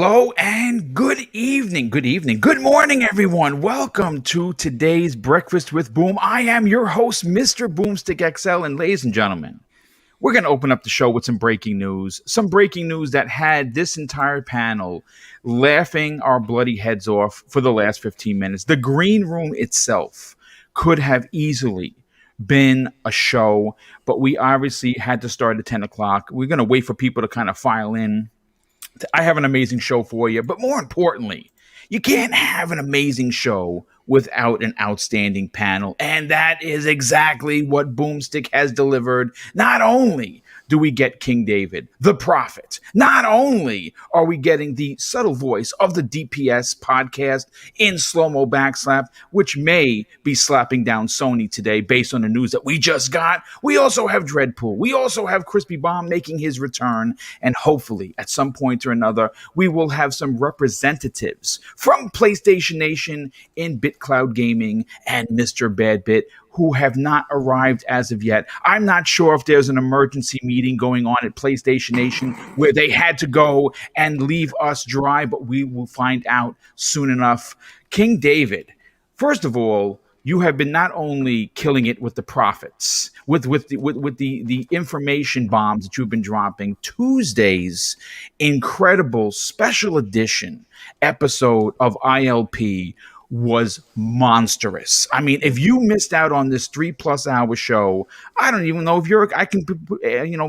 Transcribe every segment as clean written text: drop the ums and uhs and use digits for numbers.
Hello and good evening. Good morning, everyone. Welcome to today's Breakfast with Boom. I am your host, Mr. Boomstick XL. And ladies and gentlemen, we're going to open up the show with some breaking news. Some breaking news that had this entire panel laughing our bloody heads off for the last 15 minutes. The green room itself could have easily been a show, but we obviously had to start at 10 o'clock. We're going to wait for people to kind of file in. I have an amazing show for you, but more importantly, you can't have an amazing show without an outstanding panel. And that is exactly what Boomstick has delivered. Not only do we get King David, the prophet, not only are we getting the subtle voice of the DPS podcast in slow-mo backslap, which may be slapping down Sony today based on the news that we just got. We also have Dreadpool. We also have Crispy Bomb making his return. And hopefully, at some point or another, we will have some representatives from PlayStation Nation in BitCloud Gaming and Mr. Badbit who have not arrived as of yet. I'm not sure if there's an emergency meeting going on at PlayStation Nation where they had to go and leave us dry, but we will find out soon enough. King David, first of all, you have been not only killing it with the profits, with the information bombs that you've been dropping. Tuesday's incredible special edition episode of ILP was monstrous. I mean, if you missed out on this 3+ hour show, I don't even know if I can,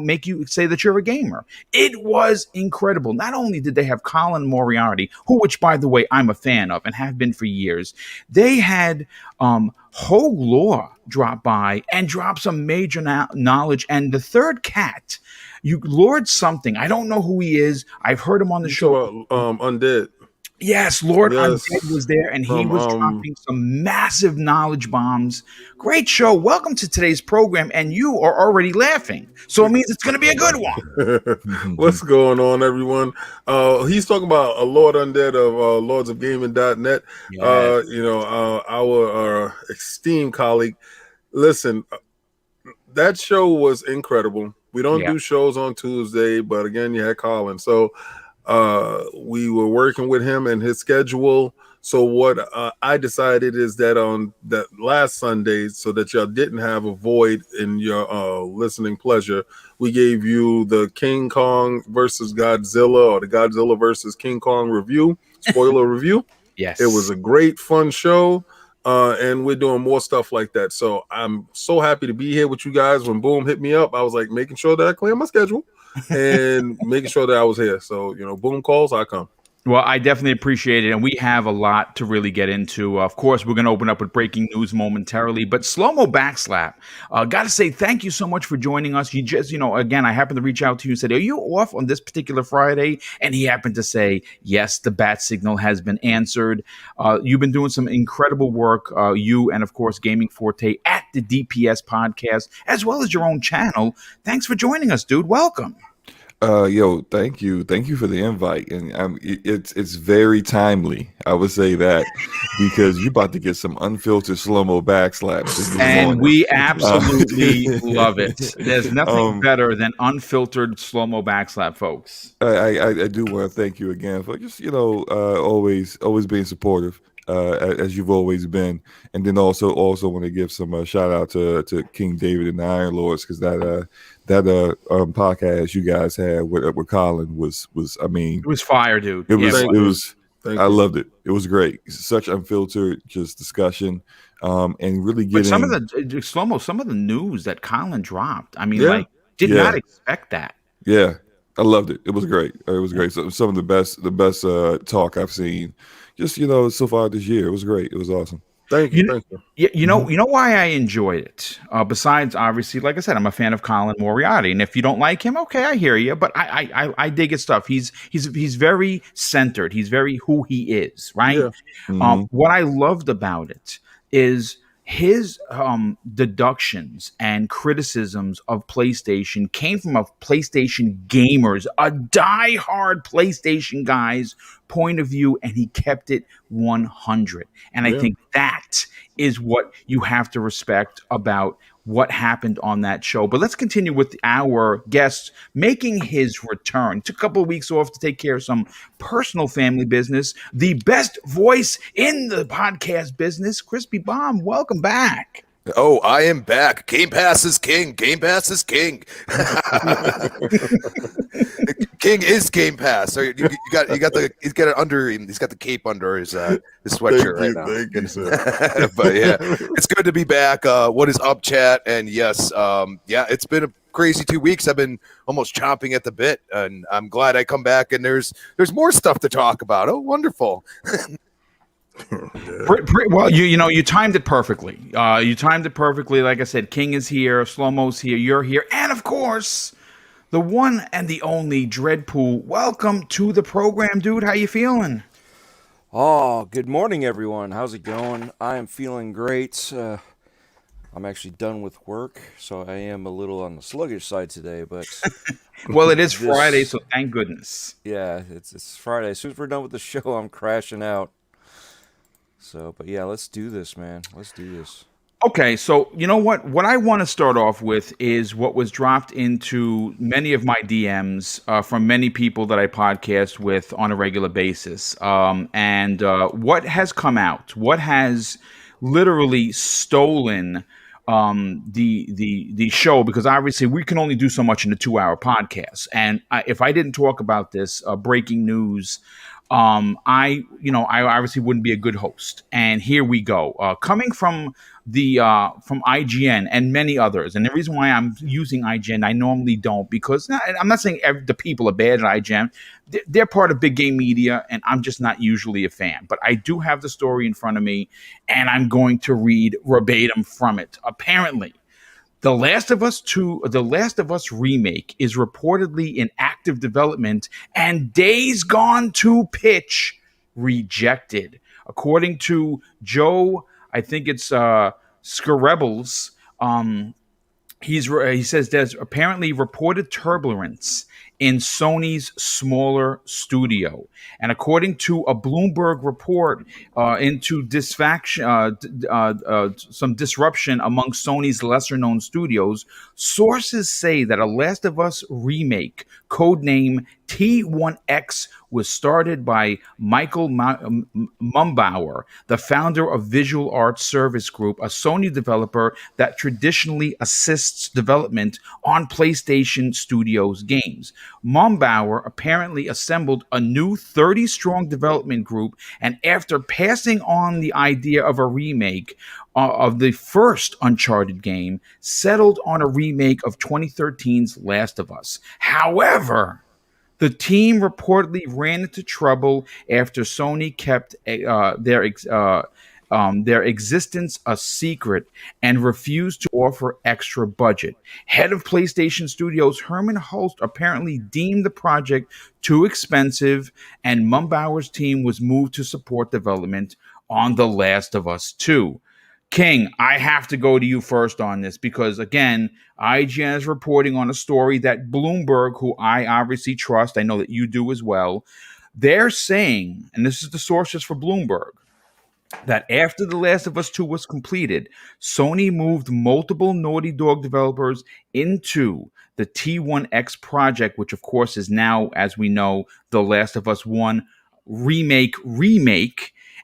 make you say that you're a gamer. It was incredible. Not only did they have Colin Moriarty, which by the way, I'm a fan of and have been for years. They had, Hogue Law drop by and drop some major knowledge. And the third cat, Lord something. I don't know who he is. I've heard him on the show. Undead. Yes, Lord Undead was there, and he was dropping some massive knowledge bombs. Great show. Welcome to today's program, and you are already laughing, so it means it's going to be a good one. What's going on, everyone? He's talking about a Lord Undead of lordsofgaming.net. Yes. Our esteemed colleague. Listen, that show was incredible. We don't do shows on Tuesday, but again, you had Colin, so we were working with him and his schedule. So what I decided is that on that last Sunday, so that y'all didn't have a void in your listening pleasure, we gave you the King Kong versus Godzilla, or the Godzilla versus King Kong review, spoiler review. Yes. It was a great, fun show. And we're doing more stuff like that. So I'm so happy to be here with you guys. When Boom hit me up, I was like making sure that I clear my schedule and making sure that I was here. So, Boom calls, I come. Well, I definitely appreciate it, and we have a lot to really get into. Of course, we're going to open up with breaking news momentarily, but slow-mo backslap. Got to say thank you so much for joining us. You just, again, I happened to reach out to you and said, are you off on this particular Friday? And he happened to say, yes, the bat signal has been answered. You've been doing some incredible work, you and, of course, Gaming Forte at the DPS podcast, as well as your own channel. Thanks for joining us, dude. Welcome. Thank you for the invite, and it's very timely. I would say that because you're about to get some unfiltered slow-mo backslaps, and we absolutely love it. There's nothing better than unfiltered slow-mo backslap, folks. I do want to thank you again for just always being supportive. As you've always been, and then also want to give some shout out to King David and the Iron Lords, because that podcast you guys had with Colin was it was fire, dude. I loved it. It was great. Such unfiltered just discussion, and really getting some of the news that Colin dropped. I mean, did not expect that. Yeah, I loved it. It was great. It was great. So some of the best talk I've seen. Just so far this year, it was great. It was awesome. Thank you. You know why I enjoyed it. Besides, obviously, like I said, I'm a fan of Colin Moriarty, and if you don't like him, okay, I hear you. But I dig his stuff. He's very centered. He's very who he is, right? Yeah. Mm-hmm. What I loved about it is his deductions and criticisms of PlayStation came from a PlayStation gamers, a diehard PlayStation guys point of view, and he kept it 100. And I Yeah. think that is what you have to respect about what happened on that show. But let's continue with our guest making his return. Took a couple of weeks off to take care of some personal family business. The best voice in the podcast business, Crispy Bomb. Welcome back. Oh, I am back. Game Pass is king. Game Pass is king. King is Game Pass. So you got the he's got it under him. He's got the cape under his sweatshirt right now. Thank you, sir. But yeah, it's good to be back. What is up, chat? And yes, yeah, it's been a crazy 2 weeks. I've been almost chomping at the bit, and I'm glad I come back. And there's more stuff to talk about. Oh, wonderful. Well, you timed it perfectly. You timed it perfectly. Like I said, King is here, Slow-Mo's here, you're here, and of course, the one and the only Dreadpool. Welcome to the program, dude. How you feeling? Oh, good morning, everyone. How's it going? I am feeling great. I'm actually done with work, so I am a little on the sluggish side today, but Well, it is Friday, so thank goodness. yeah, it's Friday. As soon as we're done with the show, I'm crashing out. So, but yeah, let's do this, man. Let's do this. Okay, so you know what? What I want to start off with is what was dropped into many of my DMs from many people that I podcast with on a regular basis. And what has come out? What has literally stolen the show? Because obviously we can only do so much in a 2-hour podcast. And if I didn't talk about this breaking news, I obviously wouldn't be a good host. And here we go. Coming from from IGN and many others. And the reason why I'm using IGN, I normally don't, because I'm not saying the people are bad at IGN. They're part of big game media, and I'm just not usually a fan. But I do have the story in front of me, and I'm going to read verbatim from it. Apparently, The Last of Us remake is reportedly in active development, and Days Gone to pitch rejected. According to Joe, I think it's Scarebbles, he says there's apparently reported turbulence in Sony's smaller studio, and according to a Bloomberg report into some disruption among Sony's lesser-known studios, sources say that a Last of Us remake, codename T1X, was started by Michael Mumbauer, the founder of Visual Arts Service Group, a Sony developer that traditionally assists development on PlayStation Studios games. Mumbauer apparently assembled a new 30-strong development group, and after passing on the idea of a remake of the first Uncharted game, settled on a remake of 2013's Last of Us. However, the team reportedly ran into trouble after Sony kept their existence a secret and refused to offer extra budget. Head of PlayStation Studios Herman Hulst apparently deemed the project too expensive, and Mumbauer's team was moved to support development on The Last of Us 2. King, I have to go to you first on this because, again, IGN is reporting on a story that Bloomberg, who I obviously trust, I know that you do as well, they're saying, and this is the sources for Bloomberg, that after The Last of Us 2 was completed, Sony moved multiple Naughty Dog developers into the T1X project, which of course is now, as we know, The Last of Us 1 remake,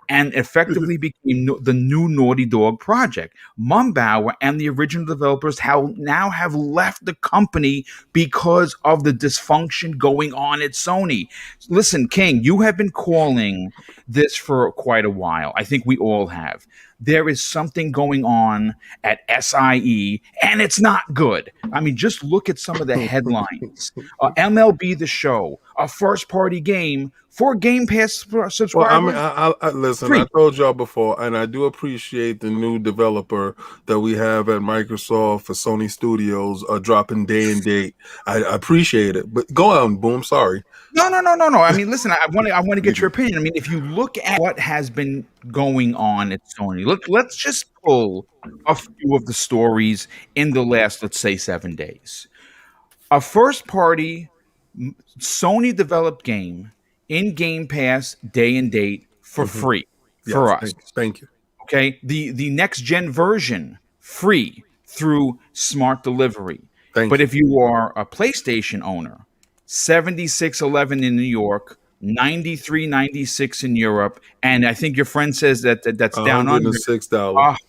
and effectively became the new Naughty Dog project. Mumbauer and the original developers now have left the company because of the dysfunction going on at Sony. Listen, King, you have been calling this for quite a while. I think we all have. There is something going on at SIE, and it's not good. I mean, just look at some of the headlines. MLB The Show, a first-party game for Game Pass subscribers. Well, I mean, I listen. Free. I told y'all before, and I do appreciate the new developer that we have at Microsoft for Sony Studios dropping day and date. I appreciate it, but go on, Boom. Sorry. No. I mean, listen, I want to get your opinion. I mean, if you look at what has been going on at Sony, let's just pull a few of the stories in the last, let's say, 7 days. A first-party Sony-developed game in Game Pass day and date for free for Yes, us. thank you. Okay, the next gen version free through smart delivery. Thank But you. if you are a PlayStation owner, 76.11 in New York, 93.96 in Europe, and I think your friend says that's down under $106.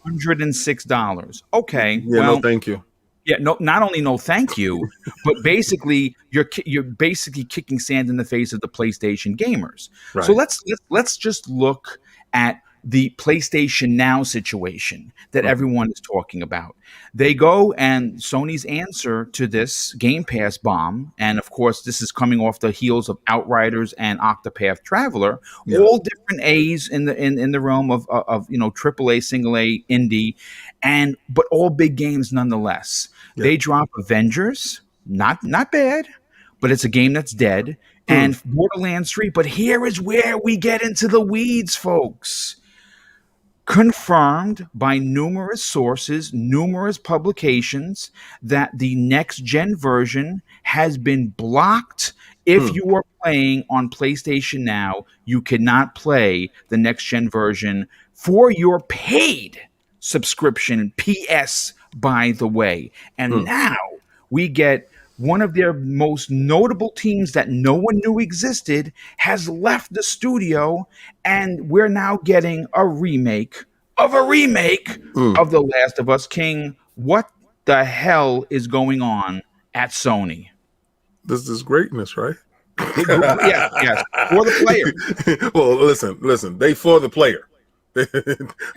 $106. Okay, Yeah, no, well, thank you. yeah, no, not only no thank you, but basically you're basically kicking sand in the face of the PlayStation gamers. So Right. let's just look at the PlayStation Now situation that everyone is talking about. They go and Sony's answer to this Game Pass bomb, and of course this is coming off the heels of Outriders and Octopath Traveler, Yeah. all different A's in the realm of AAA, single A, indie, but all big games nonetheless. Yeah. They drop Avengers, not bad, but it's a game that's dead, and Borderlands 3. But here is where we get into the weeds, folks. Confirmed by numerous sources, numerous publications, that the next gen version has been blocked. If you are playing on PlayStation Now, you cannot play the next gen version for your paid subscription. PS, by the way. And now we get one of their most notable teams that no one knew existed has left the studio, and we're now getting a remake of The Last of Us. King, what the hell is going on at Sony? This is greatness, right? Yes, for the player. Well, listen. They for the player.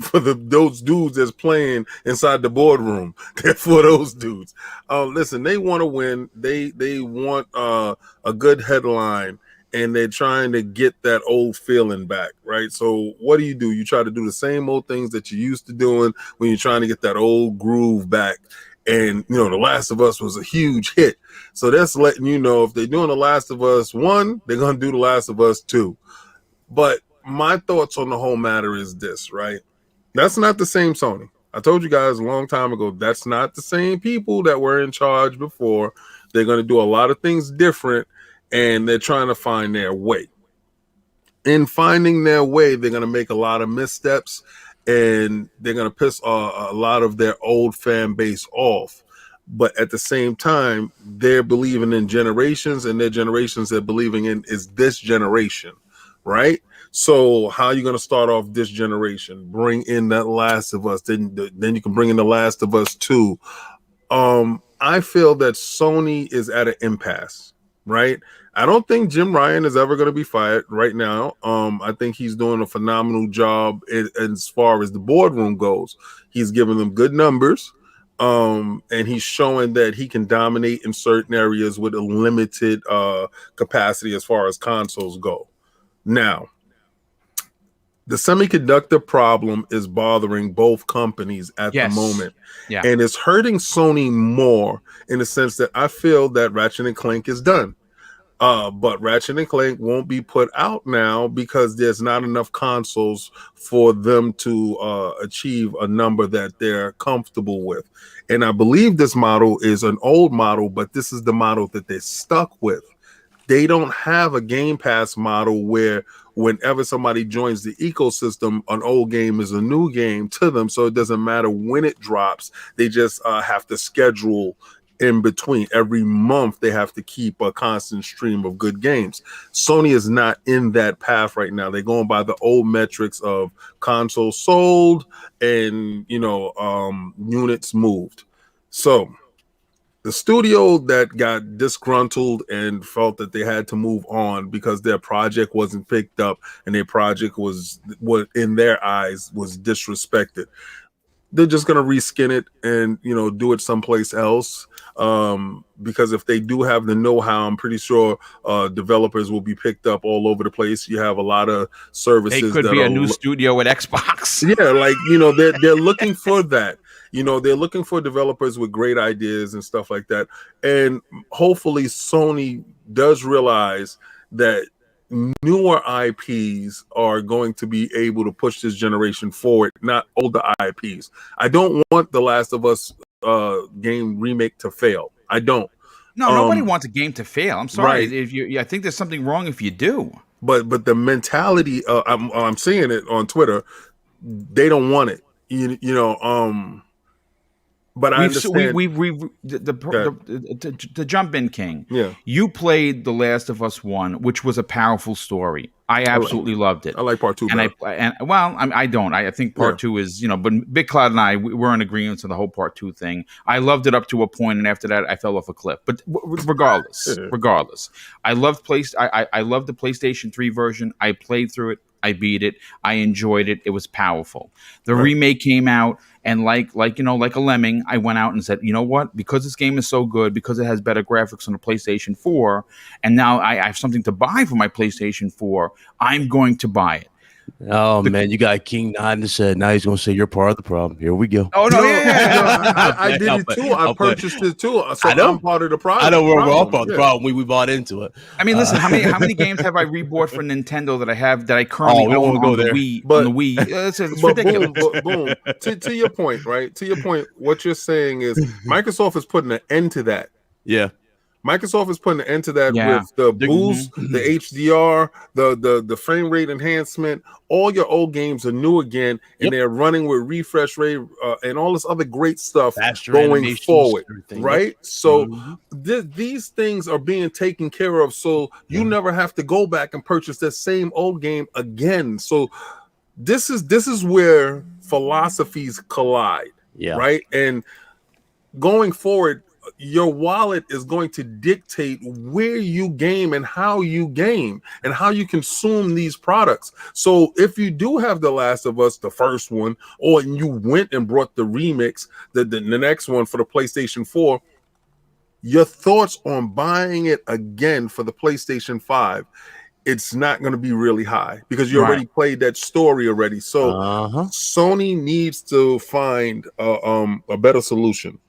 For those dudes that's playing inside the boardroom. They're for those dudes. Listen, they want to win. They want a good headline, and they're trying to get that old feeling back, right? So what do? You try to do the same old things that you used to doing when you're trying to get that old groove back. And The Last of Us was a huge hit. So that's letting you know if they're doing The Last of Us 1, they're going to do The Last of Us 2. But my thoughts on the whole matter is this, right? That's not the same Sony. I told you guys a long time ago, that's not the same people that were in charge before. They're going to do a lot of things different, and they're trying to find their way. In finding their way, they're going to make a lot of missteps, and they're going to piss a lot of their old fan base off. But at the same time, they're believing in generations, and their generations they're believing in is this generation, right? So how are you going to start off this generation? Bring in that Last of Us, then you can bring in The Last of Us 2. I feel that Sony is at an impasse, right? I don't think Jim Ryan is ever going to be fired right now. I think he's doing a phenomenal job as far as the boardroom goes. He's giving them good numbers, and he's showing that he can dominate in certain areas with a limited capacity as far as consoles go. Now, the semiconductor problem is bothering both companies at the moment. Yeah. And it's hurting Sony more in the sense that I feel that Ratchet and Clank is done. But Ratchet and Clank won't be put out now because there's not enough consoles for them to achieve a number that they're comfortable with. And I believe this model is an old model, but this is the model that they're stuck with. They don't have a Game Pass model where whenever somebody joins the ecosystem, an old game is a new game to them. So it doesn't matter when it drops. They just have to schedule in between. Every month, they have to keep a constant stream of good games. Sony is not in that path right now. They're going by the old metrics of consoles sold and, units moved. So the studio that got disgruntled and felt that they had to move on because their project wasn't picked up and their project was, what in their eyes, was disrespected. They're just going to reskin it and, do it someplace else. Because if they do have the know-how, I'm pretty sure developers will be picked up all over the place. You have a lot of services. They could be a new studio at Xbox. Yeah, they're looking for that. They're looking for developers with great ideas and stuff like that. And hopefully Sony does realize that newer IPs are going to be able to push this generation forward, not older IPs. I don't want The Last of Us game remake to fail. I don't. No, nobody wants a game to fail. I'm sorry. Right. If I think there's something wrong if you do. but the mentality, I'm seeing it on Twitter. They don't want it, but I understand. To jump in, King. Yeah, You played The Last of Us 1, which was a powerful story. I absolutely loved it. I like part 2 better. I don't. I think part 2 is, but Big Cloud and I, we're in agreement on the whole part 2 thing. I loved it up to a point, and after that, I fell off a cliff. But regardless, I loved I loved the PlayStation 3 version. I played through it. I beat it. I enjoyed it. It was powerful. The remake came out, and like a lemming, I went out and said, you know what? Because this game is so good, because it has better graphics on the PlayStation 4, and now I have something to buy for my PlayStation 4, I'm going to buy it. Oh man, you got King nodding his head. Now he's gonna say you're part of the problem. Here we go. Oh no, I did it too. I purchased it too. So I'm part of the problem. I know we're all part of the problem. We bought into it. I mean, listen, how many games have I rebought for Nintendo that I currently own on the Wii? On the Wii, it's ridiculous. Boom. To your point, right? To your point, what you're saying is Microsoft is putting an end to that. Yeah. Microsoft is putting an end to that with the boost, the HDR, the frame rate enhancement. All your old games are new again, and they're running with refresh rate and all this other great stuff going forward, right? So these things are being taken care of, so you never have to go back and purchase that same old game again. So this is where philosophies collide, right? And going forward, your wallet is going to dictate where you game and how you game and how you consume these products. So if you do have The Last of Us, the first one, or you went and brought the remix, the next one for the PlayStation 4, your thoughts on buying it again for the PlayStation 5, it's not going to be really high because you already played that story already. So Sony needs to find a better solution.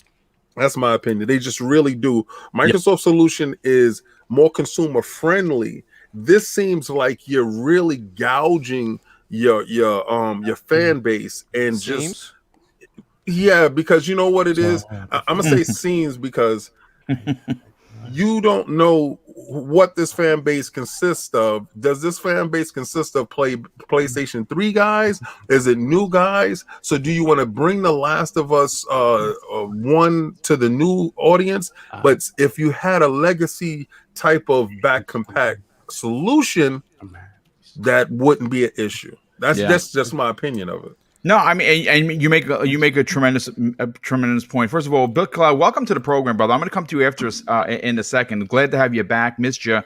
That's my opinion. They just really do. Microsoft's solution is more consumer friendly. This seems like you're really gouging your fan base and because you know what it is. I'm gonna say scenes because you don't know what this fan base consists of. Does this fan base consist of PlayStation 3 guys? Is it new guys? So do you want to bring The Last of Us 1 to the new audience? But if you had a legacy type of back compact solution, that wouldn't be an issue. That's just my opinion of it. No, I mean, and you make a tremendous point. First of all, Bill Cloud, welcome to the program, brother. I'm going to come to you after in a second. Glad to have you back. Missed you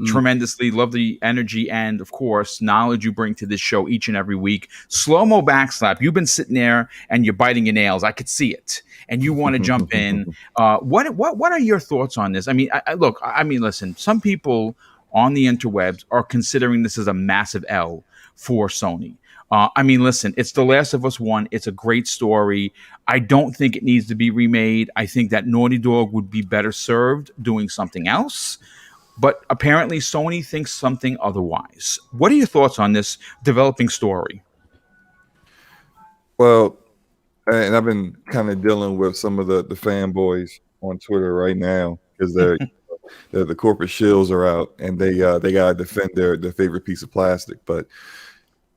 tremendously. Love the energy and, of course, knowledge you bring to this show each and every week. Slow-mo backslap. You've been sitting there and you're biting your nails. I could see it, and you want to jump in. What are your thoughts on this? I mean, listen. Some people on the interwebs are considering this as a massive L for Sony. I mean, listen, it's The Last of Us 1. It's a great story. I don't think it needs to be remade. I think that Naughty Dog would be better served doing something else. But apparently Sony thinks something otherwise. What are your thoughts on this developing story? Well, and I've been kind of dealing with some of the fanboys on Twitter right now because the corporate shills are out and they got to defend their favorite piece of plastic. But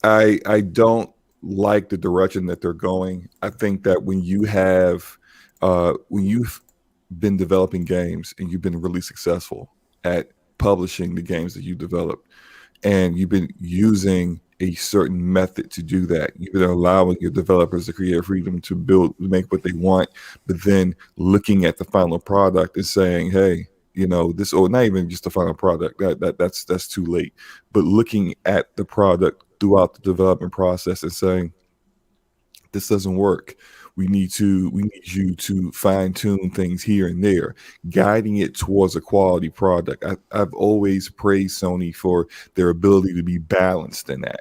I don't like the direction that they're going. I think that when you've been developing games and you've been really successful at publishing the games that you developed, and you've been using a certain method to do that, you've been allowing your developers the creative freedom to make what they want, but then looking at the final product and saying, hey, this, or not even just the final product, that's too late, but looking at the product throughout the development process and saying, this doesn't work. We need you to fine tune things here and there, guiding it towards a quality product. I've always praised Sony for their ability to be balanced in that,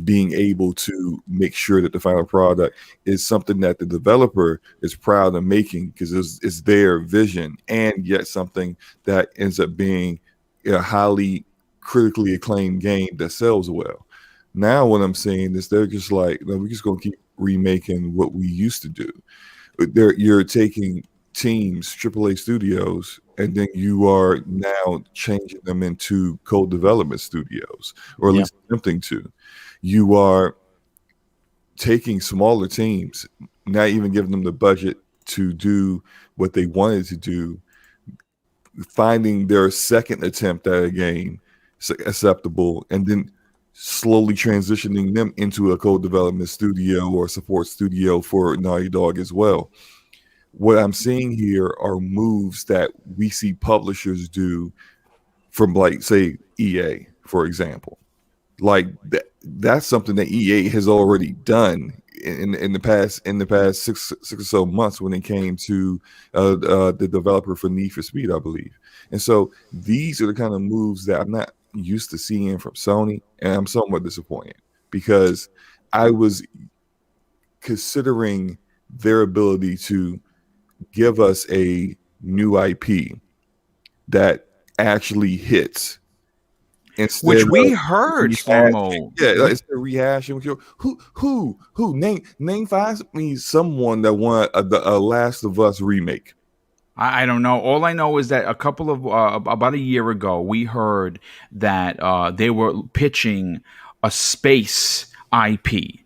being able to make sure that the final product is something that the developer is proud of making because it's their vision, and yet something that ends up being a highly critically acclaimed game that sells well. Now what I'm seeing is they're just like, no, we're just going to keep remaking what we used to do. You're taking teams, AAA studios, and then you are now changing them into co-development studios, or at least attempting to. You are taking smaller teams, not even giving them the budget to do what they wanted to do, finding their second attempt at a game acceptable, and then slowly transitioning them into a co-development studio or support studio for Naughty Dog as well. What I'm seeing here are moves that we see publishers do from, like, say, EA, for example. Like that's something that EA has already done in the past six or so months when it came to the developer for Need for Speed, I believe. And so these are the kind of moves that I'm not used to seeing from Sony, and I'm somewhat disappointed because I was considering their ability to give us a new IP that actually hits. Instead Which we of heard, Slow-Mo. Yeah, instead of rehashing with your who name find me someone that won a Last of Us remake. I don't know. All I know is that a couple of about a year ago, we heard that they were pitching a space IP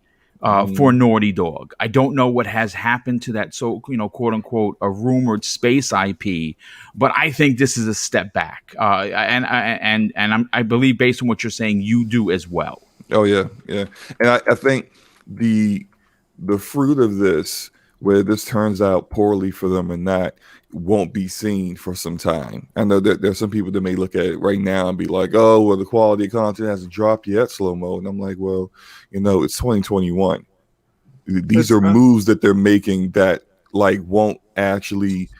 for Naughty Dog. I don't know what has happened to that. So, quote unquote, a rumored space IP. But I think this is a step back. And I believe, based on what you're saying, you do as well. Oh yeah. And I think the fruit of this, whether this turns out poorly for them or not, won't be seen for some time. I know that there's some people that may look at it right now and be like, oh, well, the quality of content hasn't dropped yet, Slow-Mo. And I'm like, well, it's 2021. These are moves that they're making that like won't actually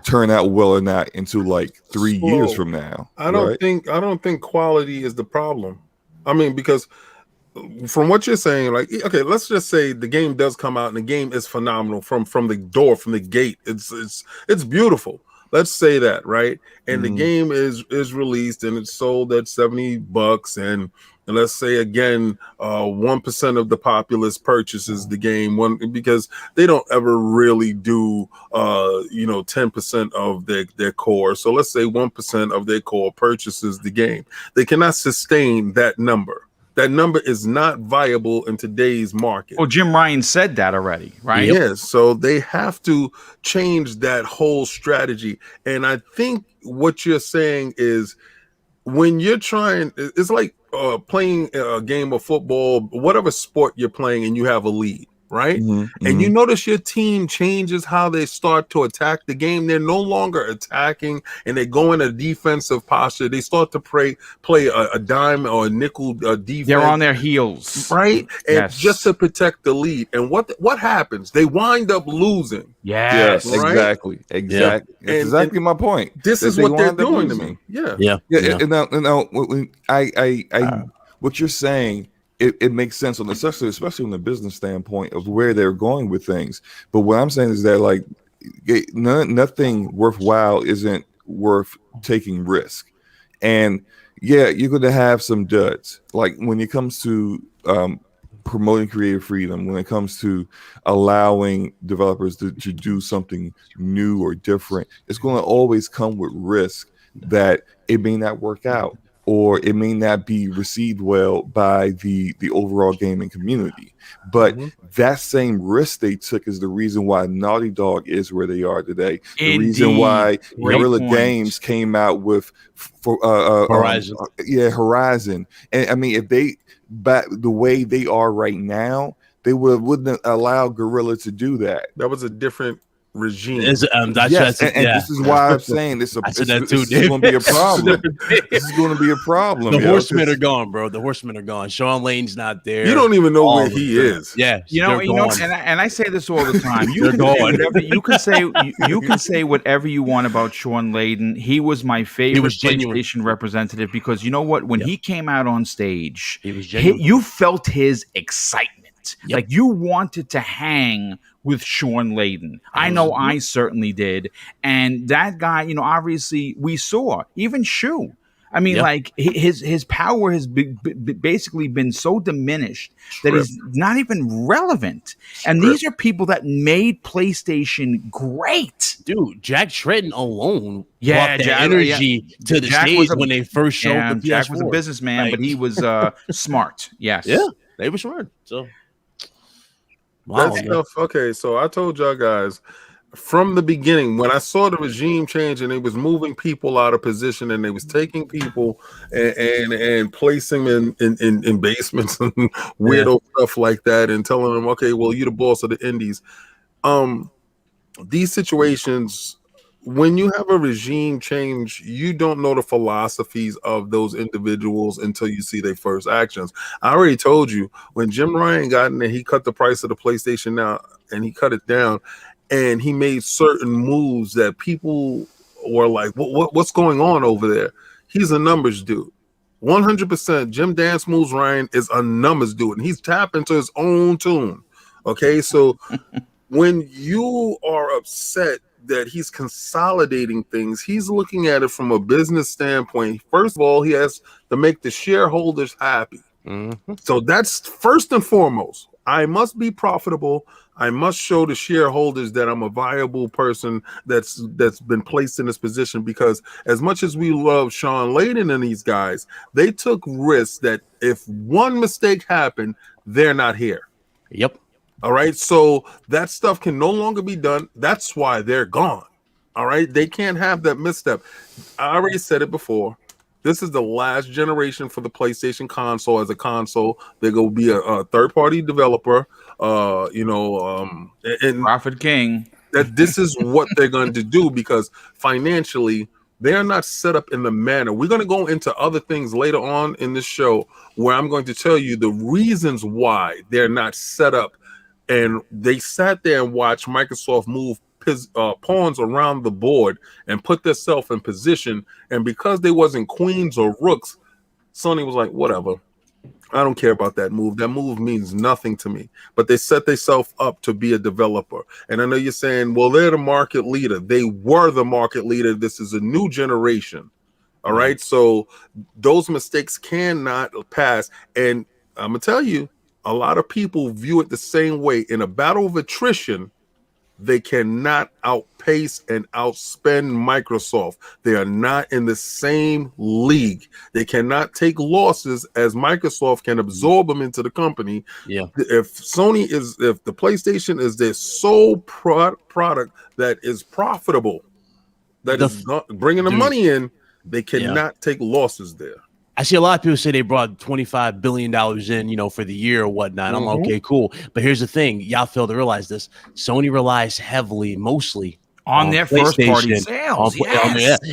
turn out well or not until like 3 years from now. I don't think quality is the problem. I mean, because from what you're saying, like, okay, let's just say the game does come out and the game is phenomenal from the gate. It's beautiful. Let's say that, right? And the game is released and it's sold at $70, and let's say again, 1% of the populace purchases the game because they don't ever really do 10% of their core. So let's say 1% of their core purchases the game. They cannot sustain that number. That number is not viable in today's market. Well, Jim Ryan said that already, right? Yes. So they have to change that whole strategy. And I think what you're saying is when you're trying, it's like playing a game of football, whatever sport you're playing, and you have a lead, right? And you notice your team changes how they start to attack the game. They're no longer attacking and they go in a defensive posture. They start to play a dime or a nickel defense. They're on their heels, right? And just to protect the lead. And what happens? They wind up losing. Yes, right? Exactly. Yeah. That's exactly my point. This is what they're doing to me. Yeah. And now, what you're saying, it makes sense on especially from the business standpoint of where they're going with things. But what I'm saying is that like nothing worthwhile isn't worth taking risk. And yeah, you're going to have some duds. Like when it comes to promoting creative freedom, when it comes to allowing developers to do something new or different, it's going to always come with risk that it may not work out, or it may not be received well by the overall gaming community. But that same risk they took is the reason why Naughty Dog is where they are today. The reason why Guerrilla Games came out with Horizon. Horizon. And I mean, if they, back the way they are right now, they wouldn't allow Guerrilla to do that. That was a different regime. This is why I'm saying this is going to be a problem. This is going to be a problem. The horsemen are gone, bro. The horsemen are gone. Sean Lane's not there. You don't even know where he is. Yeah, and I say this all the time. You can say whatever you want about Sean Layden. He was my favorite PlayStation representative because you know what? When he came out on stage, he was genuine. You felt his excitement. Like you wanted to hang with Sean Layden. I know I certainly did. And that guy, obviously we saw even Shu. I mean, Yep. like his power has basically been so diminished that Trip. he's not even relevant. And these are people that made PlayStation great. Dude, Jack Tretton alone Yeah, brought that Jack- energy to the Jack stage was a- when they first showed Yeah, the PS4. Jack was a businessman, but Like, he was smart. Yes. yeah, they were smart. So, wow, That man. stuff. Okay, so I told y'all guys from the beginning when I saw the regime change and they was moving people out of position and they was taking people and placing them in basements and weirdo stuff like that and telling them, okay, well, you're the boss of the indies. These situations, when you have a regime change, you don't know the philosophies of those individuals until you see their first actions. I already told you when Jim Ryan got in there, he cut the price of the PlayStation now and he cut it down, and he made certain moves that people were like, what's going on over there? He's a numbers dude. 100% Jim Dance Moves Ryan is a numbers dude, and he's tapping to his own tune. Okay, so when you are upset that he's consolidating things, he's looking at it from a business standpoint. First of all, he has to make the shareholders happy. Mm-hmm. So that's first and foremost. I must be profitable. I must show the shareholders that I'm a viable person that's been placed in this position, because as much as we love Sean Layden and these guys, they took risks that if one mistake happened, they're not here. Yep. All right. So that stuff can no longer be done. That's why they're gone. All right. They can't have that misstep. I already said it before. This is the last generation for the PlayStation console as a console. They're going to be a third-party developer, and Prophet King. that this is what they're going to do, because financially they're not set up in the manner. We're going to go into other things later on in this show where I'm going to tell you the reasons why they're not set up. And they sat there and watched Microsoft move pawns around the board and put themselves in position. And because they wasn't queens or rooks, Sony was like, whatever. I don't care about that move. That move means nothing to me. But they set themselves up to be a developer. And I know you're saying, well, they're the market leader. They were the market leader. This is a new generation. All right. So those mistakes cannot pass. And I'm going to tell you, a lot of people view it the same way. In a battle of attrition, they cannot outpace and outspend Microsoft. They are not in the same league. They cannot take losses as Microsoft can absorb them into the company. Yeah. If the PlayStation is their sole product that is profitable, that is bringing the money in, they cannot take losses there. I see a lot of people say they brought $25 billion in, for the year or whatnot. I'm like, okay, cool. But here's the thing. Y'all fail to realize this. Sony relies heavily, mostly on their first-party sales.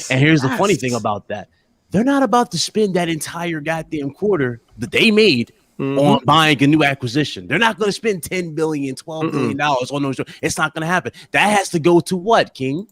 And here's the funny thing about that. They're not about to spend that entire goddamn quarter that they made on buying a new acquisition. They're not going to spend $10 billion, $12 billion on those. It's not going to happen. That has to go to what, King?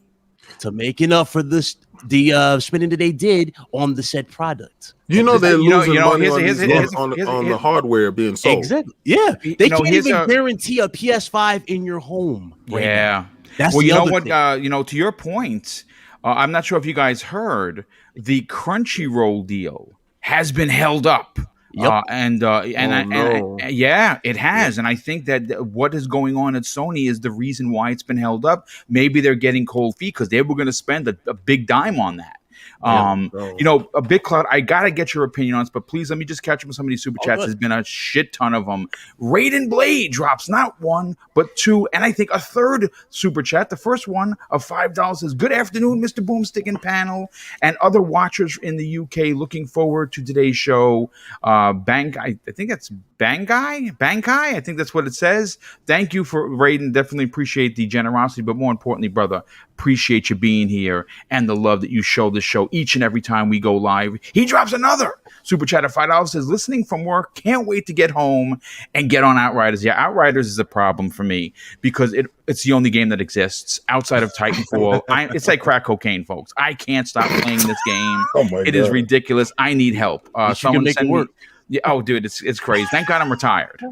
To making up for the spending that they did on the said product. They're losing money on the hardware being sold. Exactly. Yeah. They can't even guarantee a PS5 in your home. Right now. That's well, you know what? To your point, I'm not sure if you guys heard, the Crunchyroll deal has been held up. Yep. It has. And I think that what is going on at Sony is the reason why it's been held up. Maybe they're getting cold feet because they were going to spend a big dime on that. A Big Cloud, I gotta get your opinion on this, but please let me just catch up with some of these super chats. There's been a shit ton of them. Raiden Blade drops not one but two, and I think a third super chat. The first one of $5 says, "Good afternoon, Mr. Boomstick and panel, and other watchers in the UK. Looking forward to today's show." I think that's Bankai. I think that's what it says. Thank you for Raiden. Definitely appreciate the generosity, but more importantly, brother, appreciate you being here and the love that you show this show each and every time we go live. He drops another super chat of $5, says, "Listening from work, can't wait to get home and get on Outriders." Yeah, Outriders is a problem for me because it's the only game that exists outside of Titanfall. It's like crack cocaine, folks. I can't stop playing this game. It is ridiculous. I need help. Someone send me. Yeah, oh, dude, it's crazy. Thank God I'm retired.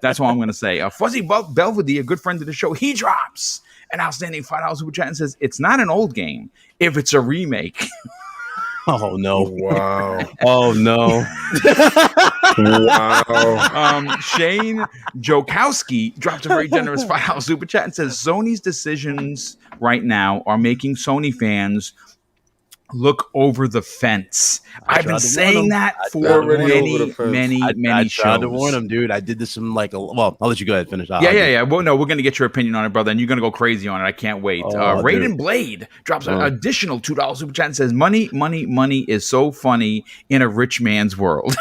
That's all I'm going to say. Fuzzy Belvedere, a good friend of the show, he drops an outstanding $5 super chat and says, "It's not an old game if it's a remake." Oh no! Wow. Oh no! Wow. Shane Jokowski drops a very generous $5 super chat and says Sony's decisions right now are making Sony fans look over the fence. I've been saying that for many I tried to shows. warn him, dude. I did this in well, I'll let you go ahead and finish. Yeah. Well, no, we're going to get your opinion on it, brother, and you're going to go crazy on it. I can't wait. Raiden Blade drops an additional $2 super chat and says, money is so funny in a rich man's world.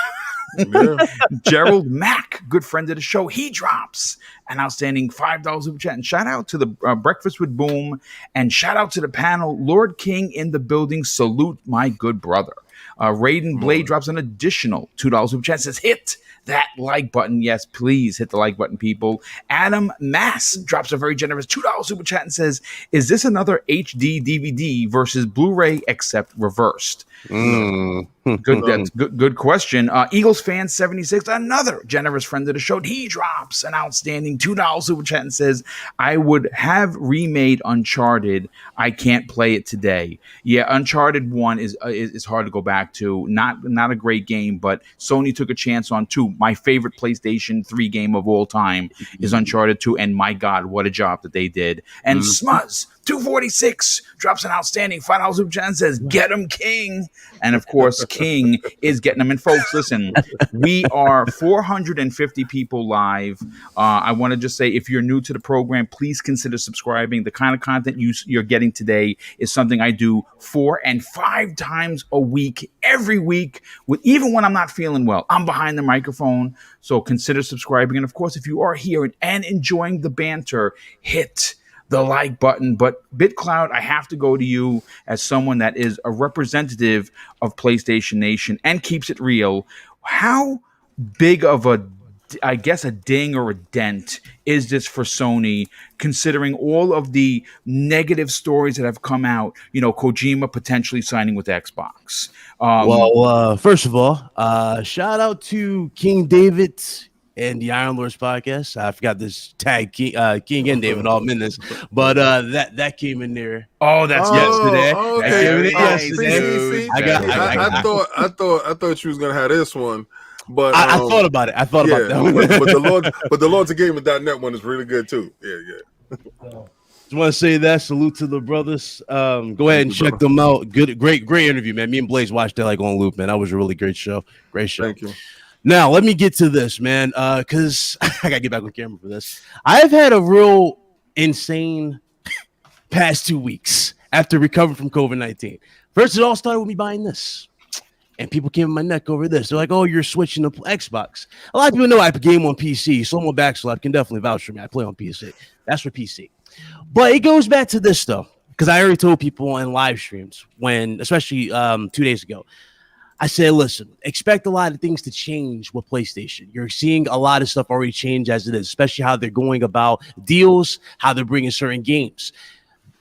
Yeah. Gerald Mack, good friend of the show, he drops an outstanding $5 super chat. And shout out to the Breakfast with Boom, and shout out to the panel. Lord King in the building. Salute my good brother. Raiden Blade drops an additional $2 super chat. Says hit that like button. Yes, please hit the like button, people. Adam Mass drops a very generous $2 super chat and says, is this another HD DVD versus Blu-ray except reversed? Good question. Eagles fan 76, another generous friend of the show, he drops an outstanding $2 super chat and says, I would have remade Uncharted. I can't play it today. Yeah, Uncharted 1 is hard to go back to. Not a great game, but Sony took a chance on 2. My favorite PlayStation 3 game of all time is Uncharted 2, and my God, what a job that they did. And Smuzz 246 drops an outstanding $5 super chat and says, get him, King. And of course, King is getting them. And folks, listen, we are 450 people live. I want to just say, if you're new to the program, please consider subscribing. The kind of content you're getting today is something I do 4 and 5 times a week, every week, even when I'm not feeling well. I'm behind the microphone, so consider subscribing. And of course, if you are here and enjoying the banter, hit the like button. But BitCloud, I have to go to you as someone that is a representative of PlayStation Nation and keeps it real. How big of a ding or a dent is this for Sony, considering all of the negative stories that have come out? You know, Kojima potentially signing with Xbox. First of all, shout out to King David and the Iron Lords podcast. I forgot this tag, King and David all in this, but that came in there. Oh, that's yesterday. Okay. Yesterday. I thought you was gonna have this one, but I thought about it. I thought about that one. but the Lords of Gaming.net one is really good too. Yeah. Just want to say that. Salute to the brothers. Go ahead and check them out. Great interview, man. Me and Blaze watched that like on loop, man. That was a really great show. Great show. Thank you. Now, let me get to this, man, because I got to get back on camera for this. I've had a real insane past 2 weeks after recovering from COVID-19. First, it all started with me buying this. And people came in my neck over this. They're like, oh, you're switching to Xbox. A lot of people know I game on PC, so I'm on Backslap can definitely vouch for me. I play on PC. That's for PC. But it goes back to this, though, because I already told people in live streams, especially 2 days ago, I said, listen, expect a lot of things to change with PlayStation. You're seeing a lot of stuff already change as it is, especially how they're going about deals, how they're bringing certain games.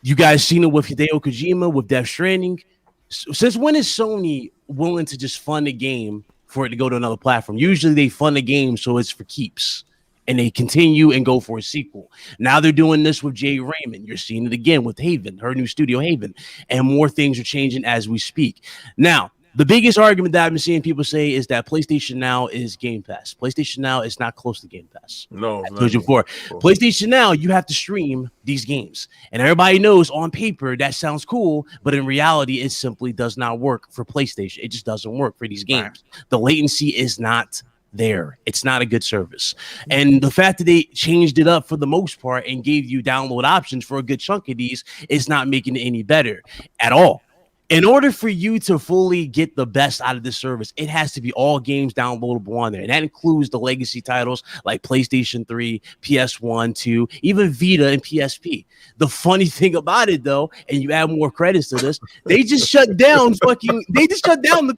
You guys seen it with Hideo Kojima, with Death Stranding. Since when is Sony willing to just fund a game for it to go to another platform? Usually they fund a game so it's for keeps, and they continue and go for a sequel. Now they're doing this with Jay Raymond. You're seeing it again with Haven, her new studio Haven, and more things are changing as we speak. Now, the biggest argument that I've been seeing people say is that PlayStation Now is Game Pass. PlayStation Now is not close to Game Pass. No, I told you before. PlayStation Now, you have to stream these games. And everybody knows on paper that sounds cool, but in reality, it simply does not work for PlayStation. It just doesn't work for these games. The latency is not there. It's not a good service. And the fact that they changed it up for the most part and gave you download options for a good chunk of these is not making it any better at all. In order for you to fully get the best out of this service, it has to be all games downloadable on there. And that includes the legacy titles like PlayStation 3, PS1, 2, even Vita and PSP. The funny thing about it, though, and you add more credits to this, they just shut down the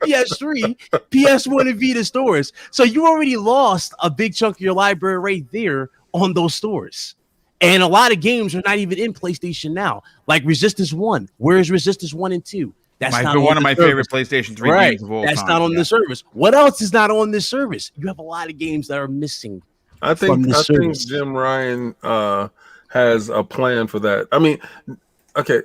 PS3, PS1, and Vita stores. So you already lost a big chunk of your library right there on those stores. And a lot of games are not even in PlayStation Now, like Resistance 1. Where is Resistance 1 and 2? That's not one of my favorite PlayStation 3 games of all time. That's not on the service. What else is not on this service? You have a lot of games that are missing. I think Jim Ryan has a plan for that. I mean, okay,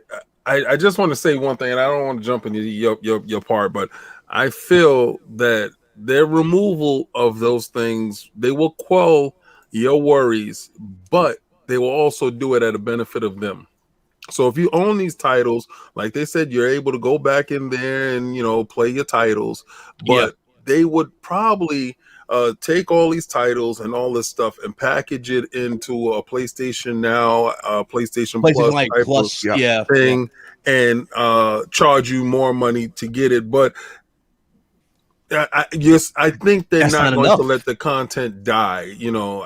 I just want to say one thing, and I don't want to jump into your part, but I feel that their removal of those things, they will quell your worries, but they will also do it at a benefit of them. So if you own these titles, like they said, you're able to go back in there and, you know, play your titles, but they would probably take all these titles and all this stuff and package it into a PlayStation Now, PlayStation Plus like type Plus, of thing, and charge you more money to get it. But I think they're not going to let the content die. You know,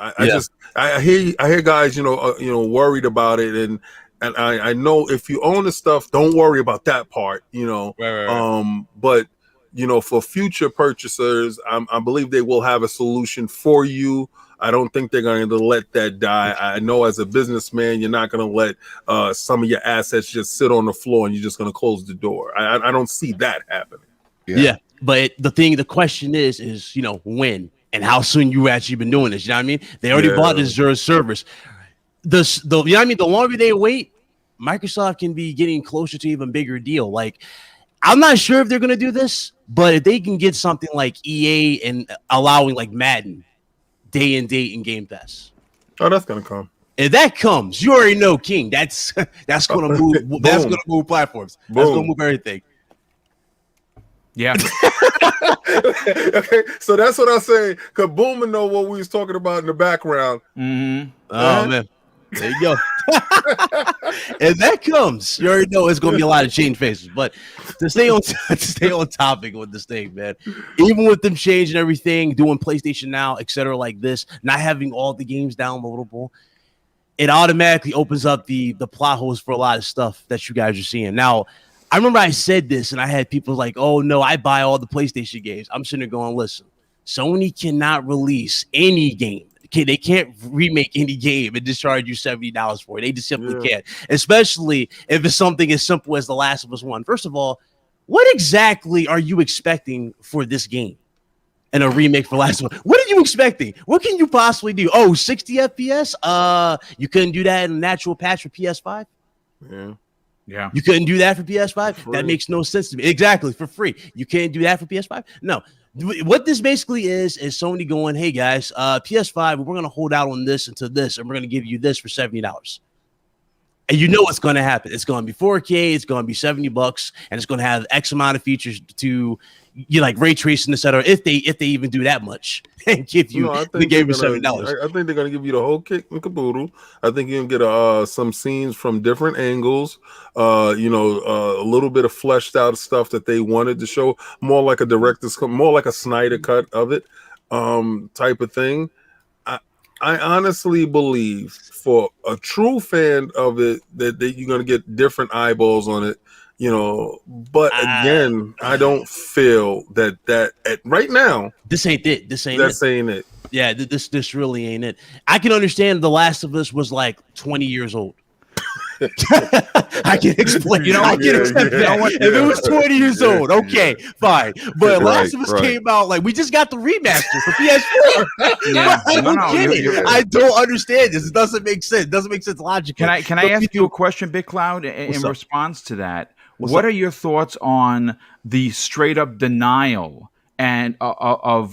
I hear guys, you know, worried about it, and I know if you own the stuff, don't worry about that part. You know, right. But you know, for future purchasers, I believe they will have a solution for you. I don't think they're going to let that die. I know as a businessman, you're not going to let some of your assets just sit on the floor and you're just going to close the door. I don't see that happening. Yeah. But the question is, you know, when and how soon you actually been doing this. You know what I mean? They already bought the Azure servers. You know what I mean? The longer they wait, Microsoft can be getting closer to even bigger deal. Like, I'm not sure if they're going to do this, but if they can get something like EA and allowing like Madden day and date in Game Pass. Oh, that's going to come. If that comes, you already know, King. That's going to move. That's going to move platforms. Boom. That's going to move everything. Yeah. Okay, so that's what I say. Cause Boomer know what we was talking about in the background. Mm-hmm. Oh man, there you go. If that comes, you already know it's gonna be a lot of change faces. But to stay on topic with this thing, man. Even with them changing everything, doing PlayStation Now, etc., like this, not having all the games downloadable, it automatically opens up the plot holes for a lot of stuff that you guys are seeing now. I remember I said this and I had people like, oh no, I buy all the PlayStation games. I'm sitting there going, listen, Sony cannot release any game. They can't remake any game and just charge you $70 for it. They just simply can't, especially if it's something as simple as The Last of Us 1. First of all, what exactly are you expecting for this game and a remake for Last of Us? What are you expecting? What can you possibly do? Oh, 60 FPS? You couldn't do that in a natural patch for PS5? Yeah. You couldn't do that for PS5? That makes no sense to me. Exactly, for free. You can't do that for PS5? No. What this basically is Sony going, hey guys, PS5, we're going to hold out on this until this, and we're going to give you this for $70. And you know what's going to happen. It's going to be 4K, it's going to be $70, and it's going to have X amount of features to like ray tracing, etc. If they even do that much and give you the game for $70. I think they're gonna give you the whole kick and caboodle. I think you can get some scenes from different angles, a little bit of fleshed out stuff that they wanted to show, more like a director's cut, more like a Snyder cut of it, type of thing. I honestly believe for a true fan of it that you're gonna get different eyeballs on it. But again, I don't feel that right now. This ain't it. That's ain't it. Yeah, this really ain't it. I can understand The Last of Us was like 20 years old. I can explain. I can accept that. If it was 20 years old, okay, fine. But Last of Us came out like we just got the remaster for PS4. I don't understand this. It doesn't make sense. It doesn't make sense logically. Can I ask you a question, Big Cloud, in response to that? What are your thoughts on the straight up denial and of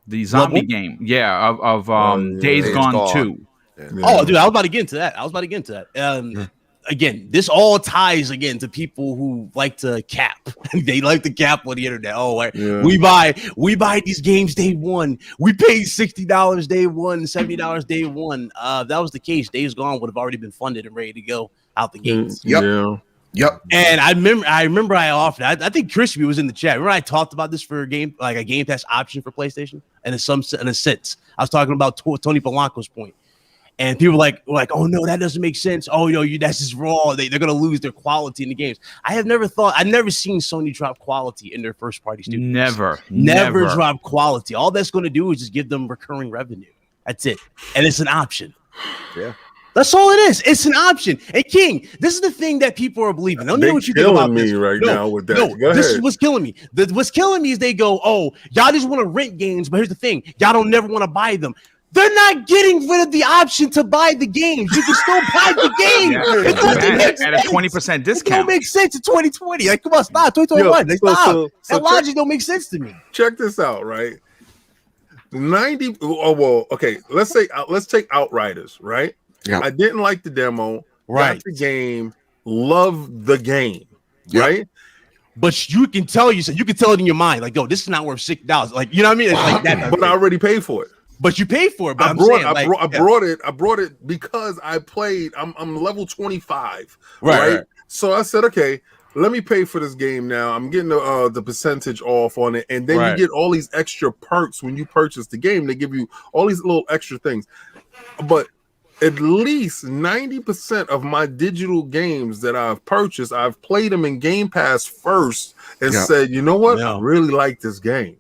the zombie game? Yeah, of Days Gone 2. Yeah. Oh, dude, I was about to get into that. Again, this all ties again to people who like to cap. They like to cap on the internet. We buy these games day one. We paid $60 day one, $70 day one. If that was the case, Days Gone would have already been funded and ready to go out the gates. Yep. And I remember I offered. I think Crispy was in the chat. Remember I talked about this for a Game Pass option for PlayStation, and in a sense, I was talking about Tony Polanco's point. And people were like, oh no, that doesn't make sense. Oh, that's just raw. They're gonna lose their quality in the games. I've never seen Sony drop quality in their first party studios. Never drop quality. All that's gonna do is just give them recurring revenue. That's it. And it's an option. Yeah. That's all it is. It's an option. And King, this is the thing that people are believing. Let me know what you think about me this. now with that. This is what's killing me. What's killing me is they go, oh, y'all just want to rent games, but here's the thing. Y'all don't never want to buy them. They're not getting rid of the option to buy the games. You can still buy the game. It doesn't make at a sense. 20% It discount. don't make sense in 2020. Like, come on, stop. 2021. Like, stop. That logic don't make sense to me. Check this out, right? 90. Oh well, okay. Let's take Outriders, right? Yeah. I didn't like the demo. Right. Got the game. Love the game. Yep. Right. But you can tell it in your mind, like, yo, this is not worth $6. Like, you know what I mean? It's like that. But I already paid for it. But you paid for it. But I brought it because I played. I'm level 25. Right. So I said, okay, let me pay for this game now. I'm getting the percentage off on it, and then you get all these extra perks when you purchase the game. They give you all these little extra things. But at least 90% of my digital games that I've purchased, I've played them in Game Pass first and said, you know what? I really like this game,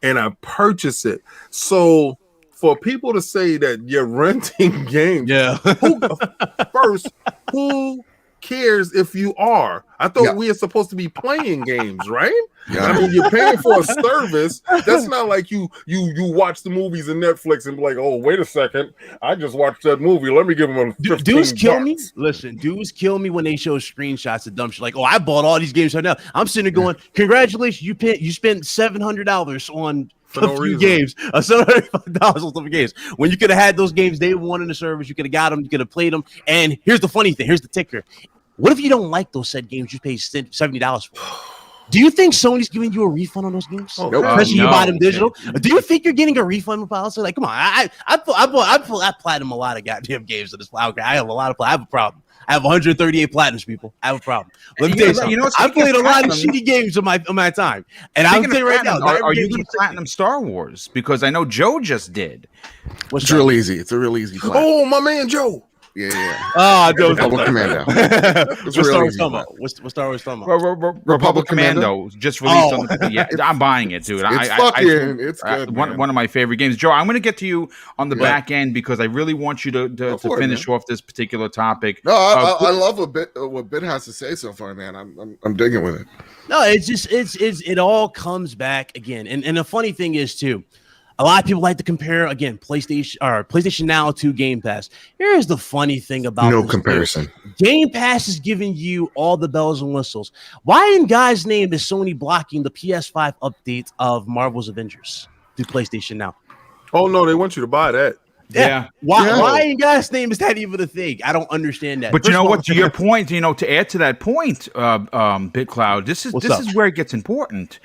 and I purchase it. So for people to say that you're renting games, who cares if you are? I thought we are supposed to be playing games, right? I mean, you're paying for a service. That's not like you watch the movies in Netflix and be like, oh, wait a second, I just watched that movie. Let me give them a dudes kill me. Listen, dudes kill me when they show screenshots of dumb shit. Like, oh, I bought all these games right now. I'm sitting there going, congratulations, you spent $700 on a few games, $700 on some games. When you could have had those games day one in the service, you could have got them, you could have played them. And here's the funny thing, here's the ticker. What if you don't like those said games you paid $70 for? Do you think Sony's giving you a refund on those games? Especially you buy them digital. Do you think you're getting a refund policy? Like, come on, I platinum a lot of goddamn games in this. Okay, I have a lot of. I have a problem. I have 138 platinums, people. I have a problem. Let me tell you something. I played a lot of shitty games on my time, and I'm saying right now, are you going to platinum Star Wars? Because I know Joe just did. It's real easy. It's a real easy. Oh, my man, Joe. Yeah. Republic Commando. What's Star Wars talking about? What's Star Wars talking about? Republic Commando just released on the yeah, I'm buying it, dude. It's good. One of my favorite games. Joe, I'm going to get to you on the back end because I really want you to finish off this particular topic. No, I love what Bit has to say so far, man. I'm digging with it. No, it all comes back again, and the funny thing is too. A lot of people like to compare again PlayStation Now to Game Pass. Here's the funny thing about no comparison. Game Pass is giving you all the bells and whistles. Why in God's name is Sony blocking the PS5 update of Marvel's Avengers through PlayStation Now? Oh no, they want you to buy that. Yeah. Why in God's name is that even a thing? I don't understand that. But you know what? To your point, to add to that point, BitCloud, this is where it gets important.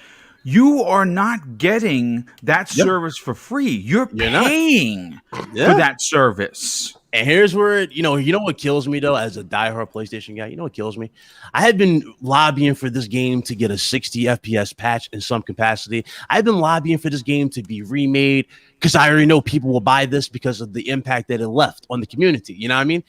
You are not getting that service for free. You're paying for that service. And here's where, you know what kills me, though, as a diehard PlayStation guy? You know what kills me? I had been lobbying for this game to get a 60 FPS patch in some capacity. I've been lobbying for this game to be remade because I already know people will buy this because of the impact that it left on the community. You know what I mean?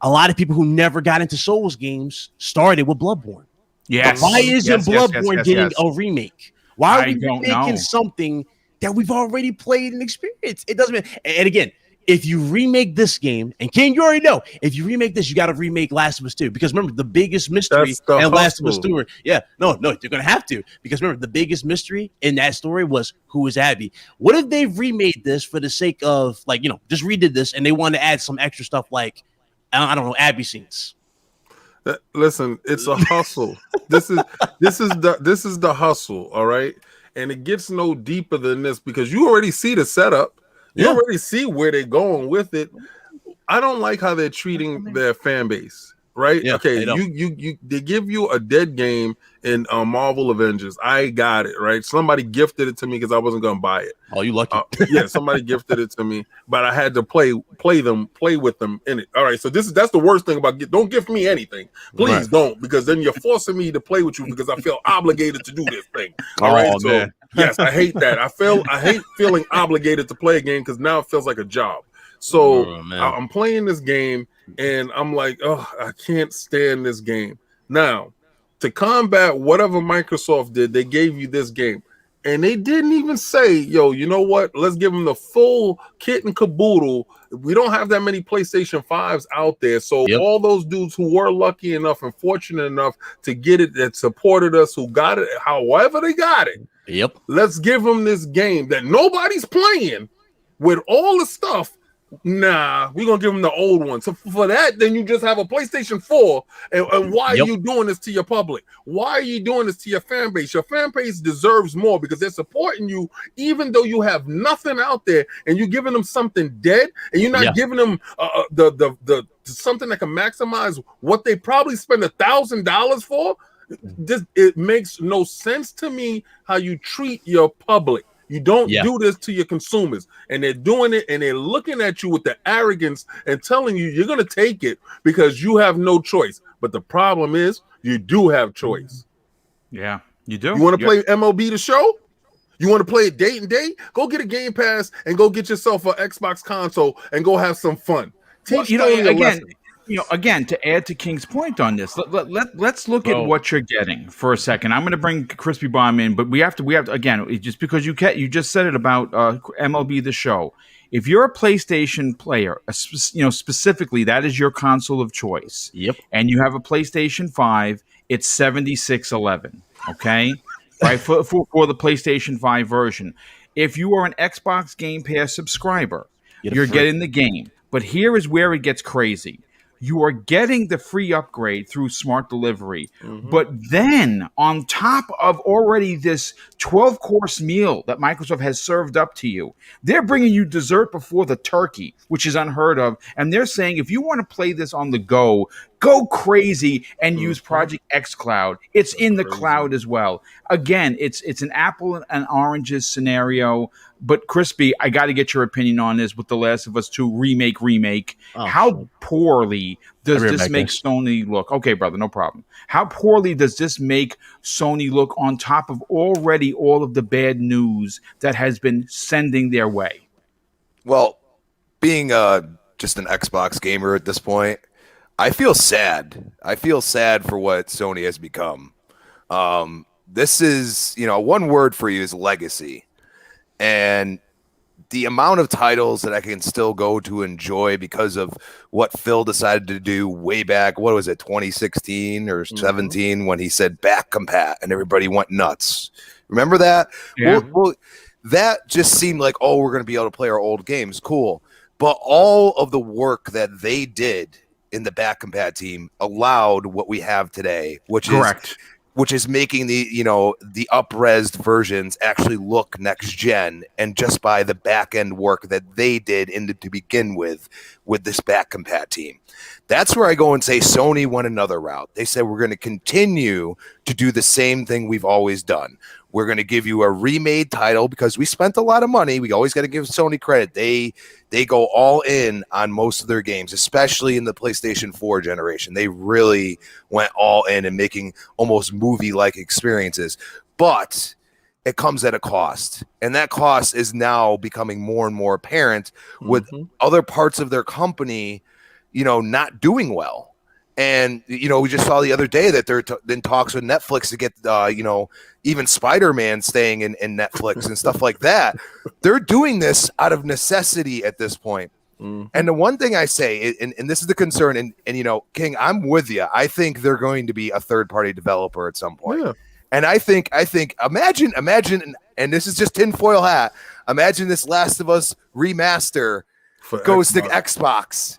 A lot of people who never got into Souls games started with Bloodborne. Yes. Why isn't Bloodborne getting a remake? Why are we making something that we've already played and experienced? It doesn't matter. And again, if you remake this game, and King, you already know, if you remake this, you got to remake Last of Us 2. Because remember, the biggest mystery in Last of Us 2. You're going to have to. Because remember, the biggest mystery in that story was who is Abby. What if they remade this for the sake of, just redid this and they wanted to add some extra stuff like, I don't know, Abby scenes? Listen, it's a hustle. This is the hustle, all right? And it gets no deeper than this because you already see the setup. You already see where they're going with it. I don't like how they're treating their fan base, right? Yeah, okay, they give you a dead game in Marvel Avengers. I got it, right? Somebody gifted it to me because I wasn't gonna buy it. Oh, you lucky. Somebody gifted it to me, but I had to play with them in it. All right, so that's the worst thing about don't gift me anything. Please don't, because then you're forcing me to play with you because I feel obligated to do this thing. All right, so man. Yes, I hate that. I hate feeling obligated to play a game because now it feels like a job. So I'm playing this game and I'm like, oh, I can't stand this game. Now, to combat whatever Microsoft did, they gave you this game. And they didn't even say, yo, you know what? Let's give them the full kit and caboodle. We don't have that many PlayStation 5s out there. So all those dudes who were lucky enough and fortunate enough to get it, that supported us, who got it, however they got it. Yep. Let's give them this game that nobody's playing with all the stuff. Nah, we're gonna give them the old one. So for that, then you just have a PlayStation 4. And why are you doing this to your public? Why are you doing this to your fan base? Your fan base deserves more because they're supporting you, even though you have nothing out there, and you're giving them something dead, and you're not giving them the something that can maximize what they probably spend $1,000 for. It makes no sense to me how you treat your public. You don't do this to your consumers, and they're doing it, and they're looking at you with the arrogance and telling you you're going to take it because you have no choice. But the problem is you do have choice. Yeah, you do. You want to play MLB The Show? You want to play it date and date? Go get a Game Pass and go get yourself an Xbox console and go have some fun. Teach Again, to add to King's point on this, let's look at what you're getting for a second. I'm going to bring Crispy Bomb in, but we have to again, just because you just said it about MLB The Show. If you're a PlayStation player, specifically that is your console of choice. Yep. And you have a PlayStation 5, it's $76.11. Okay, right for the PlayStation 5 version. If you are an Xbox Game Pass subscriber, you're getting the game. But here is where it gets crazy. You are getting the free upgrade through smart delivery. But then on top of already this 12-course meal that Microsoft has served up to you, they're bringing you dessert before the turkey, which is unheard of. And they're saying, if you want to play this on the go crazy and use Project X Cloud. It's in the cloud as well. Again, it's an apple and oranges scenario. But Crispy, I got to get your opinion on this with The Last of Us 2 remake. How poorly does this make Sony look? Okay, brother, no problem. How poorly does this make Sony look on top of already all of the bad news that has been sending their way? Well, being just an Xbox gamer at this point, I feel sad. I feel sad for what Sony has become. This is, one word for you is legacy. And the amount of titles that I can still go to enjoy because of what Phil decided to do way back, 2016 or 17, when he said back compat and everybody went nuts. Remember that? Yeah. Well, that just seemed like, we're going to be able to play our old games. Cool. But all of the work that they did in the back compat team allowed what we have today, which is making the up-resed versions actually look next gen, and just by the back end work that they did to begin with this back compat team. That's where I go and say Sony went another route. They said, we're going to continue to do the same thing we've always done. We're going to give you a remade title because we spent a lot of money. We always got to give Sony credit. They go all in on most of their games, especially in the PlayStation 4 generation. They really went all in and making almost movie-like experiences. But it comes at a cost. And that cost is now becoming more and more apparent with other parts of their company, not doing well. And, we just saw the other day that they're in talks with Netflix to get, even Spider-Man staying in Netflix and stuff like that. They're doing this out of necessity at this point. And the one thing I say, and this is the concern, and King, I'm with you. I think they're going to be a third-party developer at some point. Yeah. And I think, imagine, and this is just tinfoil hat. Imagine this Last of Us remaster goes to Xbox.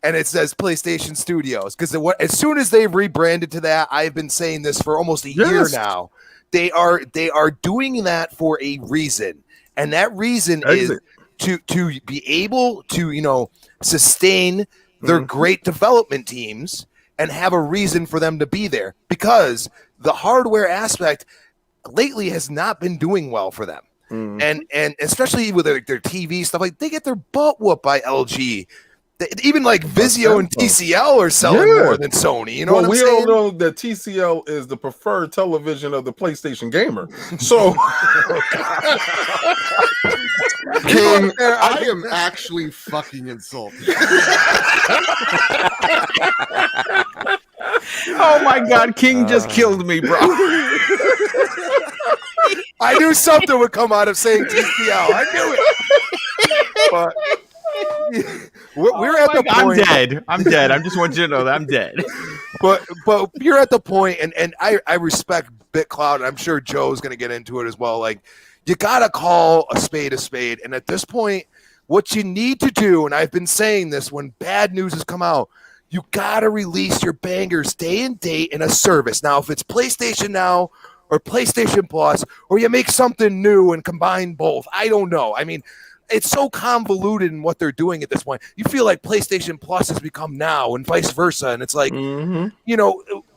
And it says PlayStation Studios, because as soon as they've rebranded to that, I've been saying this for almost a year now. They are doing that for a reason, and that reason is to be able to sustain their great development teams and have a reason for them to be there, because the hardware aspect lately has not been doing well for them, and especially with their TV stuff, like they get their butt whooped by LG. Even like Vizio and TCL are selling more than Sony. You know what I'm saying? We all know that TCL is the preferred television of the PlayStation gamer. So, King, I am actually fucking insulted. Oh my God, King just killed me, bro. I knew something would come out of saying TCL. I knew it. But we're at the point. I'm dead. I just want you to know that I'm dead. But you're at the point, and I respect BitCloud, and I'm sure Joe's going to get into it as well. Like, you got to call a spade, and at this point, what you need to do, and I've been saying this when bad news has come out, you got to release your bangers day and date in a service. Now, if it's PlayStation Now or PlayStation Plus, or you make something new and combine both, I don't know. I mean, it's so convoluted in what they're doing at this point. You feel like PlayStation Plus has become Now and vice versa. And it's like,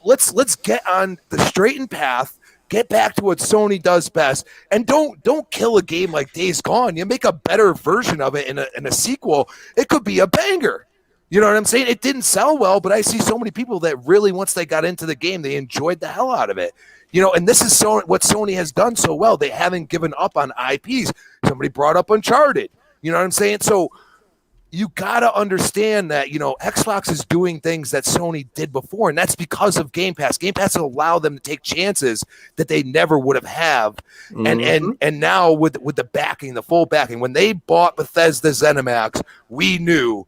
let's get on the straightened path, get back to what Sony does best, and don't kill a game like Days Gone. You make a better version of it in a sequel. It could be a banger. You know what I'm saying? It didn't sell well, but I see so many people that really, once they got into the game, they enjoyed the hell out of it. And this is what Sony has done so well. They haven't given up on IPs. Somebody brought up Uncharted. You know what I'm saying? So you got to understand that, Xbox is doing things that Sony did before, and that's because of Game Pass. Game Pass will allow them to take chances that they never would have. And now with the backing, the full backing, when they bought Bethesda ZeniMax, we knew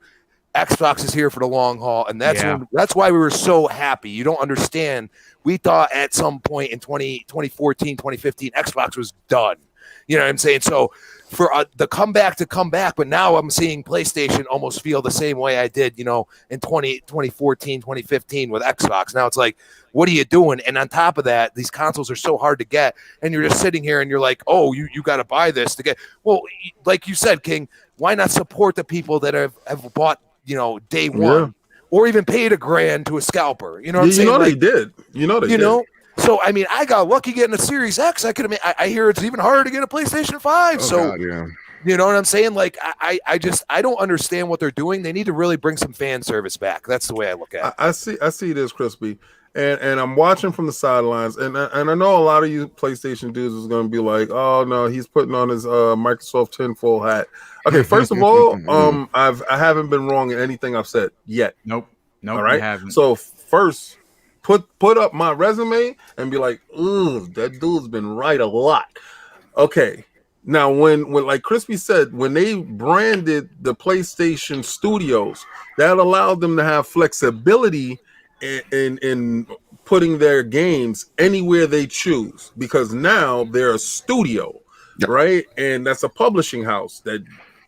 Xbox is here for the long haul, and that's why we were so happy. You don't understand. We thought at some point in 2014, 2015, Xbox was done. You know what I'm saying? So for the comeback to come back, but now I'm seeing PlayStation almost feel the same way I did, in 2014, 2015 with Xbox. Now it's like, what are you doing? And on top of that, these consoles are so hard to get, and you're just sitting here and you're like, oh, you got to buy this to get. Well, like you said, King, why not support the people that have bought, day one, or even paid $1,000 to a scalper? You know what I'm saying? They did. They did. So, I mean, I got lucky getting a Series X. I hear it's even harder to get a PlayStation 5. God, yeah. You know what I'm saying? Like, I don't understand what they're doing. They need to really bring some fan service back. That's the way I look at it. I see this, Crispy, and I'm watching from the sidelines, and I know a lot of you PlayStation dudes is going to be like, oh no, he's putting on his Microsoft tinfoil hat. Okay, first of all, I haven't been wrong in anything I've said yet. Nope. All right. You haven't. So first, put up my resume and be like, ooh, that dude's been right a lot. Okay. Now, when like Crispy said, when they branded the PlayStation Studios, that allowed them to have flexibility in putting their games anywhere they choose, because now they're a studio, right? And that's a publishing house that,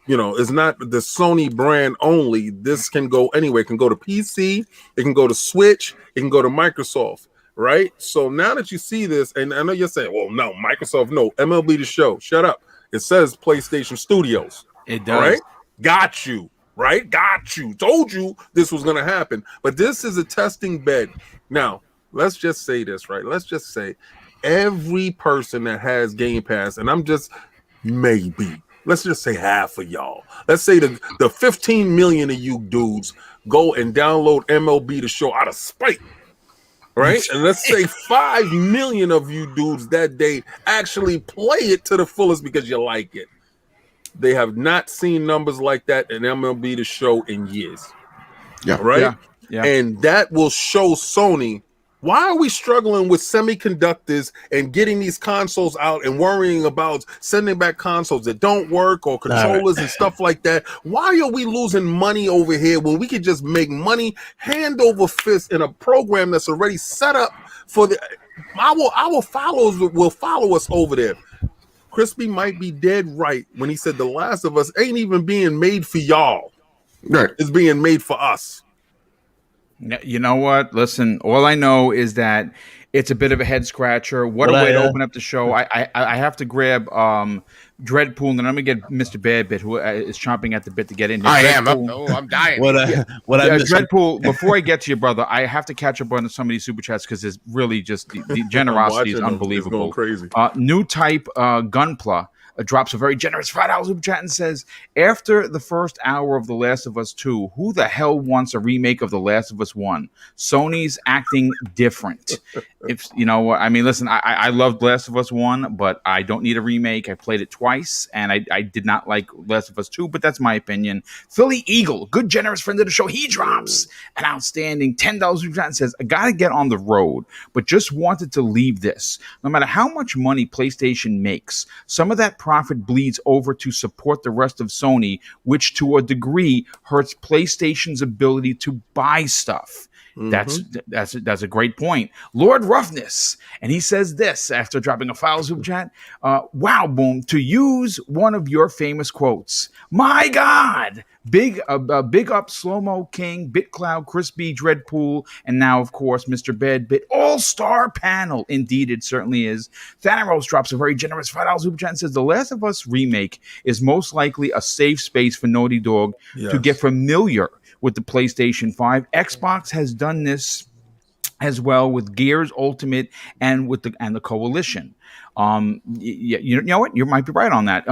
is not the Sony brand only. This can go anywhere. It can go to PC, it can go to Switch, it can go to Microsoft, right? So now that you see this, and I know you're saying, well, no, Microsoft, no, MLB The Show, shut up. It says PlayStation Studios. It does. Right? Got you. Right? Got you. Told you this was going to happen. But this is a testing bed. Now, let's just say this, right? Let's just say every person that has Game Pass, and I'm just maybe, let's just say half of y'all. Let's say the 15 million of you dudes go and download MLB The Show out of spite. Right? And let's say 5 million of you dudes that day actually play it to the fullest because you like it. They have not seen numbers like that in MLB The Show in years. Yeah. Right? Yeah. And that will show Sony, why are we struggling with semiconductors and getting these consoles out and worrying about sending back consoles that don't work or controllers and stuff like that? Why are we losing money over here when we could just make money hand over fist in a program that's already set up for our followers will follow us over there? Crispy might be dead right when he said The Last of Us ain't even being made for y'all. Right. It's being made for us. You know what? Listen, all I know is that it's a bit of a head scratcher. What a way to open up the show. I have to grab Dreadpool, and then I'm going to get Mr. Badbit, who is chomping at the bit to get in here. I'm dying. Dreadpool, before I get to you, brother, I have to catch up on some of these super chats because it's really just the generosity is unbelievable. It's going crazy. New type Gunpla drops a very generous $5 super chat and says, after the first hour of The Last of Us 2, who the hell wants a remake of The Last of Us 1? Sony's acting different. If listen, I loved Last of Us 1, but I don't need a remake. I played it twice, and I did not like Last of Us 2, but that's my opinion. Philly Eagle, good generous friend of the show, he drops an outstanding $10 super chat and says, I gotta get on the road, but just wanted to leave this. No matter how much money PlayStation makes, some of that profit bleeds over to support the rest of Sony, which to a degree hurts PlayStation's ability to buy stuff. That's a great point. Lord Roughness, and he says this after dropping a file super chat. Wow, Boom! To use one of your famous quotes, my God, big up Slow Mo King, BitCloud, Chris B, Dreadpool, and now of course Mr. Bed All Star Panel. Indeed, it certainly is. Thanaros drops a very generous $5 super chat and says the Last of Us remake is most likely a safe space for Naughty Dog to get familiar with the PlayStation 5. Xbox has done this as well with Gears Ultimate and with the Coalition. You know what? You might be right on that.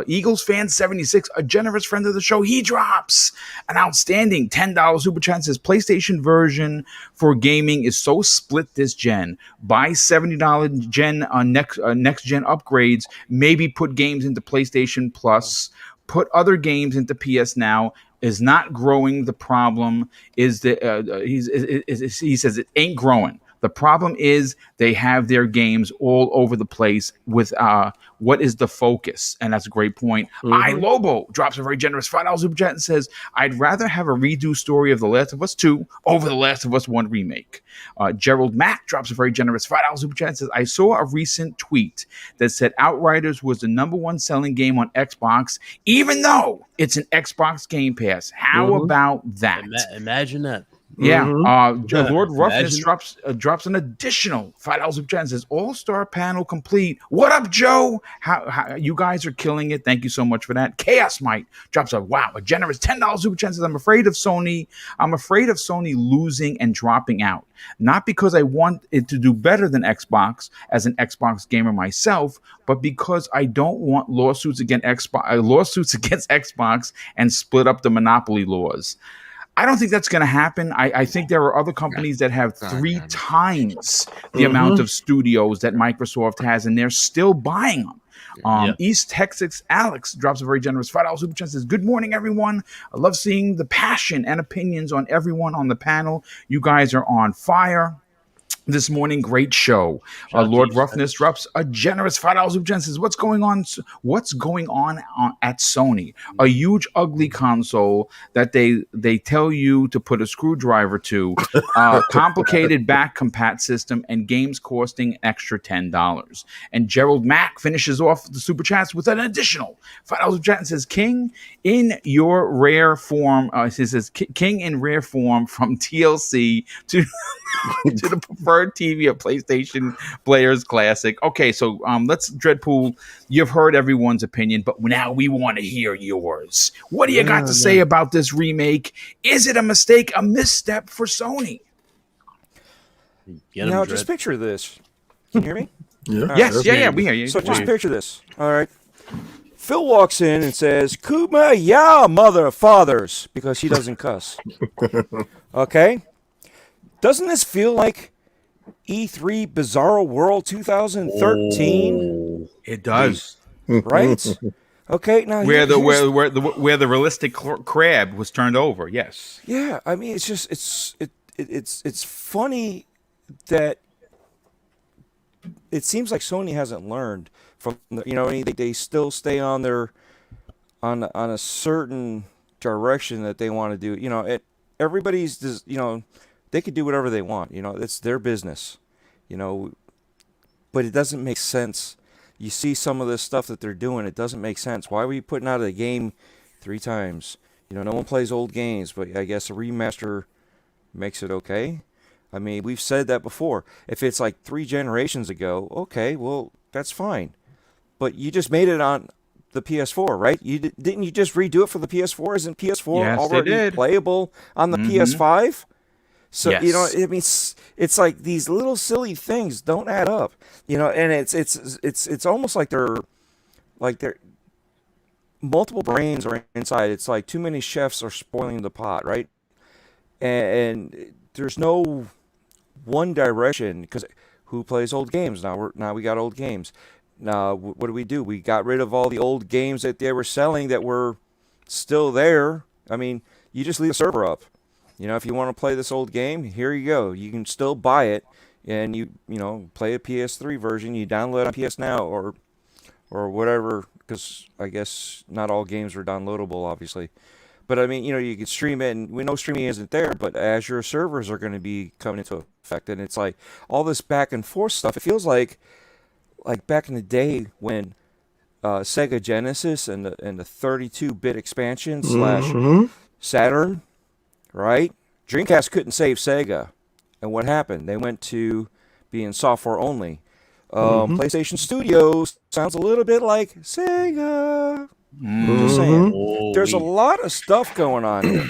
Eagles fan 76, a generous friend of the show, he drops an outstanding $10 super chat. Says PlayStation version for gaming is so split this gen. Buy $70 gen next gen upgrades. Maybe put games into PlayStation Plus. Put other games into PS Now. Is not growing. The problem is that he says it ain't growing. The problem is they have their games all over the place with what is the focus? And that's a great point. Lobo drops a very generous $5 super chat and says, I'd rather have a redo story of The Last of Us 2 over The Last of Us 1 remake. Gerald Mack drops a very generous $5 super chat and says, I saw a recent tweet that said Outriders was the #1 selling game on Xbox, even though it's an Xbox Game Pass. How about that? Imagine that. Yeah, Lord Roughness drops an additional $5 super chat and says, All-Star Panel complete. What up, Joe? How you guys are killing it. Thank you so much for that. Chaos Mite drops a generous $10 super chat and says, I'm afraid of Sony losing and dropping out. Not because I want it to do better than Xbox as an Xbox gamer myself, but because I don't want lawsuits against Xbox and split up the monopoly laws. I don't think that's going to happen. I think there are other companies that have 3 times the amount of studios that Microsoft has, and they're still buying them. East Texas Alex drops a very generous $5 super chat. Says, good morning, everyone. I love seeing the passion and opinions on everyone on the panel. You guys are on fire this morning. Great show. Lord Roughness drops a generous $5 super chat. Says, what's going on at Sony? A huge ugly console that they tell you to put a screwdriver to, complicated back compat system, and games costing extra $10. And Gerald Mack finishes off the super chats with an additional $5 super chat and says, King in rare form from TLC to to the preferred TV of PlayStation Players Classic. Okay, so let's Dreadpool. You've heard everyone's opinion, but now we want to hear yours. What do you got to say about this remake? Is it a mistake, a misstep for Sony? Now, just picture this. Can you hear me? Yeah, we hear you. So just picture this. All right. Phil walks in and says, Kumbaya, mother fathers, because he doesn't cuss. Okay? Doesn't this feel like E3 Bizarro World 2013? It does. Right? Okay, now where the realistic crab was turned over. Yes. Yeah, I mean it's just it's funny that it seems like Sony hasn't learned from they still stay on on a certain direction that they want to do. Everybody's just, they could do whatever they want. It's their business. But it doesn't make sense. You see some of this stuff that they're doing, it doesn't make sense. Why were you putting out a game 3 times? No one plays old games, but I guess a remaster makes it okay. I mean, we've said that before. If it's like 3 generations ago, okay, well, that's fine. But you just made it on the PS4, right? Didn't you just redo it for the PS4? Isn't PS4 already playable on the PS5? So yes. I mean, it's like these little silly things don't add up, and it's almost like they're multiple brains are inside. It's like too many chefs are spoiling the pot, right? And there's no one direction, because who plays old games now? We got old games. Now what do? We got rid of all the old games that they were selling that were still there. I mean, you just leave the server up. If you want to play this old game, here you go. You can still buy it, and you play a PS3 version. You download it on PS Now or whatever, because I guess not all games are downloadable, obviously. But I mean, you can stream it, and we know streaming isn't there, but Azure servers are going to be coming into effect, and it's like all this back and forth stuff. It feels like back in the day when Sega Genesis and the 32-bit expansion / Saturn, right? Dreamcast couldn't save Sega, and what happened? They went to being software only. PlayStation Studios sounds a little bit like Sega. Just saying. There's a lot of stuff going on here.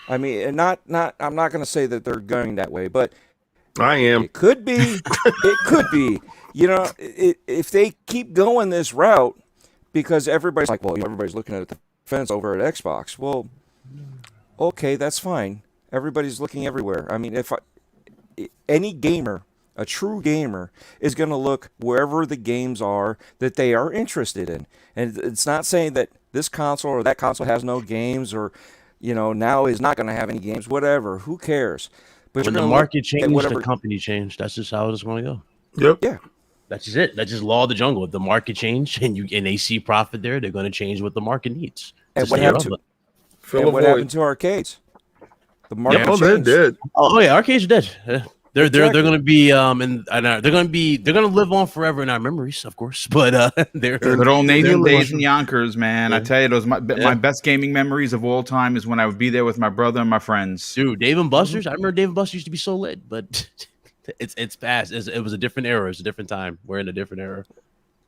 I mean, and I'm not going to say that they're going that way, but I am. It could be. It could be. If they keep going this route, because everybody's like, well, everybody's looking at the fence over at Xbox. Well, okay, that's fine. Everybody's looking everywhere. I mean, any gamer, a true gamer, is going to look wherever the games are that they are interested in. And it's not saying that this console or that console has no games, or now is not going to have any games. Whatever. Who cares? But when the market changed, the company changed. That's just how it's going to go. Yep. Yeah. That's just it. That's just law of the jungle. If the market changed and they see profit there, they're going to change what the market needs. And what happened to arcades? The market changed. They're dead. Oh yeah, arcades are dead. They're going to be they're going to live on forever in our memories, of course. But they're good old Nathan days in Yonkers, man. Yeah. I tell you, those my best gaming memories of all time is when I would be there with my brother and my friends. Dude, Dave and Buster's. I remember Dave and Buster's used to be so lit, but it's past. It was a different era. It's a different time. We're in a different era.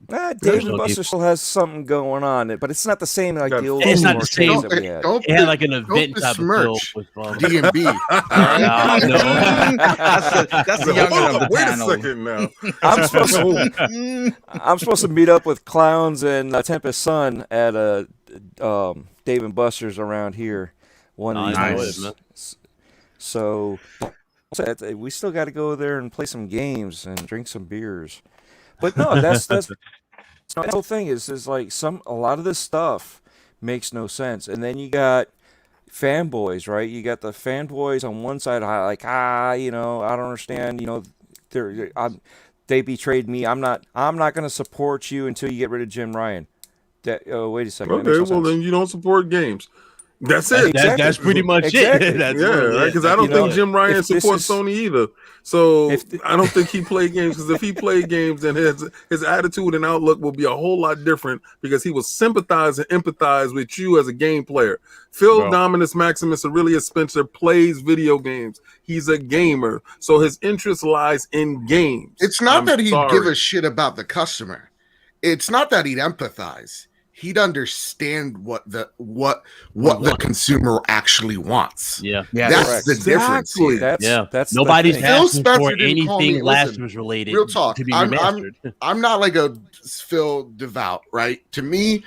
Dave and Buster's still has something going on, but it's not the same ideal. It's not the same. That we had. It had like an event type of feel with D&B. No. That's the younger of the panel. Wait a second now. I'm supposed to meet up with Clowns and Tempest Sun at Dave and Buster's around here one of these days. So we still got to go there and play some games and drink some beers. But no, that's the whole thing is like a lot of this stuff makes no sense. And then you got fanboys, right? You got the fanboys on one side, like, I don't understand, they betrayed me. I'm not going to support you until you get rid of Jim Ryan. Wait a second. Okay, well then you don't support games. That's it. Exactly. That's pretty much it. That's right? Because I don't think Jim Ryan supports Sony either. So I don't think he played games. Because if he played games, then his attitude and outlook will be a whole lot different. Because he will sympathize and empathize with you as a game player. Phil Dominus Maximus Aurelius Spencer plays video games. He's a gamer, so his interest lies in games. It's not that he'd give a shit about the customer. It's not that he'd empathize. He'd understand what the consumer actually wants. Yeah, that's the difference. That's nobody's asking for anything Last-Us related. Real talk. To be remastered. I'm not like a Phil devout, right? To me,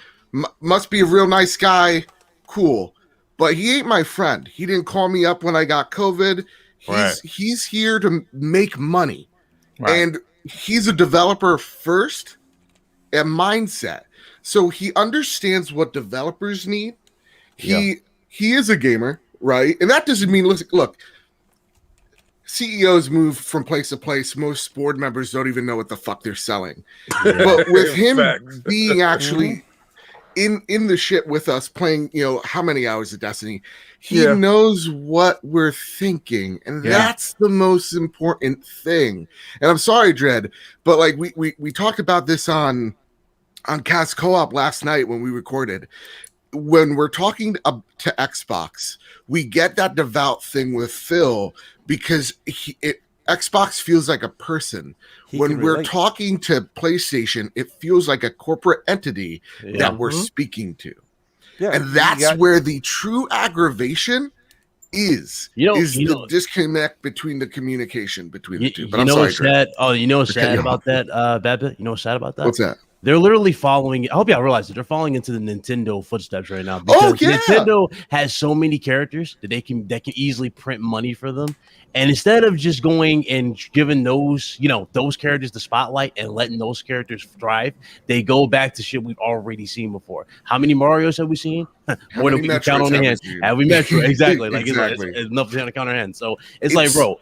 must be a real nice guy. Cool, but he ain't my friend. He didn't call me up when I got COVID. He's here to make money, and he's a developer first and mindset. So he understands what developers need. He is a gamer, right? And that doesn't mean, look, CEOs move from place to place. Most board members don't even know what the fuck they're selling. But with him being actually in the shit with us, playing, how many hours of Destiny, he knows what we're thinking. And that's the most important thing. And I'm sorry, Dredd, but like we talked about this on Cast Co-op last night when we recorded. When we're talking to Xbox, we get that devout thing with Phil because Xbox feels like a person. When we're talking to PlayStation, it feels like a corporate entity that we're speaking to. Yeah, and that's where the true aggravation is the disconnect between the communication between the two. But I'm sorry, what's sad? Oh, you know what's sad about that, Babbitt? You know what's sad about that? What's that? They're literally following. I hope y'all realize that they're falling into the Nintendo footsteps right now. Because Nintendo has so many characters that they can easily print money for them. And instead of just going and giving those characters the spotlight and letting those characters thrive, they go back to shit we've already seen before. How many Marios have we seen? More than we can count on the hands. Have we Metro? Exactly. Like it's enough to count our hands. So it's like, bro,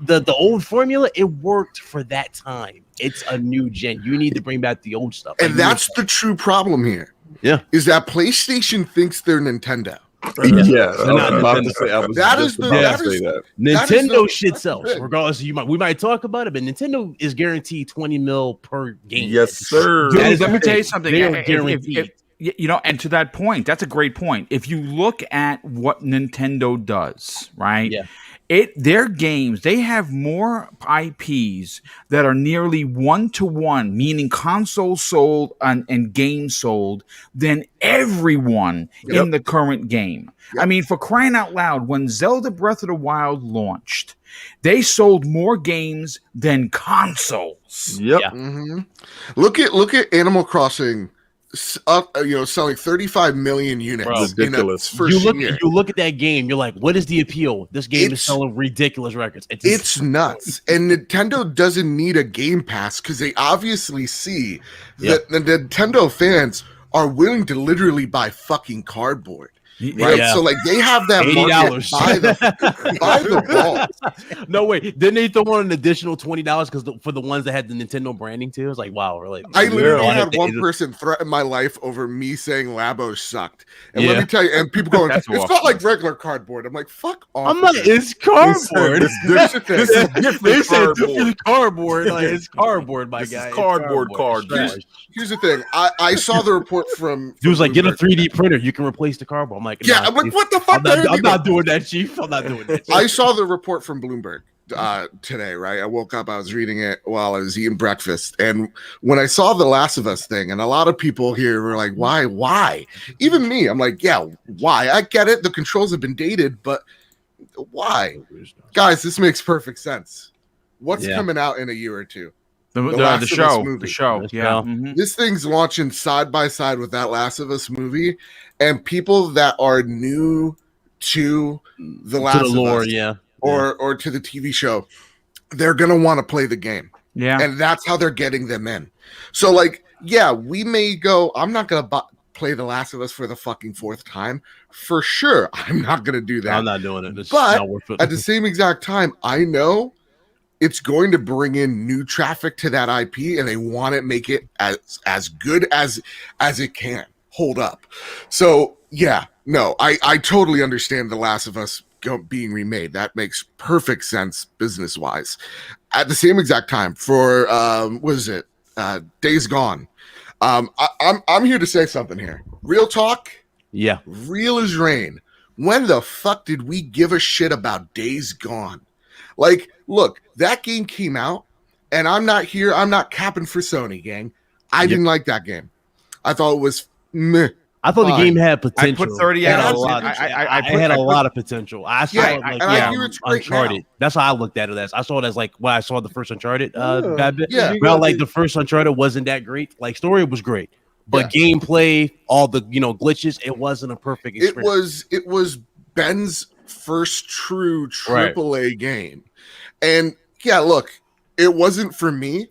the old formula, it worked for that time. It's a new gen. You need to bring back the old stuff. And that's the true problem here. Yeah. Is that PlayStation thinks they're Nintendo. Yeah, They're not I was about to Nintendo. say. I was That just is the- about that to say is- that. That is Nintendo the- shit sells, regardless. We might talk about it, but Nintendo is guaranteed 20 mil per game. Yes, sir. Dude, That is let me the tell you thing. something. They are If- guaranteed. you know, and to that point, that's a great point. If you look at what Nintendo does, right? Yeah. Their games, they have more IPs that are nearly 1-to-1, meaning consoles sold and games sold, than everyone in the current game. I mean, for crying out loud, when Zelda Breath of the Wild launched, they sold more games than consoles. Yep. Yeah. Mhm. Look at Animal Crossing, selling 35 million units. Bro. Ridiculous. First You year. look at that game, you're like, what is the appeal? This game is It's- selling ridiculous records. It's nuts. And Nintendo doesn't need a Game Pass because they obviously see that the Nintendo fans are willing to literally buy fucking cardboard. Right. Yeah. So like they have that market $80. by the balls. No way. Didn't they throw on an additional $20 because for the ones that had the Nintendo branding too? It's like, wow, really. I literally Yeah. had one person threaten my life over me saying Labo sucked. And Yeah. let me tell you, and people going, That's it's awful. not like regular cardboard. I'm like, fuck off. I'm not. with this. It's cardboard. This is different They said this cardboard. is cardboard. Like it's cardboard, my This is guy. It's cardboard It's card. trash. Here's the thing. I saw the report from He was like, get a Bloomberg. 3D printer. You can replace the cardboard. I'm like, Yeah, nah, I'm like, Chief. what the fuck? I'm not doing that, Chief. I'm not doing that. I saw the report from Bloomberg today, right? I woke up, I was reading it while I was eating breakfast. And when I saw the Last of Us thing, and a lot of people here were like, why? Even me, I'm like, yeah, why? I get it. The controls have been dated, but why? Guys, this makes perfect sense. What's Yeah. coming out in a year or two? The Last of Us show. movie. The show. Let's Yeah. go. Mhm. This thing's launching side by side with that Last of Us movie, and people that are new to the Last to the lore, of Us yeah. or to the TV show, they're gonna want to play the game, Yeah. and that's how they're getting them in. So, like, yeah, we may go. I'm not gonna play the Last of Us for the fucking fourth time for sure. I'm not gonna do that. I'm not doing it. It's But not worth it. At the same exact time, I know it's going to bring in new traffic to that IP, and they want to make it as good as it can hold up. So yeah, no, I totally understand The Last of Us being remade. That makes perfect sense business wise. At the same exact time, for what is it? Days Gone. I'm here to say something here. Real talk. Yeah. Real as rain. When the fuck did we give a shit about Days Gone? Like, look, that game came out, and I'm not capping for Sony, gang. I didn't like that game. I thought it was meh. I thought the Fine. game had I potential. put 30 It had hours a in. lot. I had a lot of potential. I saw Yeah, it like and I hear it's great Uncharted. now. That's how I looked at it as. I saw it as like when I saw the first Uncharted bad bit. Yeah. Well, like the first Uncharted wasn't that great. Like story was great, but gameplay, all the glitches, it wasn't a perfect experience. It was Ben's first true Right. AAA game. And yeah, look, it wasn't for me.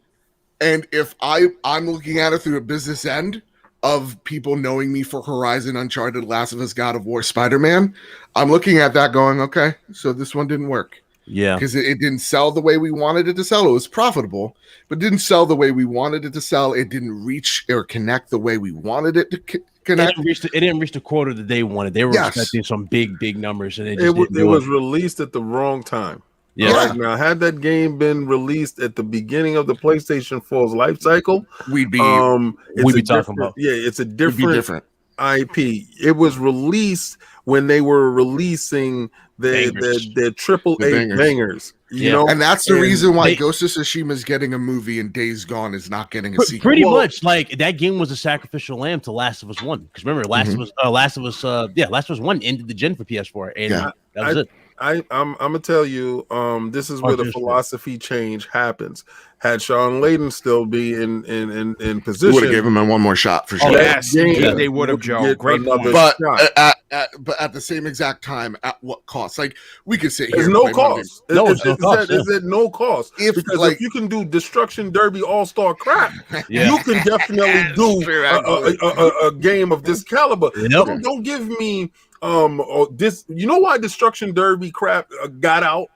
And if I'm looking at it through a business end of people knowing me for Horizon, Uncharted, Last of Us, God of War, Spider-Man, I'm looking at that going, okay, so this one didn't work. Yeah. Because it didn't sell the way we wanted it to sell. It was profitable, but didn't sell the way we wanted it to sell. It didn't reach or connect the way we wanted it to connect. It didn't reach the quota that they wanted. They were Yes. expecting some big numbers, and it It, just was, didn't it do was released at the wrong time. Yeah. Right now, had that game been released at the beginning of the PlayStation 4's life cycle, We'd be it's we'd a be talking different- about. Yeah, it's a we'd be different, different. IP. It was released when they were releasing their triple The A bangers. You Yeah. know, And that's the And reason why they- Ghost of Tsushima is getting a movie and Days Gone is not getting a sequel. Pretty Well- much, like that game was a sacrificial lamb to Last of Us 1. Because remember, Last of Us 1 ended the gen for PS4, and Yeah. that was it. I'm gonna tell you, this is where the just- philosophy change happens. Had Sean Layden still be in You position, would have given him one more shot for sure. Yes, game they would have, would Joe. get Great another point. But shot. at the same exact time, at what cost? Like we could sit here. There's and no play Monday- cost. No, it's no cost, It's at no cost. If, Because like- if you can do Destruction Derby All Star crap, Yeah. you can definitely do a game of this caliber. Yep. Don't give me this. You know why Destruction Derby crap got out?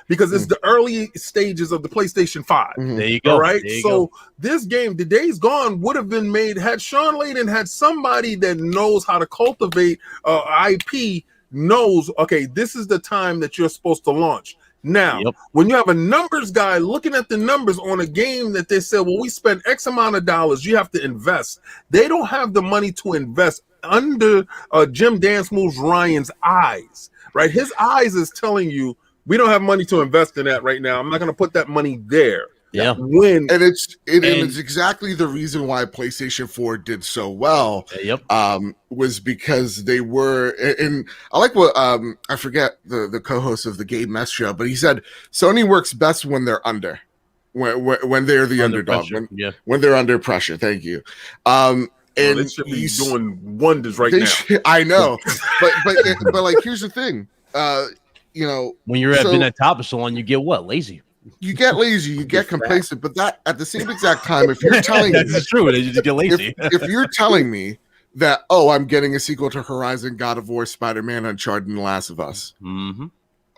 Because it's the early stages of the PlayStation 5. Mhm. There you go. All right. There you So go. this game, The Days Gone, would have been made had Sean Layden had somebody that knows how to cultivate IP knows, okay, this is the time that you're supposed to launch. Now, when you have a numbers guy looking at the numbers on a game that they said, well, we spent X amount of dollars, you have to invest. They don't have the money to invest under Jim Dance Moves Ryan's eyes, right? His eyes is telling you, we don't have money to invest in that right now. I'm not going to put that money there. Yeah. And it's exactly the reason why PlayStation 4 did so well. Was because they were, and I like what I forget the co-host of the Game Mess show, but he said Sony works best when they're under, when they're the underdog, when they're under pressure. Thank you. And they should be doing wonders right now. I know, but like here's the thing, you know, when you're been at top of someone, you get what? Lazy. You get lazy, you get complacent, but that at the same exact time, if you're telling me that's true, you just get lazy. If you're telling me that, oh, I'm getting a sequel to Horizon, God of War, Spider-Man, Uncharted, and The Last of Us.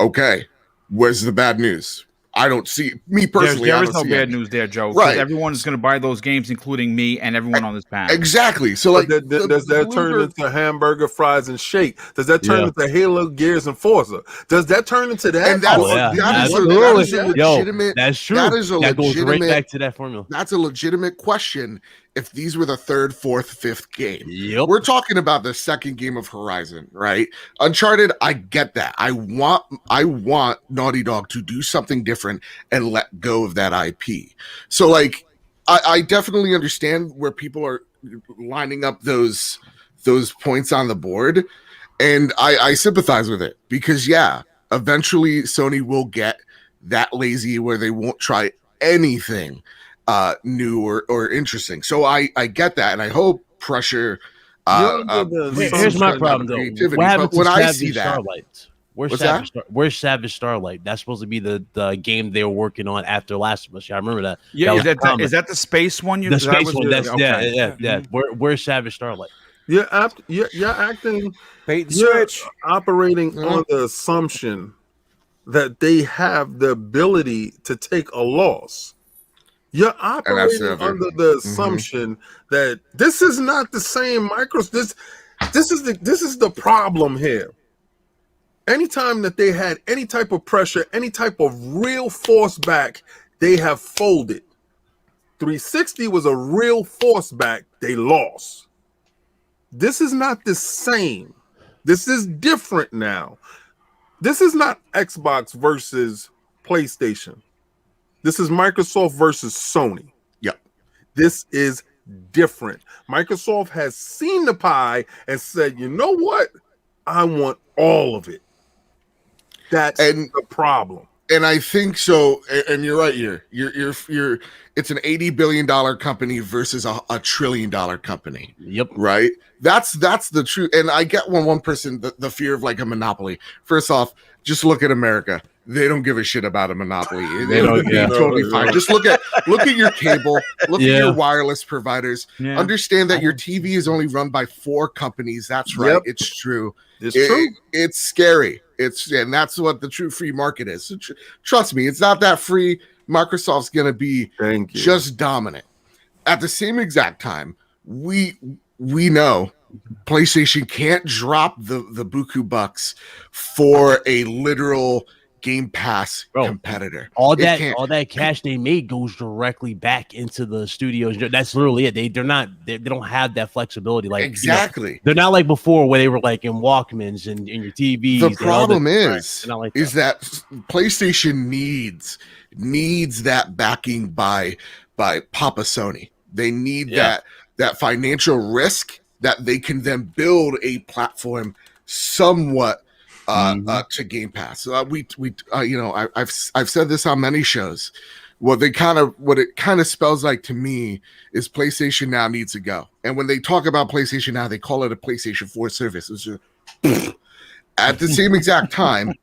Okay, where's the bad news? I don't see, me personally. There is no bad news there, Joe. Right. Everyone is going to buy those games, including me and everyone on this panel. Exactly. So, like, does that turn into hamburger, fries, and shake? Does that turn into Halo, Gears, and Forza? Does that turn into that? And that is a legitimate. That's true. That goes right back to that formula. That's a legitimate question. If these were the third, fourth, fifth game, we're talking about the second game of Horizon, right? Uncharted, I get that. I want Naughty Dog to do something different and let go of that IP. So, like, I definitely understand where people are lining up those points on the board, and I sympathize with it because, eventually Sony will get that lazy where they won't try anything new or interesting. So I get that, and I hope pressure. Here's my problem though. What happened to Savage Starlight? Where's Savage Starlight? That's supposed to be the game they were working on after Last of Us. I remember that. Yeah, is that the space one? The space one. That's yeah. Where's Savage Starlight? You're acting. You're operating on the assumption that they have the ability to take a loss. You're operating under the assumption that this is not the same Microsoft. This is the problem here. Anytime that they had any type of pressure, any type of real force back, they have folded. 360 was a real force back. They lost. This is not the same. This is different now. This is not Xbox versus PlayStation. This is Microsoft versus Sony. Yep. This is different. Microsoft has seen the pie and said, you know what? I want all of it. That's the problem. And I think so. And you're right here. You're it's an $80 billion company versus a $1 trillion company. Yep. Right. That's the truth. And I get one person, the fear of like a monopoly. First off, just look at America. They don't give a shit about a monopoly. They don't. Totally fine. Just look at your cable. Look at your wireless providers. Yeah. Understand that your TV is only run by 4 companies. That's right. Yep. It's true. It's true. It's scary. And that's what the true free market is. So trust me, it's not that free. Microsoft's gonna be just dominant. At the same exact time, we know PlayStation can't drop the buku bucks for a literal Game Pass competitor. All that cash they made goes directly back into the studios. That's literally it. They don't have that flexibility. Like exactly, they're not like before where they were like in Walkmans and in your TVs. The problem is that PlayStation needs that backing by Papa Sony. They need that financial risk that they can then build a platform somewhat to Game Pass. I've said this on many shows. What it kind of spells like to me is PlayStation Now needs to go. And when they talk about PlayStation Now, they call it a PlayStation 4 service. It's just, at the same exact time,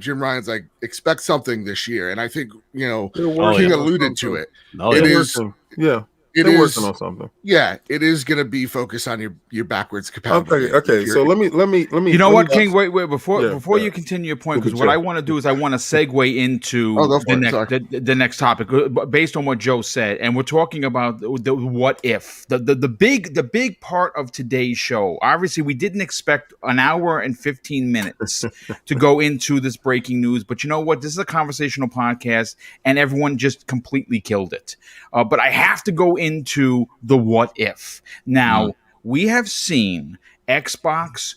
Jim Ryan's like, expect something this year. And I think, King alluded to it. It is They're working on something. Yeah, it is going to be focused on your backwards compatibility. Okay. So let me. You know what, King? Wait. Before you continue your point, because what sure. I want to do is I want to segue into go for the next topic based on what Joe said, and we're talking about the what if, the big part of today's show. Obviously, we didn't expect an hour and 15 minutes to go into this breaking news, but you know what? This is a conversational podcast, and everyone just completely killed it. But I have to go into the what if now. We have seen Xbox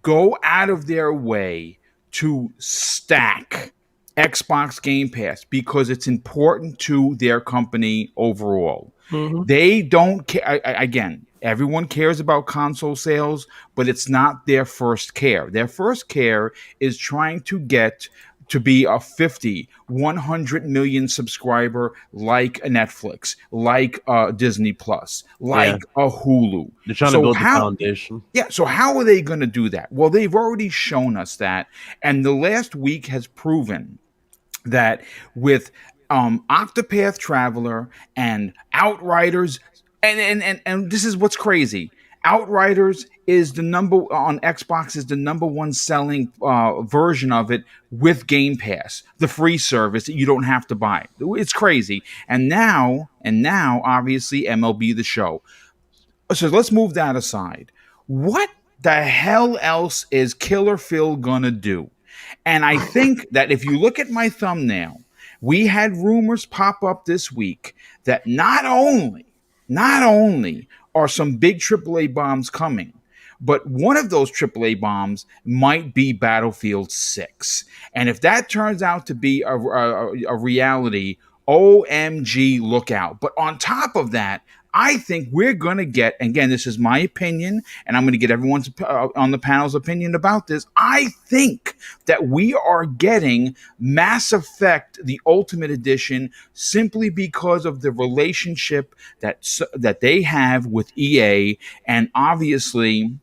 go out of their way to stack Xbox Game Pass because it's important to their company overall. They don't care. Again, everyone cares about console sales, but it's not their first care. Their first care is trying to get to be a 50, 100 million subscriber like a Netflix, like Disney Plus, like a Hulu. They're trying to build the foundation. Yeah, so how are they going to do that? Well, they've already shown us that, and the last week has proven that with Octopath Traveler and Outriders, and this is what's crazy. Outriders is the number on Xbox is the number one selling version of it with Game Pass, the free service that you don't have to buy. It's crazy. And now, obviously, MLB The Show. So let's move that aside. What the hell else is Killer Phil gonna do? And I think that if you look at my thumbnail, we had rumors pop up this week that not only are some big AAA bombs coming, but one of those AAA bombs might be Battlefield 6. And if that turns out to be a reality, OMG, look out. But on top of that, I think we're going to get, again, this is my opinion, and I'm going to get everyone's on the panel's opinion about this. I think that we are getting Mass Effect, the Ultimate Edition, simply because of the relationship that they have with EA, and obviously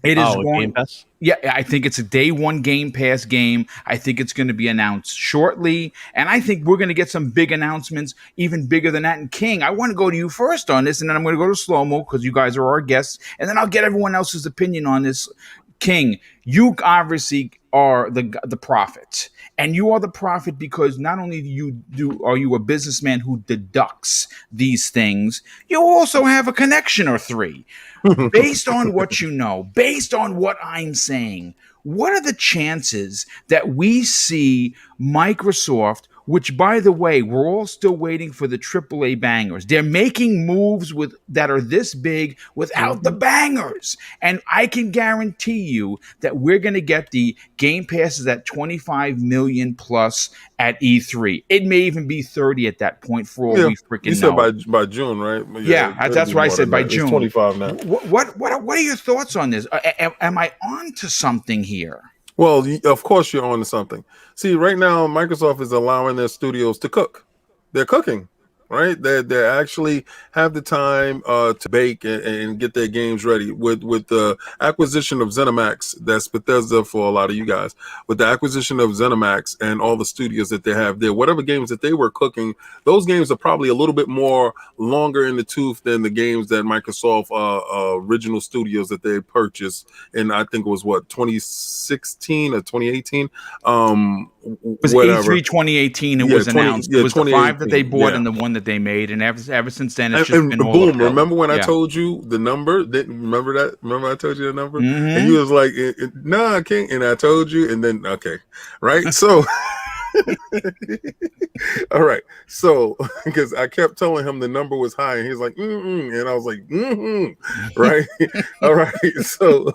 it is Game Pass? Yeah, I think it's a day one Game Pass game. I think it's going to be announced shortly. And I think we're going to get some big announcements, even bigger than that. And King, I want to go to you first on this, and then I'm going to go to Slow-Mo because you guys are our guests. And then I'll get everyone else's opinion on this. King, you obviously are the prophet. And you are the prophet because not only are you a businessman who deducts these things, you also have a connection or three. Based on what you know, based on what I'm saying, what are the chances that we see Microsoft, which, by the way, we're all still waiting for the AAA bangers. They're making moves that are this big without the bangers. And I can guarantee you that we're going to get the Game Passes at 25 million plus at E3. It may even be 30 at that point for all we freaking know. You said by June, right? Yeah, that's what I said, by June. It's 25 now. What are your thoughts on this? Am I on to something here? Well, of course you're on to something. See, right now, Microsoft is allowing their studios to cook. They're cooking, right? They actually have the time to bake and get their games ready. With the acquisition of ZeniMax, that's Bethesda for a lot of you guys. With the acquisition of ZeniMax and all the studios that they have there, whatever games that they were cooking, those games are probably a little bit more longer in the tooth than the games that Microsoft original studios that they purchased. And I think it was 2016 or 2018. It was E3 2018. It was announced. It was the 5 that they bought and the one that they made, and ever since then it's just been all boom. Remember when I told you the number? Remember that? Remember I told you the number? And you was like, "No, I can't." And I told you, and then okay, right? So, all right. So, because I kept telling him the number was high, and he's like, and I was like, right? All right. So.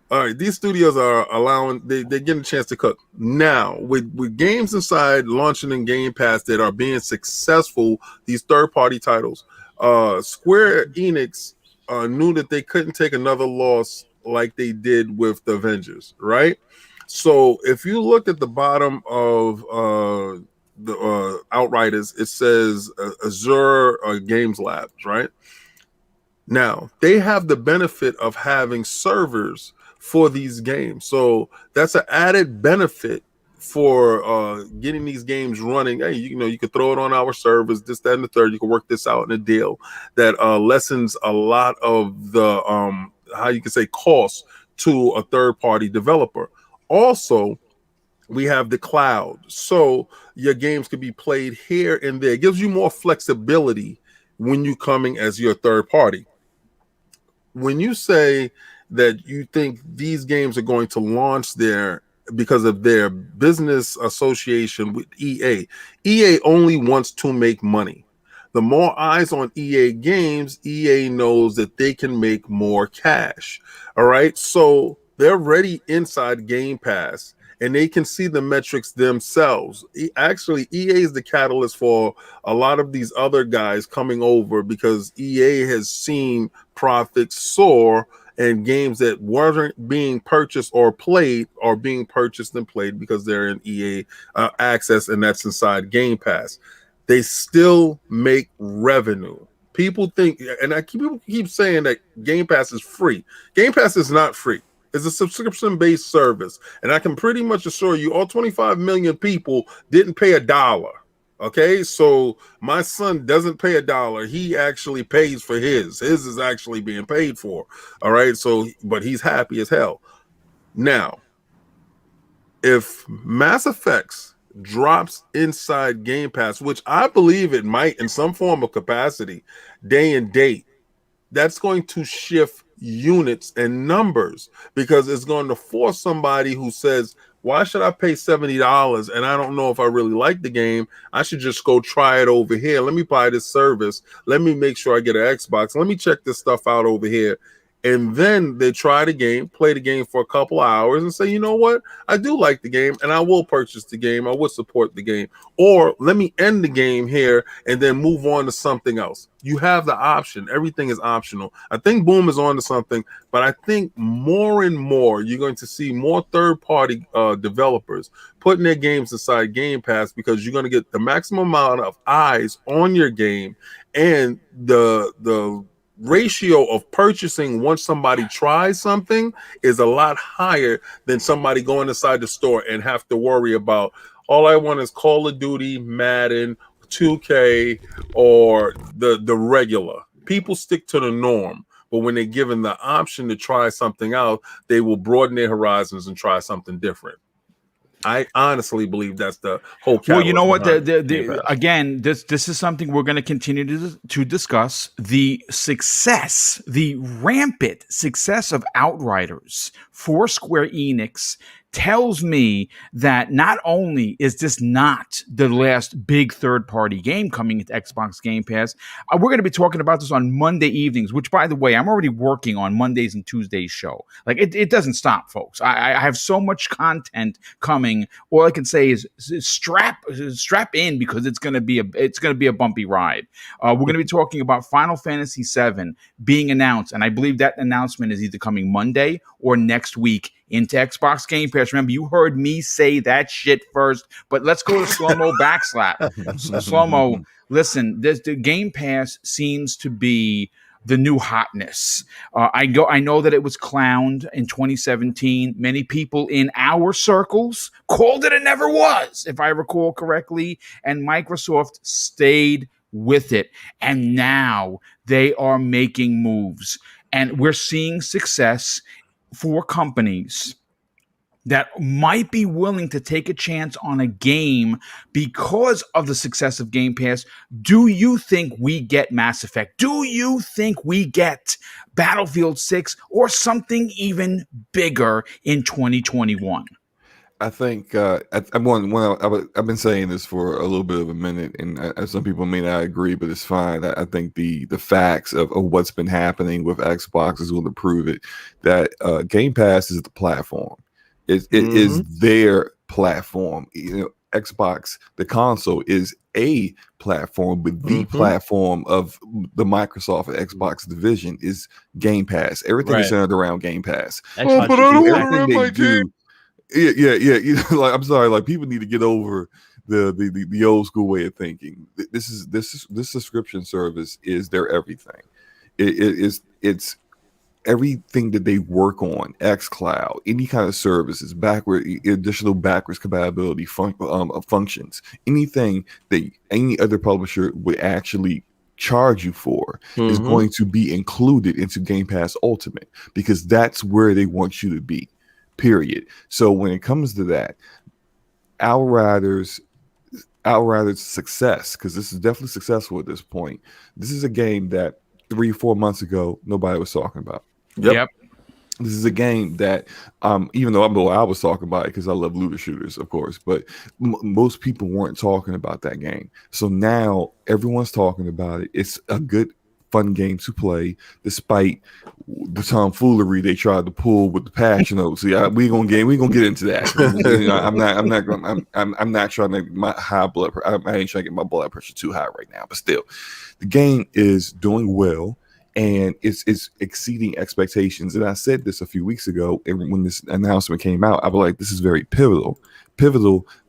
All right, these studios are allowing they're getting a chance to cook now with games inside launching in Game Pass that are being successful. These third-party titles, Square Enix knew that they couldn't take another loss like they did with the Avengers, right? So if you look at the bottom of the Outriders, it says Azure Games Labs, right? Now they have the benefit of having servers for these games, so that's an added benefit for getting these games running. Hey, you could throw it on our servers, this, that, and the third. You can work this out in a deal that lessens a lot of the how you can say costs to a third-party developer. Also, we have the cloud, so your games could be played here and there. It gives you more flexibility when you coming as your third party. When you say that you think these games are going to launch there because of their business association with EA only wants to make money. The more eyes on EA games, EA knows that they can make more cash. All right, so they're already inside Game Pass, and they can see the metrics themselves. Actually, EA is the catalyst for a lot of these other guys coming over, because EA has seen profits soar, and games that weren't being purchased or played are being purchased and played because they're in EA access, and that's inside Game Pass. They still make revenue. People think, and people keep saying that Game Pass is free. Game Pass is not free. It's a subscription-based service, and I can pretty much assure you all 25 million people didn't pay $1. Okay, so my son doesn't pay $1. He actually pays for his. His is actually being paid for. All right, so but he's happy as hell. Now, if Mass Effects drops inside Game Pass, which I believe it might in some form of capacity, day and date, that's going to shift units and numbers, because it's going to force somebody who says, why should I pay $70 and I don't know if I really like the game? I should just go try it over here. Let me buy this service. Let me make sure I get an Xbox. Let me check this stuff out over here. And then they try the game, play the game for a couple of hours, and say, you know what? I do like the game, and I will purchase the game. I will support the game. Or let me end the game here and then move on to something else. You have the option. Everything is optional. I think Boom is on to something, but I think more and more you're going to see more third-party developers putting their games inside Game Pass, because you're going to get the maximum amount of eyes on your game, and the ratio of purchasing once somebody tries something is a lot higher than somebody going inside the store and have to worry about, all I want is Call of Duty, Madden, 2K, or the regular. People stick to the norm, but when they're given the option to try something out, they will broaden their horizons and try something different. I honestly believe that's the whole. Well, you know what? Again, this is something we're going to continue to discuss. The success, the rampant success of Outriders for Square Enix tells me that not only is this not the last big third-party game coming into Xbox Game Pass, we're going to be talking about this on Monday evenings, which, by the way, I'm already working on Mondays and Tuesdays show. Like, it doesn't stop, folks. I have so much content coming. All I can say is strap in, because it's going to be a bumpy ride. We're going to be talking about Final Fantasy VII being announced, and I believe that announcement is either coming Monday or next week into Xbox Game Pass. Remember, you heard me say that shit first, but let's go to Slow-Mo Backslap. Slow-Mo, listen, the Game Pass seems to be the new hotness. I know that it was clowned in 2017. Many people in our circles called it a never was, if I recall correctly, and Microsoft stayed with it. And now they are making moves, and we're seeing success for companies that might be willing to take a chance on a game because of the success of Game Pass. Do you think we get Mass Effect? Do you think we get Battlefield 6 or something even bigger in 2021? I think I've been saying this for a little bit of a minute, and some people may not agree, but it's fine. I think the facts of what's been happening with Xbox is going to prove it. That Game Pass is the platform. It is their platform. You know, Xbox, the console, is a platform, but the platform of the Microsoft and Xbox division is Game Pass. Everything is centered around Game Pass. But I don't want to run my game. Yeah. You know, like, I'm sorry, like, people need to get over the old school way of thinking. This subscription service is their everything. It's everything that they work on, xCloud, any kind of services, additional backwards compatibility functions, anything that any other publisher would actually charge you for is going to be included into Game Pass Ultimate, because that's where they want you to be, period. So when it comes to that, Outriders success, because this is definitely successful at this point. This is a game that 3-4 months ago nobody was talking about. Yep. This is a game that, even though I was talking about it because I love looter shooters, of course, but most people weren't talking about that game. So now everyone's talking about it. It's a good, fun game to play, despite the tomfoolery they tried to pull with the patch notes. See, we gonna get into that. You know, I'm not trying to my high blood. I ain't trying to get my blood pressure too high right now. But still, the game is doing well. And it's exceeding expectations. And I said this a few weeks ago, and when this announcement came out, I was like, this is very pivotal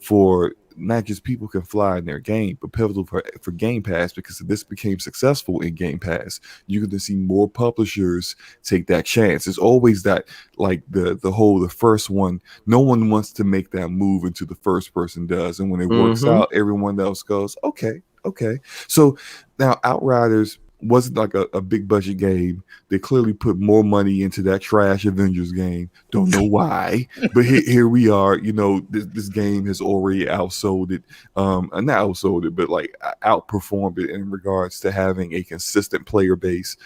for not just people can fly in their game, but pivotal for Game Pass, because if this became successful in Game Pass, you're going to see more publishers take that chance. It's always that, like the first one, no one wants to make that move until the first person does. And when it works out, everyone else goes, okay. So now Outriders wasn't like a big budget game. They clearly put more money into that trash Avengers game. Don't know why, but here we are. You know, this game has already outsold it. Not outsold it, but like outperformed it in regards to having a consistent player base.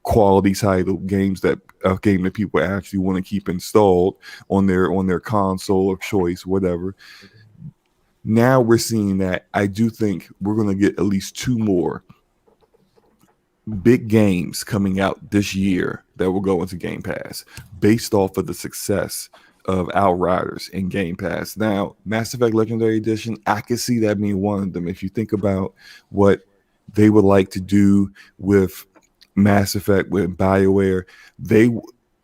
Quality title games that people actually want to keep installed on their console of choice, whatever. Now we're seeing that. I do think we're going to get at least 2 more big games coming out this year that will go into Game Pass based off of the success of Outriders in Game Pass. Now, Mass Effect Legendary Edition, I can see that being one of them. If you think about what they would like to do with Mass Effect, with BioWare,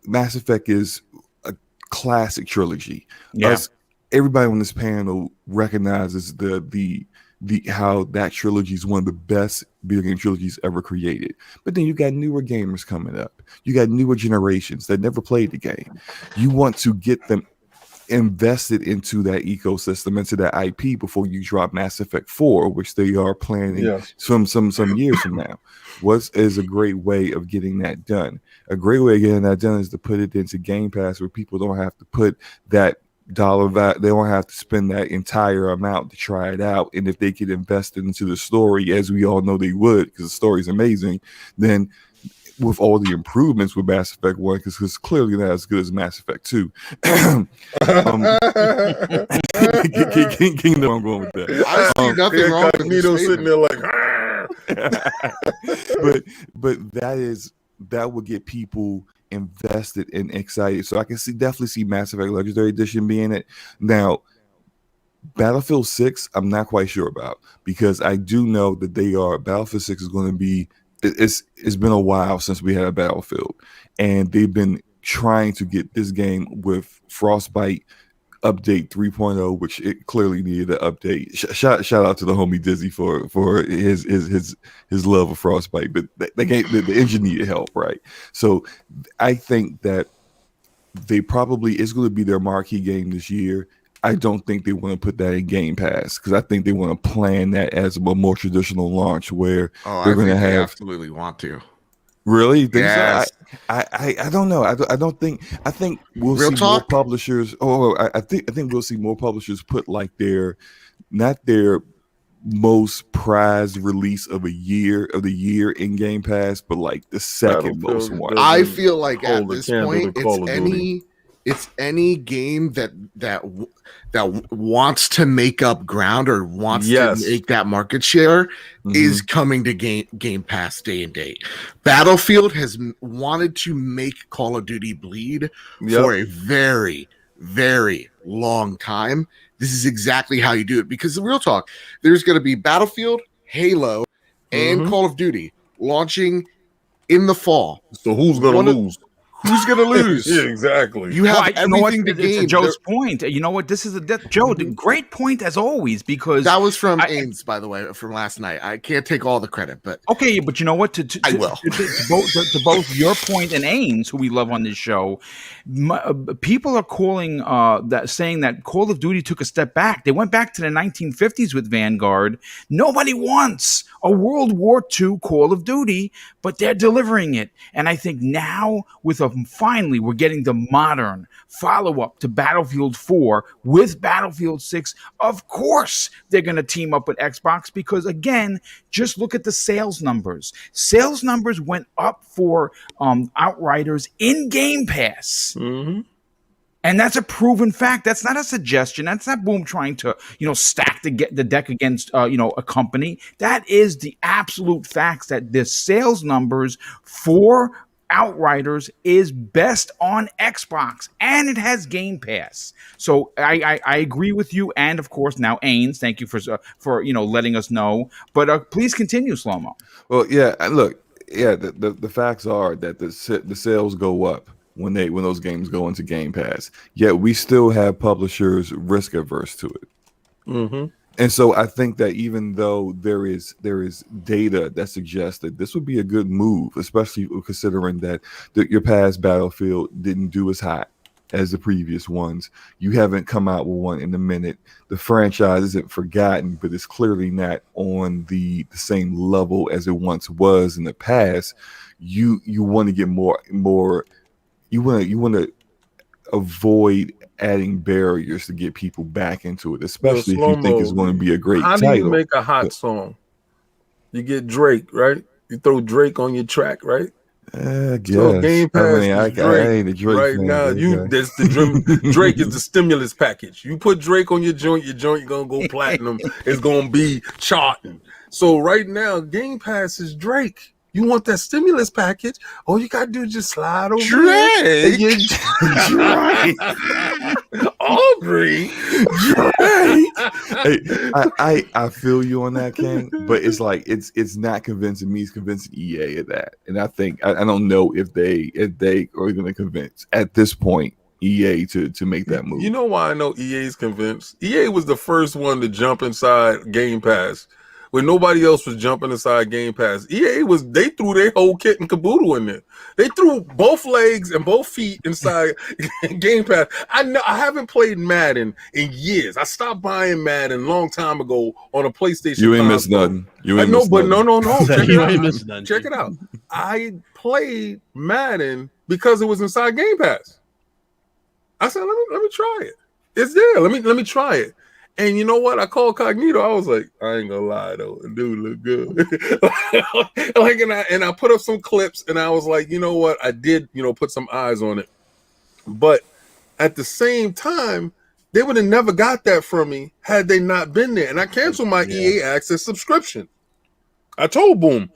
Mass Effect is a classic trilogy. Yeah. Everybody on this panel recognizes the how that trilogy is one of the best video game trilogies ever created. But then you got newer gamers coming up. You got newer generations that never played the game. You want to get them invested into that ecosystem, into that IP before you drop Mass Effect 4, which they are planning some years from now. What is a great way of getting that done? A great way of getting that done is to put it into Game Pass, where people don't have to put that dollar value, they don't have to spend that entire amount to try it out. And if they could invest it into the story, as we all know they would, because the story is amazing, then with all the improvements with Mass Effect 1, because it's clearly not as good as Mass Effect 2. Kingdom, I'm going with that. I see nothing wrong with Nito sitting there like, but that would get people invested and excited. So I can definitely see Mass Effect Legendary Edition being it. Now, Battlefield 6, I'm not quite sure about, because I do know that Battlefield 6 is going to be, it's been a while since we had a Battlefield, and they've been trying to get this game with Frostbite update 3.0, which it clearly needed an update. Shout out to the homie Dizzy for his love of Frostbite, but the game, the engine needed help, right? So I think that they probably is going to be their marquee game this year. I don't think they want to put that in Game Pass, because I think they want to plan that as a more traditional launch where they're going to have. Absolutely want to. Really? Yes. So? I don't know. I think we'll Real see talk? more publishers. I think we'll see more publishers put like not their most prized release of the year in Game Pass, but like the second most one. I feel like at hold the this candle point, to Call of Duty. it's any game that wants to make up ground or wants to make that market share is coming to Game Pass day and date. Battlefield has wanted to make Call of Duty bleed for a very, very long time. This is exactly how you do it, because the real talk, there's going to be Battlefield, Halo, and Call of Duty launching in the fall. So who's going to lose? Who's gonna lose? Yeah, exactly. You have You know what? everything to To gain. Joe's point. You know what? This is Joe. Great point as always. Because That was from Ains, by the way, from last night. I can't take all the credit, but okay, but you know what? I will. To both your point and Ains, who we love on this show, people are calling saying that Call of Duty took a step back. They went back to the 1950s with Vanguard. Nobody wants a World War II Call of Duty, but they're delivering it. And I think now, finally, we're getting the modern follow-up to Battlefield 4 with Battlefield 6. Of course, they're going to team up with Xbox because, again, just look at the sales numbers. Sales numbers went up for Outriders in Game Pass. Mm-hmm. And that's a proven fact. That's not a suggestion. That's not Boom trying to, stack the deck against, a company. That is the absolute facts that the sales numbers for Outriders is best on Xbox, and it has Game Pass. So I agree with you, and of course now Ains, thank you for letting us know. But please continue, Slow-Mo. Well, yeah, look, yeah, the facts are that the sales go up when those games go into Game Pass. Yet we still have publishers risk averse to it. Mm-hmm. And so I think that even though there is data that suggests that this would be a good move, especially considering that your past Battlefield didn't do as hot as the previous ones. You haven't come out with one in a minute. The franchise isn't forgotten, but it's clearly not on the same level as it once was in the past. You want to get more. You want to avoid adding barriers to get people back into it, especially if you think it's going to be a great title. How do you make a hot song? You get Drake, right? You throw Drake on your track, right? I guess. So Game Pass I ain't a Drake right fan, now. Drake is the stimulus package. You put Drake on your joint gonna go platinum. It's gonna be charting. So right now, Game Pass is Drake. You want that stimulus package? All you gotta do is just slide over Drake. Drake. Aubrey. Hey, I feel you on that, King, but it's like it's not convincing me. It's convincing EA of that, and I think I don't know if they are going to convince at this point EA to make that move. You know why I know EA is convinced? EA was the first one to jump inside Game Pass when nobody else was jumping inside Game Pass. They threw their whole kit and caboodle in there. They threw both legs and both feet inside Game Pass. I haven't played Madden in years. I stopped buying Madden a long time ago on a PlayStation. You ain't missed nothing. No. Check it out. I played Madden because it was inside Game Pass. I said, let me try it. It's there. Let me try it. And you know what? I called Cognito. I was like, I ain't gonna lie though, the dude look good. and I put up some clips, and I was like, you know what? I did, put some eyes on it. But at the same time, they would have never got that from me had they not been there. And I canceled my EA Access subscription. I told Boom,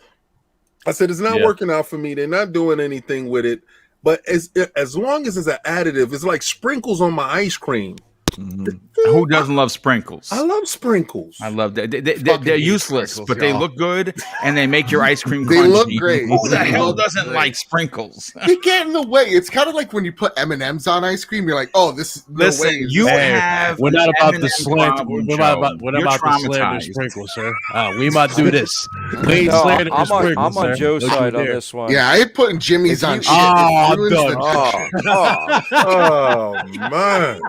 I said it's not working out for me. They're not doing anything with it. But as long as it's an additive, it's like sprinkles on my ice cream. Mm-hmm. Who doesn't love sprinkles? I love sprinkles. I love that. They're useless, but they look good and they make your ice cream crunchy. They look great. Who the hell doesn't like sprinkles? They get in the way. It's kind of like when you put M&Ms on ice cream. You're like, oh, this is Listen, way. you have. We're not about M&M the slant. problem, We're Joe. not You're about the slander traumatized. sprinkles, sir. We about to do this. We ain't No, slander I'm sprinkles, on sir. Joe's Don't you side on dare. this one. Yeah, I ain't putting Jimmy's If on you- shit. Oh, It ruins done. the Oh man,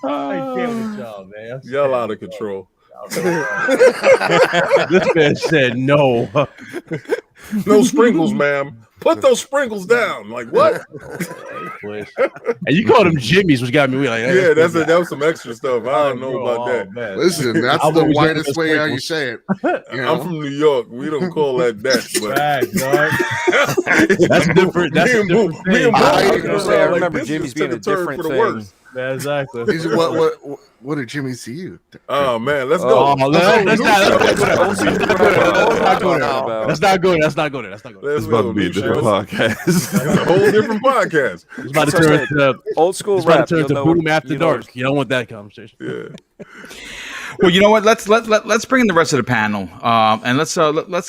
Damn it, y'all, man. y'all out of control. This man said no. No sprinkles, ma'am. Put those sprinkles down. Like what? And you called them Jimmy's, which got me like, Yeah, that was some extra stuff. I don't know about that. Man. Listen, that's I've the always loved widest the way how you sprinkles. say it. You know? I'm from New York. We don't call that. Right, dog. That's different. That's a different thing. I was gonna say, I remember Jimmy's being a different thing. Yeah, exactly. What did Jimmy see you? Oh man, let's go. Oh, that's not good. Let's It's about to be a new different show. podcast. It's a whole different podcast. It's about to turn to Old school it's about rap. to turn you'll to know Boom what- After you know Dark. You don't want that conversation. Yeah. Well, you know what? Let's bring in the rest of the panel, and let's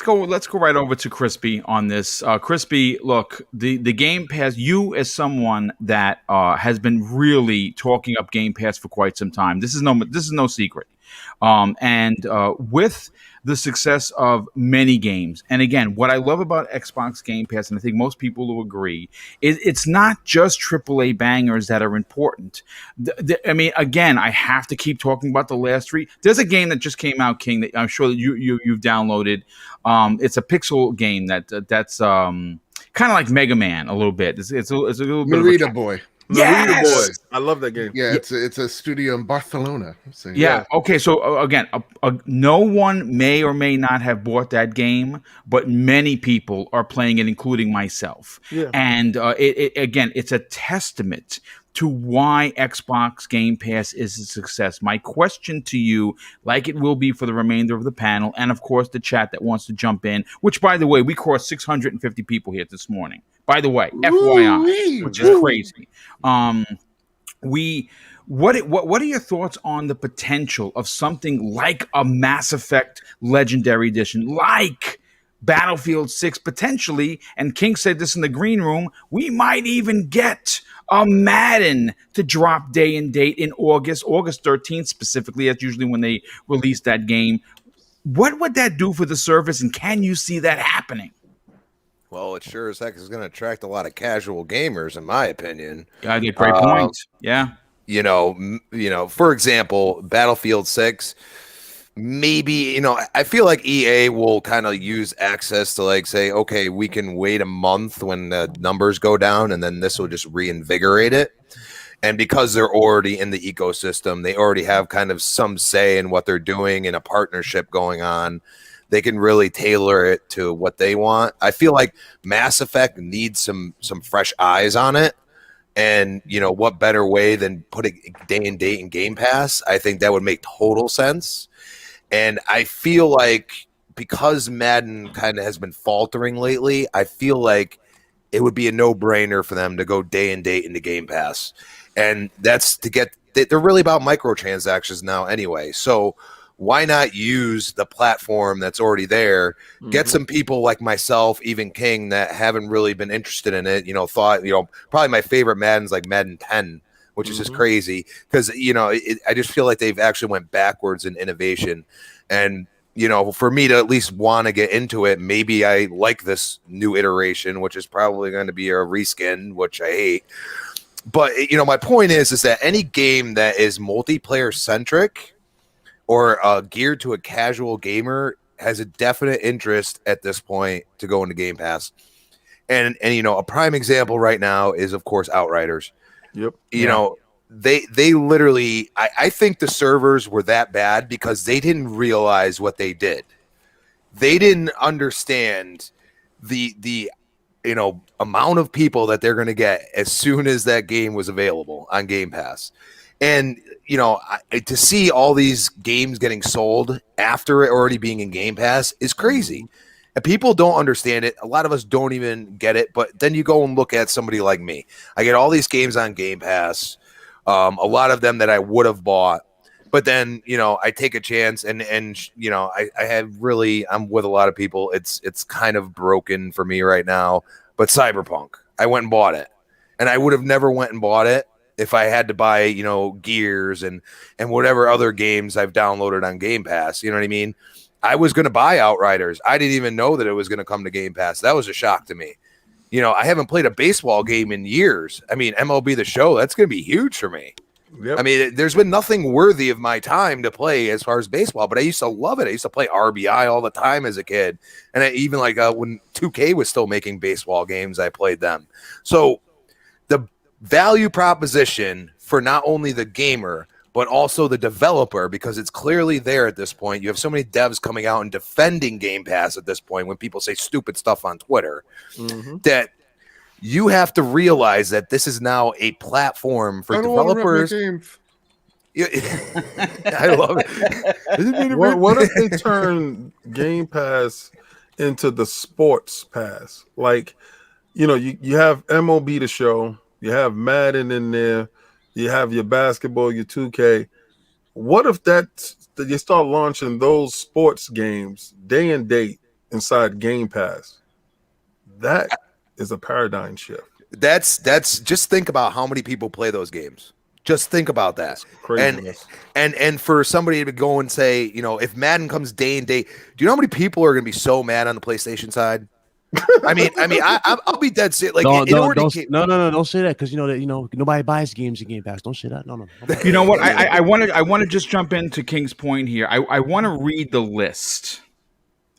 go right over to Crispy on this. Crispy, look, the Game Pass. You as someone that has been really talking up Game Pass for quite some time. This is no secret. And with the success of many games, and again, what I love about Xbox Game Pass, and I think most people will agree, is it's not just AAA bangers that are important. I mean, again, I have to keep talking about the last three. There's a game that just came out, King, that I'm sure that you've downloaded. It's a pixel game that's kind of like Mega Man a little bit. It's a little bit Narita Boy. Yes! Boy. I love that game. Yeah, it's a studio in Barcelona. So, Yeah. Okay. So again, no one may or may not have bought that game, but many people are playing it, including myself. Yeah. And again, it's a testament to why Xbox Game Pass is a success. My question to you, like it will be for the remainder of the panel, and of course the chat that wants to jump in, which by the way, we crossed 650 people here this morning. By the way, FYI, which is crazy. What are your thoughts on the potential of something like a Mass Effect Legendary Edition, like Battlefield 6 potentially? And King said this in the green room. We might even get a Madden to drop day and date in August 13th specifically. That's usually when they release that game. What would that do for the service, and can you see that happening? Well, it sure as heck is going to attract a lot of casual gamers, in my opinion. Yeah, great point. Yeah. You know, for example, Battlefield 6, maybe, I feel like EA will kind of use access to like say, okay, we can wait a month when the numbers go down, and then this will just reinvigorate it. And because they're already in the ecosystem, they already have kind of some say in what they're doing and a partnership going on. They can really tailor it to what they want. I feel like Mass Effect needs some fresh eyes on it. And, what better way than putting day and date in Game Pass? I think that would make total sense. And I feel like because Madden kind of has been faltering lately, I feel like it would be a no-brainer for them to go day and date into Game Pass. And that's they're really about microtransactions now anyway. So why not use the platform that's already there? Get some people like myself, even King, that haven't really been interested in it. Probably my favorite Madden's like Madden 10, which is just crazy because I just feel like they've actually went backwards in innovation. And for me to at least want to get into it, maybe I like this new iteration, which is probably going to be a reskin, which I hate. But my point is that any game that is multiplayer centric or geared to a casual gamer has a definite interest at this point to go into Game Pass. And a prime example right now is, of course, Outriders. Yep. They literally, I think the servers were that bad because they didn't realize what they did. They didn't understand the amount of people that they're going to get as soon as that game was available on Game Pass. And, to see all these games getting sold after it already being in Game Pass is crazy. And people don't understand it. A lot of us don't even get it. But then you go and look at somebody like me. I get all these games on Game Pass, a lot of them that I would have bought. But then, I take a chance and I have really, I'm with a lot of people. It's kind of broken for me right now. But Cyberpunk, I went and bought it. And I would have never went and bought it if I had to buy, Gears and whatever other games I've downloaded on Game Pass. You know what I mean? I was going to buy Outriders. I didn't even know that it was going to come to Game Pass. That was a shock to me. I haven't played a baseball game in years. I mean, MLB The Show, that's going to be huge for me. Yep. I mean, there's been nothing worthy of my time to play as far as baseball, but I used to love it. I used to play RBI all the time as a kid. And even when 2K was still making baseball games, I played them. So the value proposition for not only the gamer, but also the developer, because it's clearly there at this point. You have so many devs coming out and defending Game Pass at this point when people say stupid stuff on Twitter, that you have to realize that this is now a platform for developers. I love it. What if they turn Game Pass into the sports pass? Like, you have MLB The Show, you have Madden in there, you have your basketball, your 2K. What if that they start launching those sports games day and date inside Game Pass, that is a paradigm shift. That's just think about how many people play those games. Just think about that. And for somebody to go and say, you know, if Madden comes day and day, do you know how many people are going to be so mad on the PlayStation side? I'll be dead serious. Like, no, don't say that, because nobody buys games in Game Pass. Don't say that. No. You know what? I want to just jump into King's point here. I want to read the list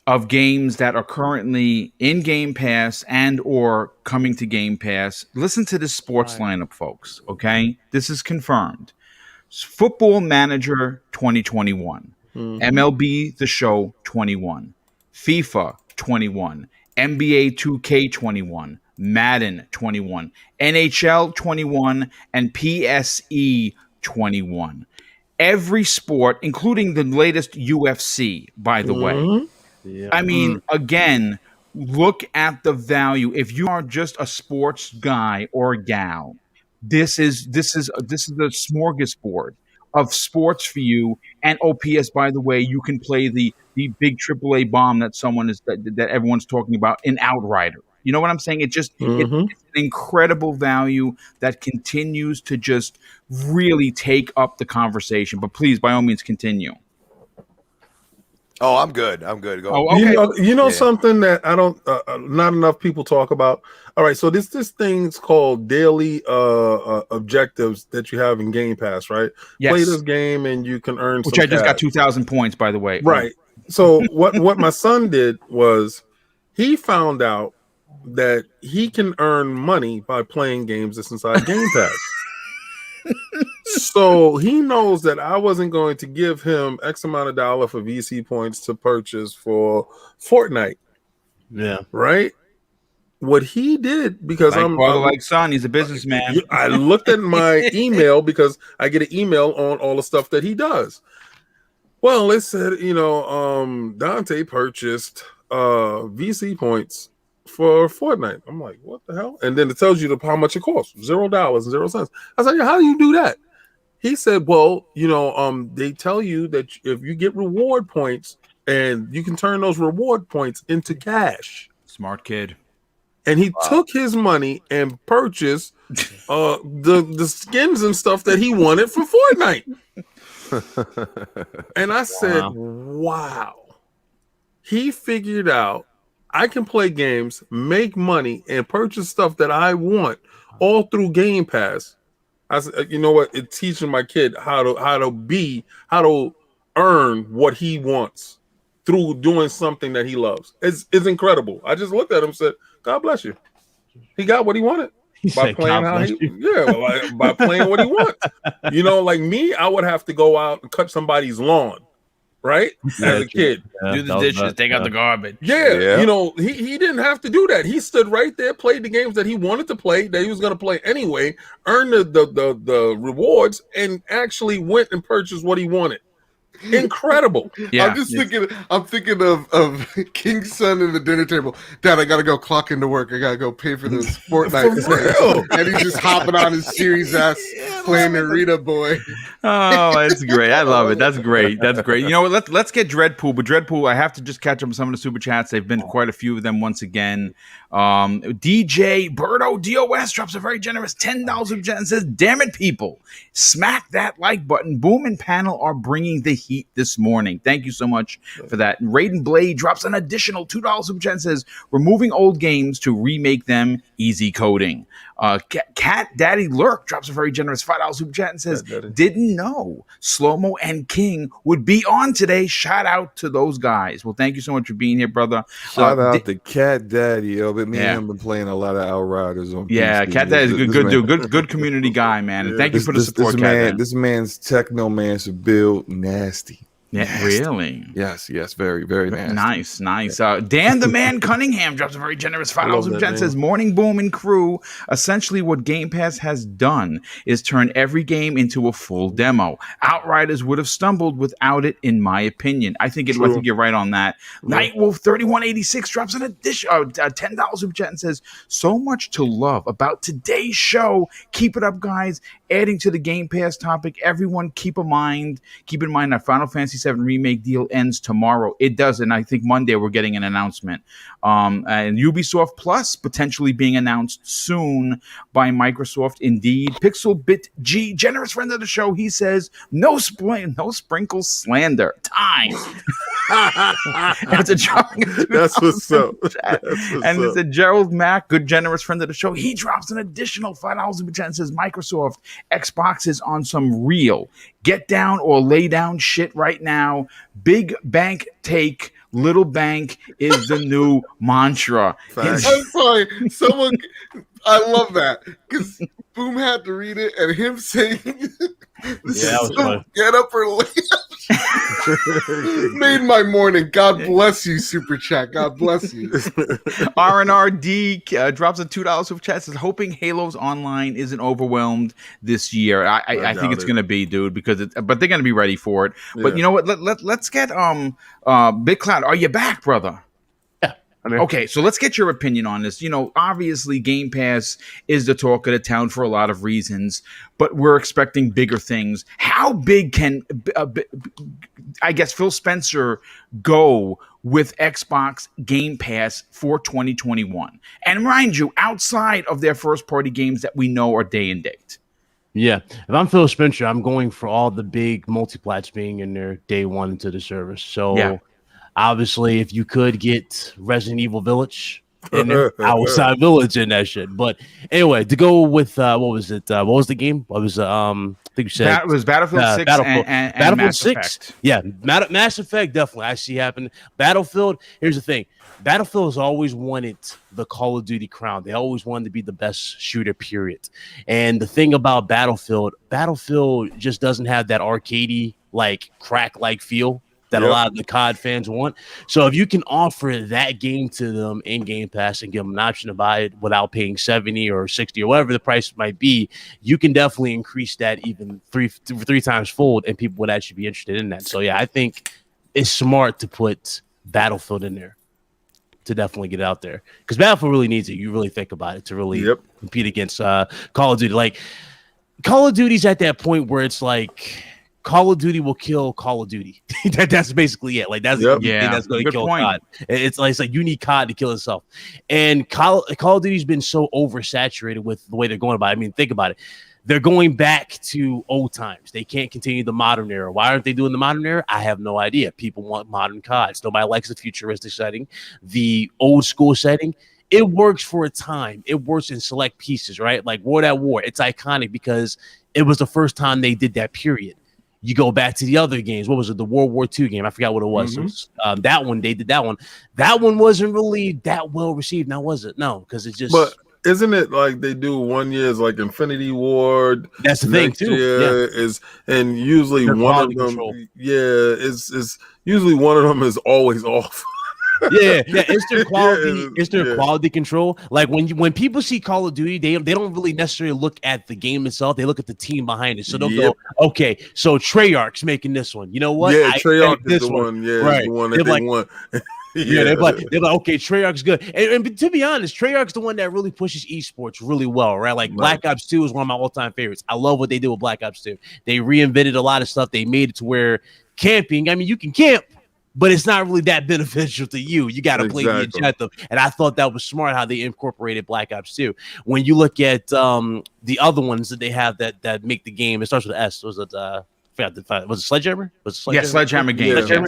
of games that are currently in Game Pass and or coming to Game Pass. Listen to this sports lineup, folks. Okay, this is confirmed. Football Manager 2021, MLB The Show 21, FIFA 21, NBA 2K 21, Madden 21, NHL 21, and PSE 21. Every sport, including the latest UFC, by the way. Yeah. I mean, again, look at the value. If you are just a sports guy or gal, this is a smorgasbord of sports for you. And OPS, by the way, you can play the big AAA bomb that everyone's talking about in Outrider. You know what I'm saying? It's an incredible value that continues to just really take up the conversation. But please, by all means, continue. Oh, I'm good. Go. Oh, okay. You know something that I don't, not enough people talk about. All right, so this thing's called daily objectives that you have in Game Pass, right? Yes. Play this game and you can earn. Which I just got 2,000 points, by the way. Right. So what my son did was he found out that he can earn money by playing games that's inside Game Pass. So he knows that I wasn't going to give him X amount of dollar for VC points to purchase for Fortnite. Yeah. Right? What he did, because like son, he's a businessman. I looked at my email because I get an email on all the stuff that he does. Well, it said, Dante purchased VC points for Fortnite. I'm like, what the hell? And then it tells you how much it costs. $0.00. I was like, how do you do that? He said, well, they tell you that if you get reward points and you can turn those reward points into cash. Smart kid. And he took his money and purchased the skins and stuff that he wanted for Fortnite. And I said, wow. He figured out I can play games, make money, and purchase stuff that I want all through Game Pass. I said, you know what? It's teaching my kid how to earn what he wants through doing something that he loves. It's incredible. I just looked at him and said, God bless you. He got what he wanted. By playing what he wants. Like me, I would have to go out and cut somebody's lawn, right? As a kid. Do the dishes, take out the garbage. Yeah. He didn't have to do that. He stood right there, played the games that he wanted to play, that he was going to play anyway, earned the rewards, and actually went and purchased what he wanted. Incredible. Yeah. I'm thinking of King's son in the dinner table. Dad, I gotta go clock into work. I gotta go pay for this Fortnite. And he's just hopping on his Series S playing Narita Boy. Oh, that's great. I love it. That's great. You know what? Let's get Dreadpool. But Dreadpool, I have to just catch up on some of the super chats. They've been quite a few of them once again. DJ Berto DOS drops a very generous $10 and says, damn it, people. Smack that like button. Boom and Panel are bringing the heat this morning. Thank you so much for that. Raiden Blade drops an additional $2 and says, removing old games to remake them, easy coding. Cat Daddy Lurk drops a very generous $5 super chat and says, didn't know Slow-Mo and King would be on today. Shout out to those guys. Well, thank you so much for being here, brother. Shout out to Cat Daddy. But me and him been playing a lot of Outriders on PC. Cat Daddy is a good dude. Good community guy, man. And thank you for the support, Cat Daddy. This man's Technomancer build nasty. Yeah, nasty. Really? Yes, very, very nasty. Nice. Dan the Man Cunningham drops a very generous $5 super chat. Says, Morning Boom and crew. Essentially, what Game Pass has done is turn every game into a full demo. Outriders would have stumbled without it, in my opinion. I think you're right on that. Nightwolf 3186 drops an addition $10 super chat and says, so much to love about today's show. Keep it up, guys. Adding to the Game Pass topic, everyone keep in mind that Final Fantasy VII Remake deal ends tomorrow. It does, and I think Monday we're getting an announcement. And Ubisoft Plus potentially being announced soon by Microsoft. Indeed, Pixelbit G, generous friend of the show, he says no sprinkle slander time. That's That's what's up. And it's a Gerald Mack, good generous friend of the show. He drops an additional $5 in chat and says Microsoft Xbox is on some real get down or lay down shit right now. Big bank take, little bank is the new mantra. I'm sorry, someone. I love that because Boom had to read it and him saying, "Get up or lay up." Made my morning. God bless you, Super Chat. God bless you. RNRD drops a $2 super chat. Says hoping Halo's Online isn't overwhelmed this year. I think it's going to be, dude, because but they're going to be ready for it. But you know what? Let's get Big Cloud. Are you back, brother? Okay, so let's get your opinion on this. You know, obviously Game Pass is the talk of the town for a lot of reasons, but we're expecting bigger things. How big can, I guess, Phil Spencer go with Xbox Game Pass for 2021? And mind you, outside of their first-party games that we know are day and date. Yeah, if I'm Phil Spencer, I'm going for all the big multiplats being in there day one into the service. So obviously, if you could get Resident Evil Village and Outside Village in that shit. But anyway, to go with what was it? What was the game? What was I think you said it was Battlefield 6 and Battlefield Mass 6. Effect. Yeah, Mass Effect definitely I see happen. Battlefield. Here's the thing. Battlefield has always wanted the Call of Duty crown. They always wanted to be the best shooter, period. And the thing about Battlefield just doesn't have that arcadey, like crack-like feel that a lot of the COD fans want. So if you can offer that game to them in Game Pass and give them an option to buy it without paying 70 or 60 or whatever the price might be, you can definitely increase that even three times fold, and people would actually be interested in that. So yeah, I think it's smart to put Battlefield in there to definitely get out there, because Battlefield really needs it. You really think about it to really compete against Call of Duty. Like Call of Duty's at that point where it's like Call of Duty will kill Call of Duty. That's basically it. Like that's the thing that's going to kill COD. It's like you need COD to kill itself. And Call of Duty's been so oversaturated with the way they're going about it. I mean, think about it. They're going back to old times. They can't continue the modern era. Why aren't they doing the modern era? I have no idea. People want modern CODs. Nobody likes the futuristic setting. The old school setting, it works for a time. It works in select pieces, right? Like World at War. It's iconic because it was the first time they did that, period. You go back to the other games. What was it? The World War II game. I forgot what it was. Mm-hmm. It was that one. They did that one. That one wasn't really that well received. Now, was it? No, because it just... But isn't it like they do 1 year is like Infinity Ward? That's the thing, too. Is, and usually one of them... Control. Is usually one of them is always off. It's their quality. It's their quality control. Like when people see Call of Duty, they don't really necessarily look at the game itself. They look at the team behind it. So they'll go, okay, so Treyarch's making this one. You know what? Yeah, Treyarch is the one. Yeah, right. The one that they want. They're like, okay, Treyarch's good. And to be honest, Treyarch's the one that really pushes esports really well, right? Like Black Ops 2 is one of my all-time favorites. I love what they did with Black Ops 2. They reinvented a lot of stuff. They made it to where camping, I mean, you can camp, but it's not really that beneficial to you. You got to play the objective. And I thought that was smart how they incorporated Black Ops 2. When you look at the other ones that they have that make the game, it starts with an S. Was it was it Sledgehammer? Sledgehammer game.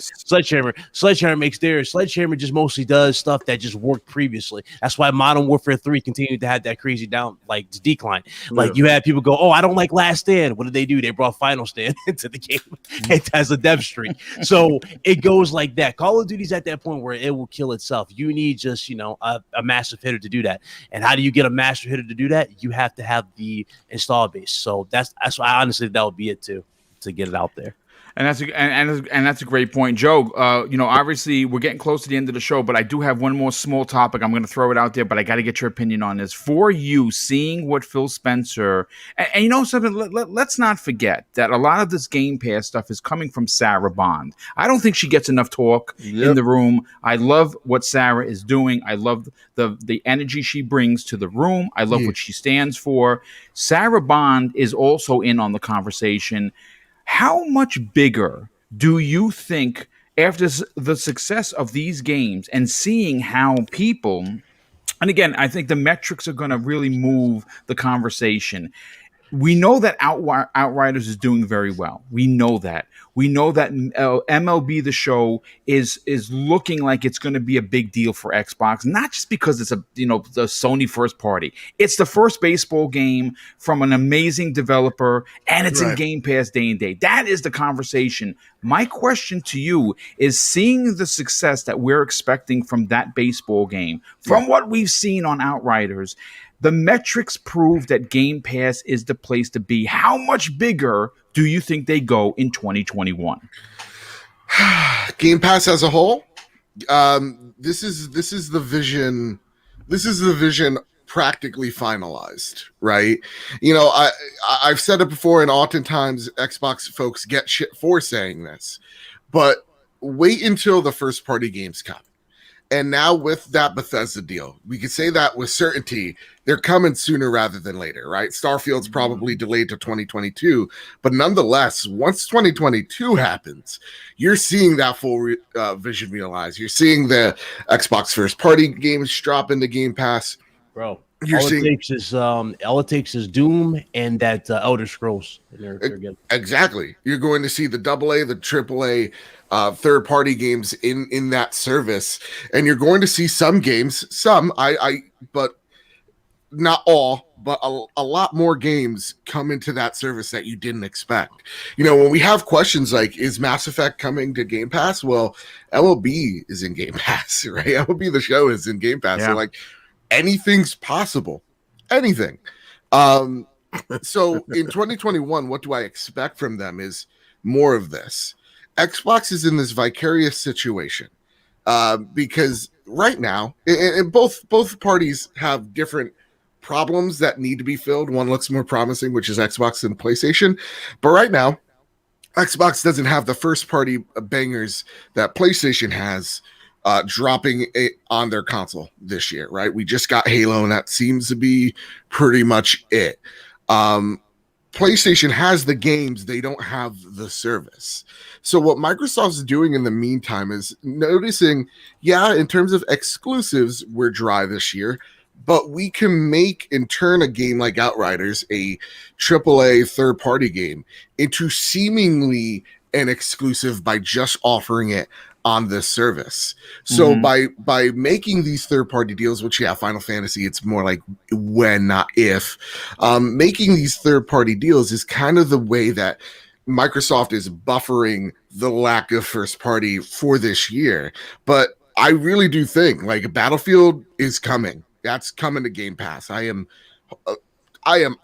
Sledgehammer makes theirs. Sledgehammer just mostly does stuff that just worked previously. That's why Modern Warfare 3 continued to have that crazy decline. Like you had people go, oh, I don't like Last Stand. What did they do? They brought Final Stand into the game. It has a dev streak. So it goes like that. Call of Duty's at that point where it will kill itself. You need just, a massive hitter to do that. And how do you get a master hitter to do that? You have to have the install base. So that's why honestly that would be it too, to get it out there. And that's a great point, Joe. Obviously we're getting close to the end of the show, but I do have one more small topic. I'm going to throw it out there, but I got to get your opinion on this. For you, seeing what Phil Spencer and you know something, let's not forget that a lot of this Game Pass stuff is coming from Sarah Bond. I don't think she gets enough talk in the room. I love what Sarah is doing. I love the energy she brings to the room. I love what she stands for. Sarah Bond is also in on the conversation. How much bigger Do you think after the success of these games and seeing how people, and again, I think the metrics are going to really move the conversation. We know that Outriders is doing very well. We know that. We know that MLB The Show is looking like it's going to be a big deal for Xbox, not just because it's the Sony first party. It's the first baseball game from an amazing developer, and it's in Game Pass day and date. That is the conversation. My question to you is, seeing the success that we're expecting from that baseball game, from what we've seen on Outriders, the metrics prove that Game Pass is the place to be. How much bigger do you think they go in 2021? Game Pass as a whole, this is the vision. This is the vision practically finalized, right? I've said it before, and oftentimes Xbox folks get shit for saying this, but wait until the first party games come. And now with that Bethesda deal, we can say that with certainty, they're coming sooner rather than later, right? Starfield's probably delayed to 2022, but nonetheless, once 2022 happens, you're seeing that full vision realized. You're seeing the Xbox first party games drop into Game Pass. Bro, all it takes is Doom and that Elder Scrolls. They're good. Exactly. You're going to see the AA, the AAA third-party games in that service, and you're going to see some games, but not all, but a lot more games come into that service that you didn't expect. When we have questions like, is Mass Effect coming to Game Pass? Well, MLB is in Game Pass, right? MLB The Show is in Game Pass. So anything's possible. Anything. So in 2021, what do I expect from them is more of this. Xbox is in this vicarious situation because right now, and both parties have different problems that need to be filled. One looks more promising, which is Xbox and PlayStation. But right now, Xbox doesn't have the first party bangers that PlayStation has dropping on their console this year, right? We just got Halo, and that seems to be pretty much it. PlayStation has the games, they don't have the service. So what Microsoft's doing in the meantime is noticing, in terms of exclusives, we're dry this year, but we can make and turn a game like Outriders, a AAA third-party game, into seemingly an exclusive by just offering it on this service. So by making these third-party deals, which Final Fantasy, it's more like when, not if, making these third-party deals is kind of the way that Microsoft is buffering the lack of first party for this year. But I really do think Battlefield is coming. That's coming to Game Pass. I am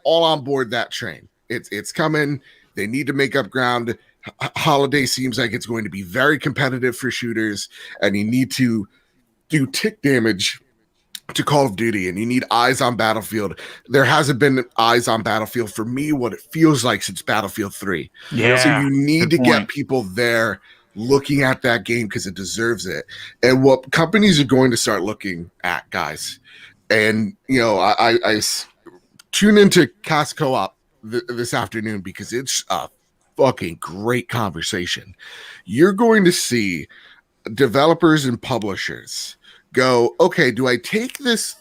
all on board that train. It's coming. They need to make up ground. Holiday seems like it's going to be very competitive for shooters, and you need to do tick damage to Call of Duty, and you need eyes on Battlefield. There hasn't been eyes on Battlefield for me, what it feels like, since Battlefield 3. So you need to get people there looking at that game because it deserves it. And what companies are going to start looking at, guys, and I tune into Cast Co-op this afternoon because it's a fucking great conversation. You're going to see developers and publishers go, okay, do I take this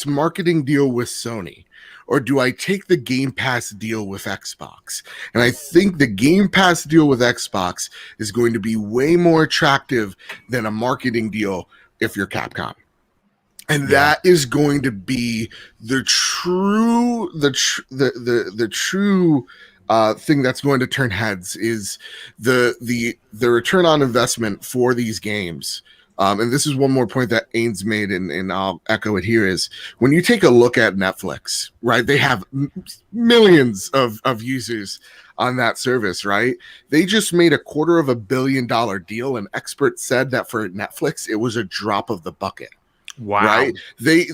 marketing deal with Sony, or do I take the Game Pass deal with Xbox? And I think the Game Pass deal with Xbox is going to be way more attractive than a marketing deal if you're Capcom. And that is going to be the true thing that's going to turn heads, is the return on investment for these games. And this is one more point that Ains made, and I'll echo it here, is when you take a look at Netflix, right? They have millions of users on that service, right? They just made $250 million deal, and experts said that for Netflix, it was a drop of the bucket. Wow. Right? They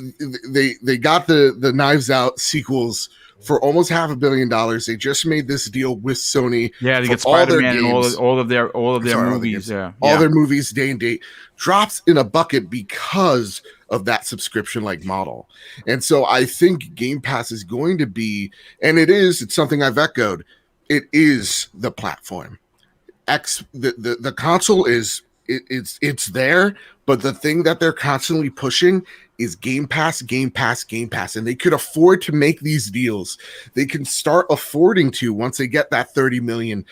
got the Knives Out sequels for almost $500 million. They just made this deal with Sony. Yeah, they get Spider-Man and all of their movies. All their movies day and date drops in a bucket because of that subscription-like model. And so I think Game Pass is going to be, and it's something I've echoed, it is the platform. the console is it's there, but the thing that they're constantly pushing is Game Pass, Game Pass, Game Pass, and they could afford to make these deals. They can start affording to, once they get that 30 million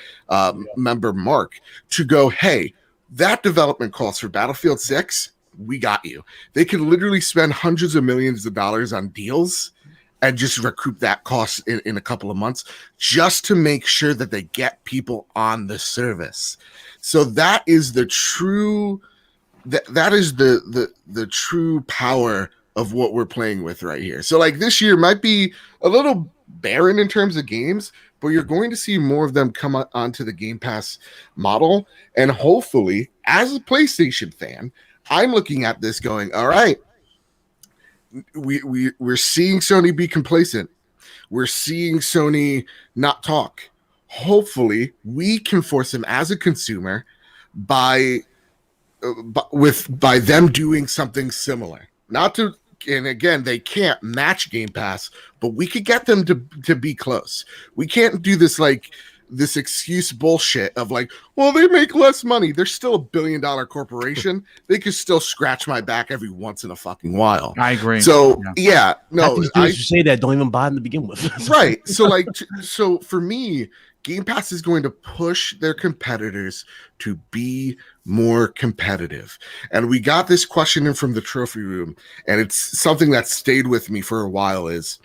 member mark, to go, hey, that development cost for Battlefield 6, we got you. They can literally spend hundreds of millions of dollars on deals and just recoup that cost in a couple of months, just to make sure that they get people on the service. So that is the true that is the true power of what we're playing with right here. So like this year might be a little barren in terms of games, but you're going to see more of them come onto the Game Pass model. And hopefully, as a PlayStation fan, I'm looking at this going, all right, we're seeing Sony be complacent. We're seeing Sony not talk. Hopefully, we can force them as a consumer by them doing something similar. Not to, and again, they can't match Game Pass, but we could get them to be close. We can't do this excuse bullshit of like, well, they make less money. They're still a $1 billion corporation. They could still scratch my back every once in a fucking while. I agree. So no, I say that don't even buy them to begin with. Right. So so for me, Game Pass is going to push their competitors to be more competitive. And we got this question in from the trophy room, and it's something that stayed with me for a while, is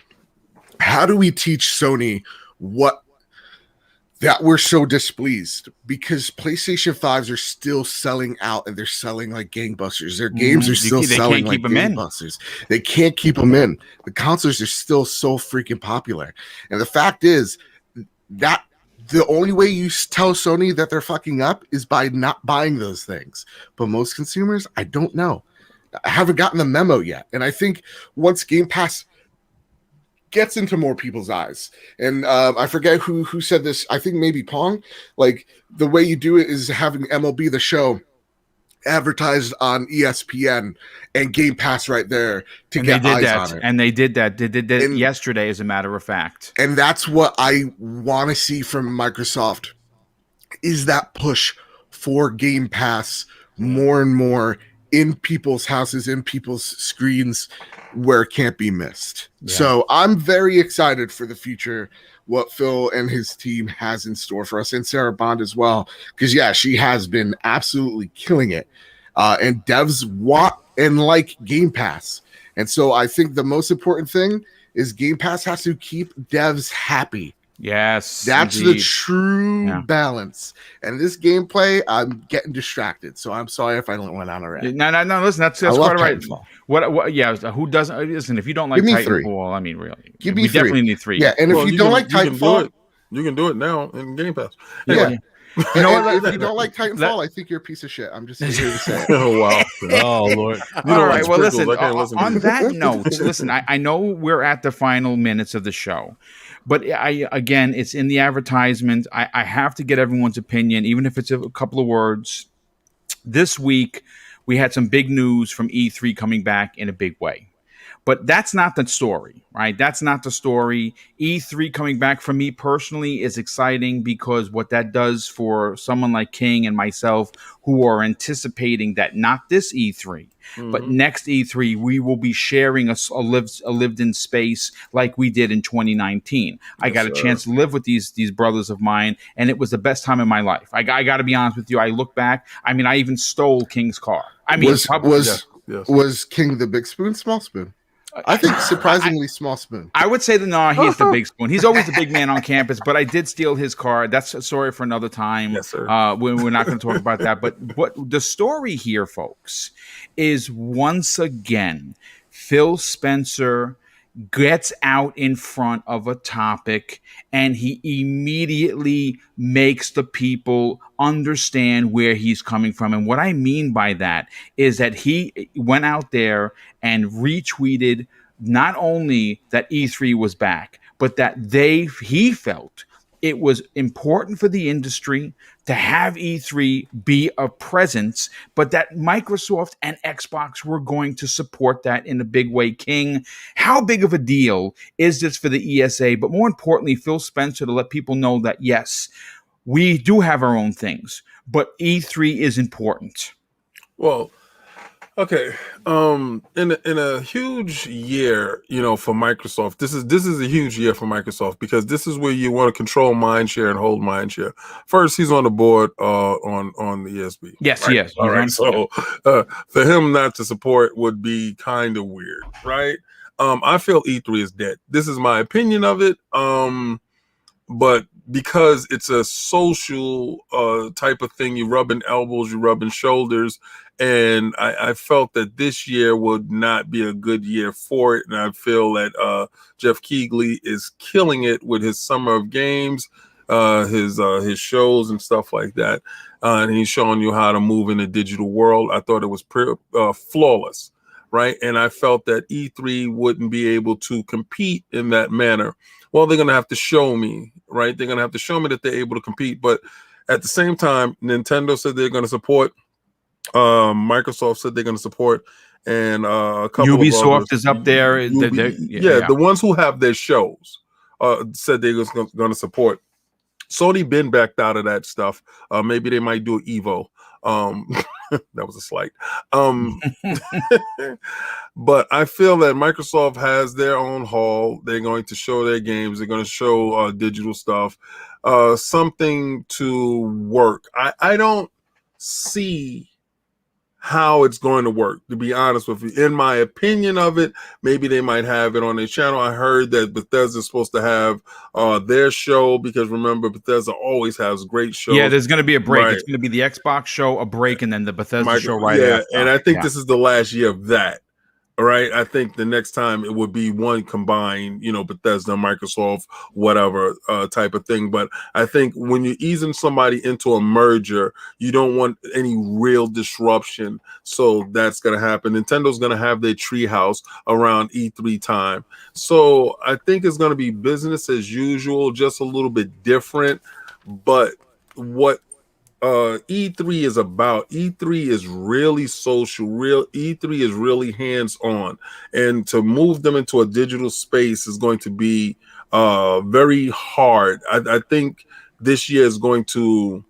how do we teach Sony that we're so displeased? Because PlayStation 5s are still selling out, and they're selling like gangbusters. Their games are still selling like gangbusters. They can't keep them in. The consoles are still so freaking popular. And the fact is that the only way you tell Sony that they're fucking up is by not buying those things. But most consumers, I don't know. I haven't gotten the memo yet. And I think once Game Pass gets into more people's eyes, and I forget who said this, I think maybe Pong, like the way you do it is having MLB The Show advertised on ESPN and Game Pass right there to get eyes on it. And they did that. They did that yesterday, as a matter of fact. And that's what I want to see from Microsoft, is that push for Game Pass more and more in people's houses, in people's screens, where it can't be missed. Yeah. So I'm very excited for the future, what Phil and his team has in store for us, and Sarah Bond as well, because she has been absolutely killing it. And devs want and like Game Pass. And so I think the most important thing is Game Pass has to keep devs happy. Yes, that's indeed the true balance. And this gameplay, I'm getting distracted, so I'm sorry if I went on already. No. Listen, that's quite right. What? Yeah. Who doesn't? Listen, if you don't like Titanfall, I mean, really, give me we 3. Definitely need 3. Yeah, and if you don't like Titanfall, you can do it now in Game Pass. Yeah. You know what? If you don't like Titanfall, I think you're a piece of shit. I'm just here to say it. Oh wow! Oh Lord! All right. Well, listen. On that note, listen. I know we're at the final minutes of the show, but again, it's in the advertisement. I have to get everyone's opinion, even if it's a couple of words. This week, we had some big news from E3 coming back in a big way. But that's not the story, right? That's not the story. E3 coming back for me personally is exciting, because what that does for someone like King and myself, who are anticipating that not this E3, but next E3, we will be sharing a lived-in space like we did in 2019. I got a chance to live with these brothers of mine, and it was the best time of my life. I got to be honest with you. I look back. I mean, I even stole King's car. I mean, was King the big spoon, small spoon? I think surprisingly small spoon. I would say that he's the big spoon. He's always the big man on campus, but I did steal his car. That's a story for another time. Yes, sir. We're not going to talk about that. But what the story here, folks, is once again, Phil Spencer gets out in front of a topic, and he immediately makes the people understand where he's coming from. And what I mean by that is that he went out there and retweeted not only that E3 was back, but that he felt it was important for the industry to have E3 be a presence, but that Microsoft and Xbox were going to support that in a big way. King, how big of a deal is this for the ESA? But more importantly, Phil Spencer, to let people know that, yes, we do have our own things, but E3 is important. Well, okay. In a huge year, for Microsoft, this is a huge year for Microsoft because this is where you want to control mindshare and hold mindshare. First, he's on the board on the ESB. Yes, right? yes. All right. So for him not to support would be kind of weird, right? I feel E3 is dead. This is my opinion of it. But because it's a social type of thing, you rubbing elbows, you rubbing shoulders, and I felt that this year would not be a good year for it, and I feel that Jeff Keighley is killing it with his Summer of Games, his shows and stuff like that, and he's showing you how to move in the digital world. I thought it was flawless, right? And I felt that E3 wouldn't be able to compete in that manner. Well, they're going to have to show me, right? They're going to have to show me that they're able to compete. But at the same time, Nintendo said they're going to support. Microsoft said they're going to support. And a couple Ubisoft of others, is up there. The ones who have their shows said they was going to support. Sony been backed out of that stuff. Maybe they might do an Evo. That was a slight. But I feel that Microsoft has their own hall. They're going to show their games. They're going to show digital stuff, something to work. I don't see how it's going to work, to be honest with you. In my opinion of it, maybe they might have it on their channel. I heard that Bethesda is supposed to have their show because remember, Bethesda always has great shows. Yeah, there's going to be a break. Right. It's going to be the Xbox show, a break, and then the Bethesda show right after. And I think this is the last year of that. All right. I think the next time it would be one combined, Bethesda, Microsoft, whatever type of thing. But I think when you're easing somebody into a merger, you don't want any real disruption. So that's going to happen. Nintendo's going to have their treehouse around E3 time. So I think it's going to be business as usual, just a little bit different. But what E3 is about. E3 is really social. E3 is really hands-on, and to move them into a digital space is going to be very hard. I think this year is going to.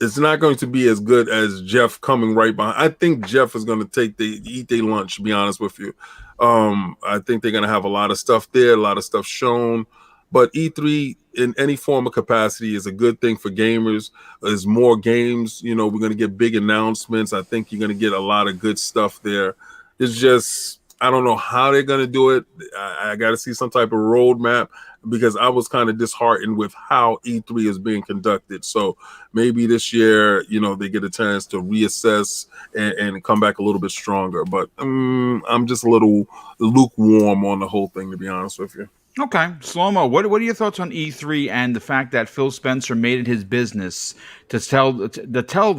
It's not going to be as good as Jeff coming right behind. I think Jeff is going to eat their lunch. To be honest with you, I think they're going to have a lot of stuff there, a lot of stuff shown. But E3 in any form of capacity is a good thing for gamers. There's more games. We're going to get big announcements. I think you're going to get a lot of good stuff there. It's just, I don't know how they're going to do it. I got to see some type of roadmap because I was kind of disheartened with how E3 is being conducted. So maybe this year, they get a chance to reassess and come back a little bit stronger. But I'm just a little lukewarm on the whole thing, to be honest with you. Okay, Slow-Mo, what are your thoughts on E3 and the fact that Phil Spencer made it his business to tell the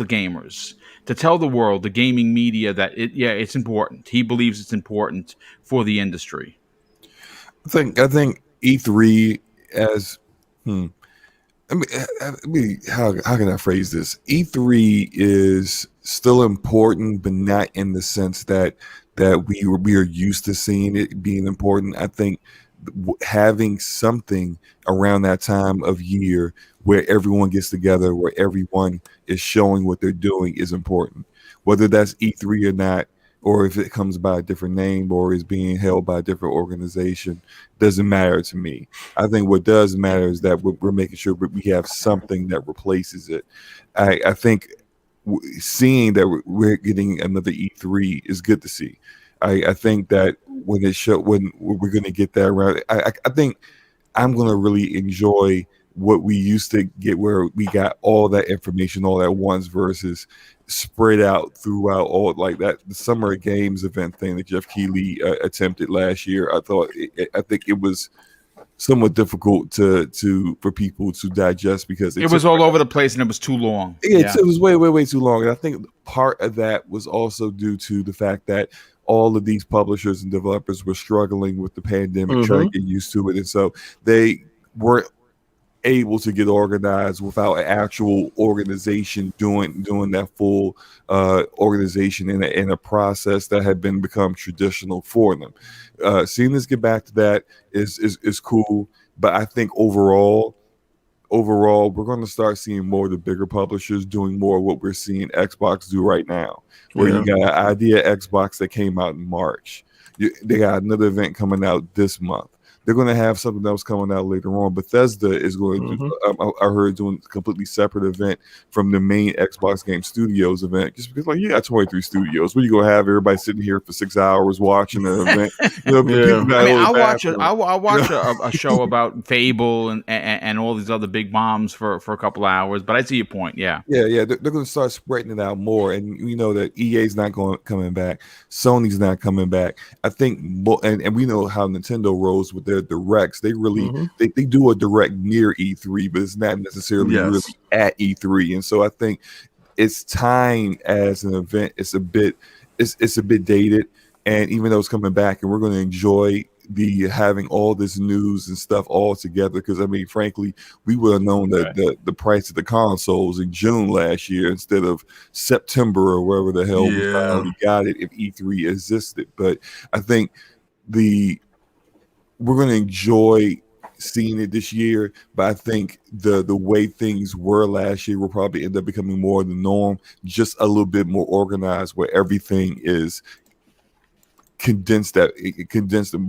gamers, to tell the world, the gaming media that it's important. He believes it's important for the industry. I think E3 as how can I phrase this? E3 is still important, but not in the sense that we are used to seeing it being important. I think having something around that time of year where everyone gets together, where everyone is showing what they're doing is important, whether that's E3 or not, or if it comes by a different name or is being held by a different organization, doesn't matter to me. I think what does matter is that we're making sure we have something that replaces it. I think seeing that we're getting another E3 is good to see. I think that when we're going to get that around, I think I'm going to really enjoy what we used to get, where we got all that information all at once versus spread out throughout all like that. The Summer Games event thing that Jeff Keighley attempted last year, I think it was somewhat difficult for people to digest because it was all over the place and it was too long. It was way too long. And I think part of that was also due to the fact that all of these publishers and developers were struggling with the pandemic, trying to get used to it. And so they weren't able to get organized without an actual organization doing that full organization in a process that had become traditional for them. Seeing us get back to that is cool. But I think overall, overall, we're going to start seeing more of the bigger publishers doing more of what we're seeing Xbox do right now, where you got an idea Xbox that came out in March. They got another event coming out this month. They're going to have something else coming out later on. Bethesda is going to do, I heard, doing a completely separate event from the main Xbox Game Studios event. Just because, like, you got 23 studios. What are you going to have everybody sitting here for 6 hours watching an event? I'll watch a show about Fable and all these other big bombs for a couple hours. But I see your point. Yeah. They're going to start spreading it out more. And we know that EA's not coming back. Sony's not coming back. I think, and we know how Nintendo rolls with their directs. They really they do a direct near E3, but it's not necessarily really at E3. And so I think its time as an event it's a bit dated. And even though it's coming back, and we're going to enjoy having all this news and stuff all together, because I mean, frankly, we would have known that the price of the consoles in June last year instead of September or wherever the hell we finally got it if E3 existed. But I think we're going to enjoy seeing it this year, but I think the way things were last year will probably end up becoming more the norm, just a little bit more organized, where everything is condensed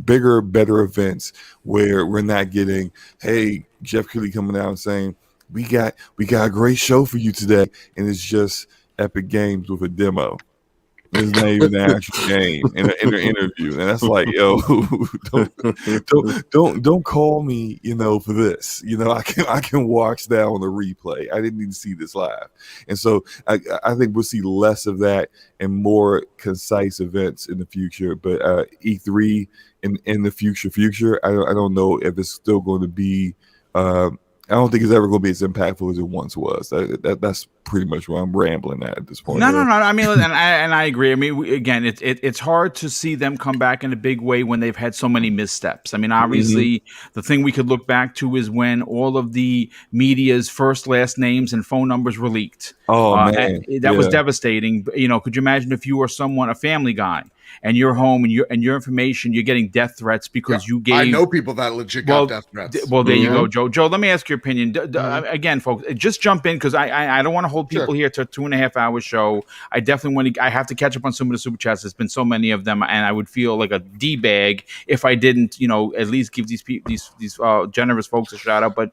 bigger, better events, where we're not getting, hey, Jeff Keighley coming out and saying, we got a great show for you today, and it's just Epic Games with a demo. It's not even an actual game in an interview, and that's like, yo, don't call me, for this. I can watch that on the replay. I didn't even see this live, and so I think we'll see less of that and more concise events in the future. But E3 in the future, I don't know if it's still going to be. I don't think it's ever going to be as impactful as it once was. That's pretty much where I'm rambling at this point. No. I mean, and I agree. I mean, again, it's hard to see them come back in a big way when they've had so many missteps. I mean, obviously, the thing we could look back to is when all of the media's first, last names and phone numbers were leaked. Oh man, that was devastating. Could you imagine if you were a family guy, and you're home and your information, you're getting death threats because you gave. I know people that legit got death threats. Well, there you go, Joe. Joe, let me ask your opinion. Again, folks, just jump in, because I don't want to hold people here to a 2.5 hour show. I definitely I have to catch up on some of the super chats. There's been so many of them, and I would feel like a D-bag if I didn't, at least give these generous folks a shout out. But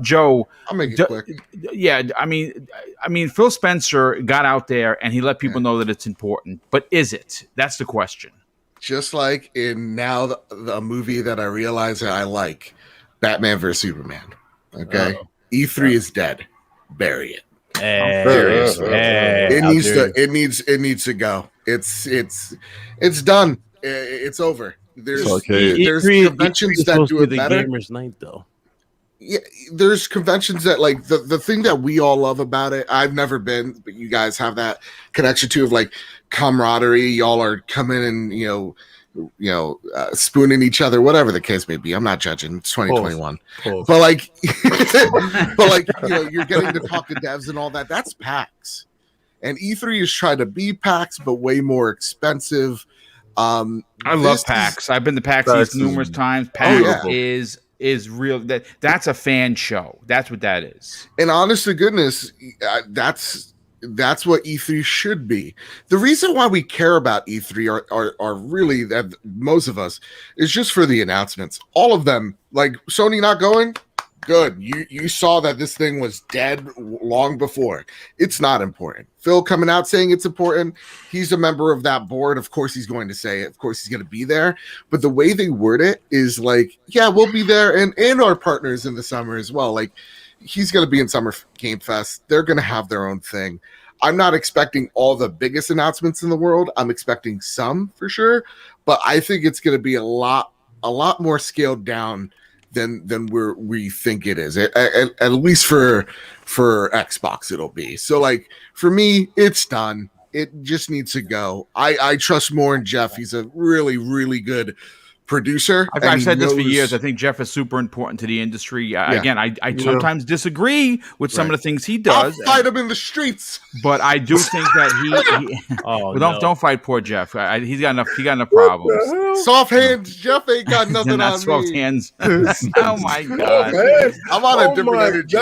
Joe, I'll make it quick. Yeah, I mean, Phil Spencer got out there and he let people know that it's important. But is it? That's the question. Just like in now the movie that I realize that I like, Batman vs Superman. Okay, E3 is dead. Bury it. It needs to go. It's done. It's over. There's conventions that do it the better. Gamers Night though. Yeah, there's conventions that like the thing that we all love about it. I've never been, but you guys have that connection to of like camaraderie. Y'all are coming and spooning each other, whatever the case may be. I'm not judging. It's 2021, but like, you're getting to talk to devs and all that. That's PAX, and E3 is trying to be PAX, but way more expensive. I love PAX. I've been to PAX East numerous times. PAX is real. That's a fan show. That's what that is. And honest to goodness, that's what E3 should be. The reason why we care about E3 are really that most of us is just for the announcements. All of them, like Sony not going, good. You saw that this thing was dead long before. It's not important. Phil coming out saying it's important. He's a member of that board. Of course he's going to say it. Of course he's going to be there. But the way they word it is like, yeah, we'll be there and our partners in the summer as well. Like he's going to be in Summer Game Fest. They're going to have their own thing. I'm not expecting all the biggest announcements in the world. I'm expecting some for sure, but I think it's going to be a lot more scaled down than we think it is. At least for Xbox, it'll be. So like for me, it's done. It just needs to go. I trust more in Jeff. He's a really, really good producer. I've said this for years. I think Jeff is super important to the industry. Again, I sometimes disagree with some of the things he does. I'll fight him in the streets. But I do think that he Oh, well, don't fight poor Jeff. He's got enough. He got enough problems. Soft hands. Jeff ain't got nothing Not on soft me. hands. Oh my god! I'm on a different energy.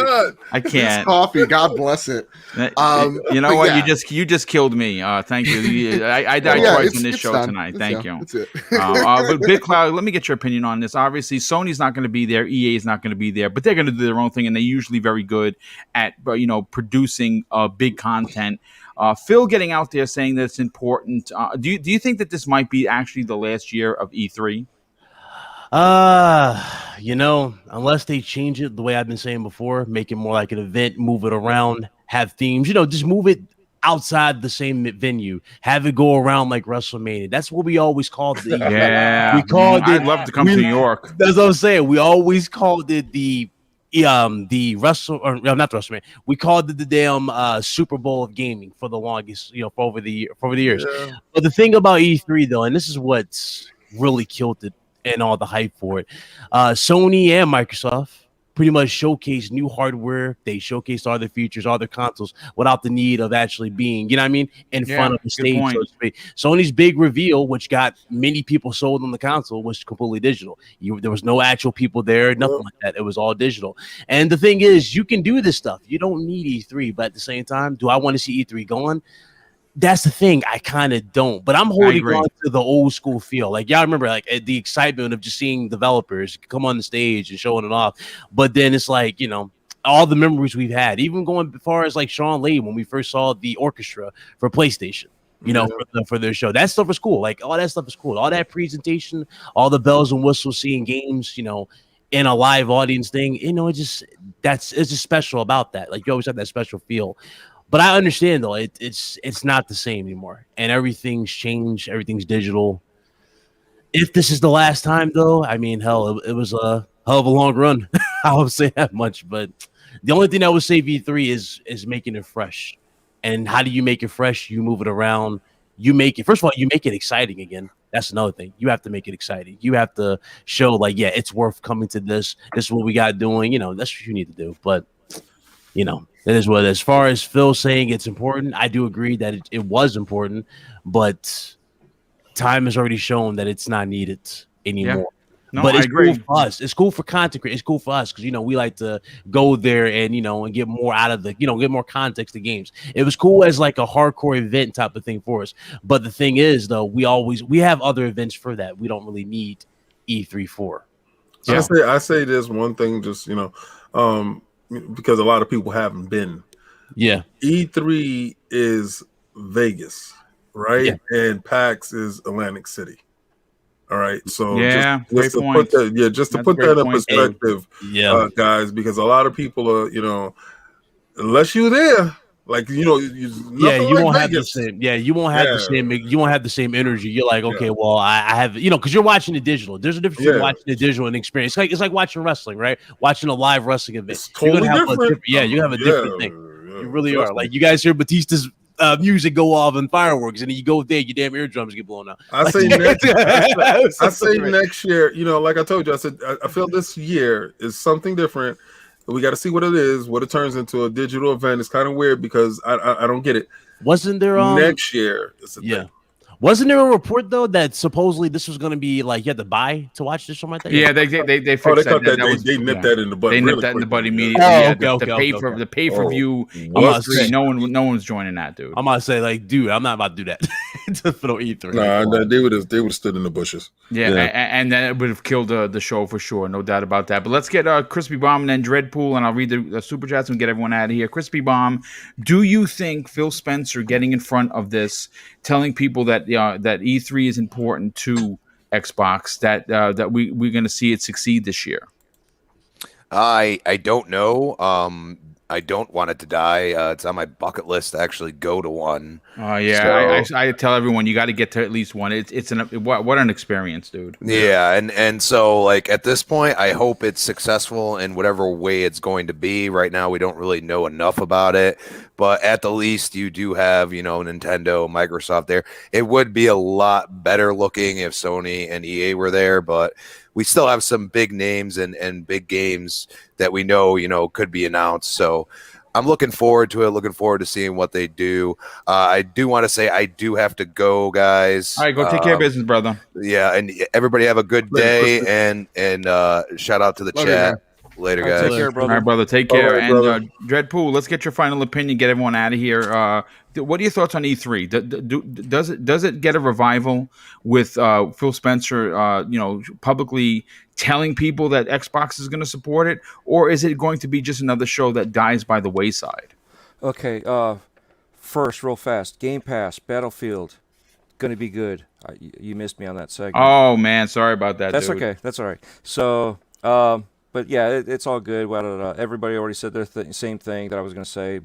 I can't. It's coffee. God bless it. You know what? Yeah. You just killed me. Thank you. I died twice on this show done. tonight. Thank you. That's it. But Big Cloud, let me get your opinion on this. Obviously, Sony's not going to be there. EA is not going to be there, but they're going to do their own thing, and they're usually very good at producing big content. Phil getting out there saying that it's important. Do you think that this might be actually the last year of E3? Unless they change it the way I've been saying before, make it more like an event, move it around, have themes, just move it outside the same venue, have it go around like WrestleMania. That's what we always called it. Yeah, we called it. I'd love to come to New York. That's what I'm saying. We always called it the not the WrestleMania. We called it the damn Super Bowl of gaming for the longest, for over the years. Yeah. But the thing about E3 though, and this is what's really killed it and all the hype for it, Sony and Microsoft pretty much showcased new hardware. They showcased all their features, all their consoles, without the need of actually being, in front of the stage. So to speak. Sony's big reveal, which got many people sold on the console, was completely digital. There was no actual people there, nothing like that. It was all digital. And the thing is, you can do this stuff. You don't need E3, but at the same time, do I want to see E3 going? That's the thing. I kind of don't, but I'm holding on to the old school feel. Like, y'all remember the excitement of just seeing developers come on the stage and showing it off. But then it's like, all the memories we've had, even going as far as like Sean Lee, when we first saw the orchestra for PlayStation, for their show. That stuff was cool. Like, all that stuff is cool. All that presentation, all the bells and whistles, seeing games, in a live audience thing, it's just special about that. Like, you always have that special feel. But I understand though, it's not the same anymore, and everything's changed. Everything's digital. If this is the last time, though, I mean, hell, it was a hell of a long run. I would say that much. But the only thing I would say V3 is making it fresh. And how do you make it fresh? You move it around. You make it. First of all, you make it exciting again. That's another thing. You have to make it exciting. You have to show it's worth coming to this. This is what we got doing. That's what you need to do. But that is what. As far as Phil saying it's important, I do agree that it was important, but time has already shown that it's not needed anymore. Yeah. No, but I agree. Cool for us. It's cool for content creators. It's cool for us because we like to go there and and get more out of get more context to games. It was cool as like a hardcore event type of thing for us. But the thing is, though, we have other events for that. We don't really need E3 for. So. I say this one thing, just because a lot of people haven't been. Yeah. E3 is Vegas, right? Yeah. And PAX is Atlantic City. All right. So just to put that in perspective, guys, because a lot of people are, unless you're there, like you won't have the same. Yeah, you won't have the same. You won't have the same energy. You're like, okay, well, I have, because you're watching the digital. There's a difference between watching the digital and experience. It's like watching wrestling, right? Watching a live wrestling event. It's totally different. You have a different thing. You really are. Like, you guys hear Batista's music go off and fireworks, and then you go there, your damn eardrums get blown out. I say next year. Like I told you, I said I feel this year is something different. We got to see what it is, what it turns into. A digital event. It's kind of weird because I don't get it. Wasn't there next year? Thing. Wasn't there a report though that supposedly this was going to be like you had to buy to watch this or something like that? Yeah, they fixed that. They nipped that in the butt. They nipped that in the butt immediately. The pay per view. No one's joining that, dude. I'm gonna say like, dude, I'm not about to do that for no E3. Nah, they would have stood in the bushes. Yeah. And then it would have killed the show for sure, no doubt about that. But let's get Crispy Bomb and then Dreadpool, and I'll read the super chats and get everyone out of here. Crispy Bomb, do you think Phil Spencer getting in front of this, telling people that that E3 is important to Xbox, that we're going to see it succeed this year? I don't know. I don't want it to die. It's on my bucket list to actually go to one. Oh yeah, So, I tell everyone you got to get to at least one. It's what an experience, dude. yeah, and so like at this point, I hope it's successful in whatever way it's going to be. Right now, we don't really know enough about it, but at the least, you do have Nintendo, Microsoft there. It would be a lot better looking if Sony and EA were there, but we still have some big names and big games that we know could be announced. So I'm looking forward to it. Looking forward to seeing what they do. I do want to say I do have to go, guys. All right, go take care of business, brother. Yeah, and everybody have a good day, and shout out to the Love you, chat. man. Later, All right, guys. take care, All brother. right, brother. Take care. right, And brother. Dreadpool, let's get your final opinion. Get everyone out of here. What are your thoughts on E3? Does it get a revival with Phil Spencer? Publicly telling people that Xbox is going to support it, or is it going to be just another show that dies by the wayside? Okay, first, real fast, Game Pass, Battlefield, gonna be good. You missed me on that segment. Oh man, sorry about that. That's dude. okay. That's all right. So, but yeah, it's all good. Everybody already said their same thing that I was gonna say,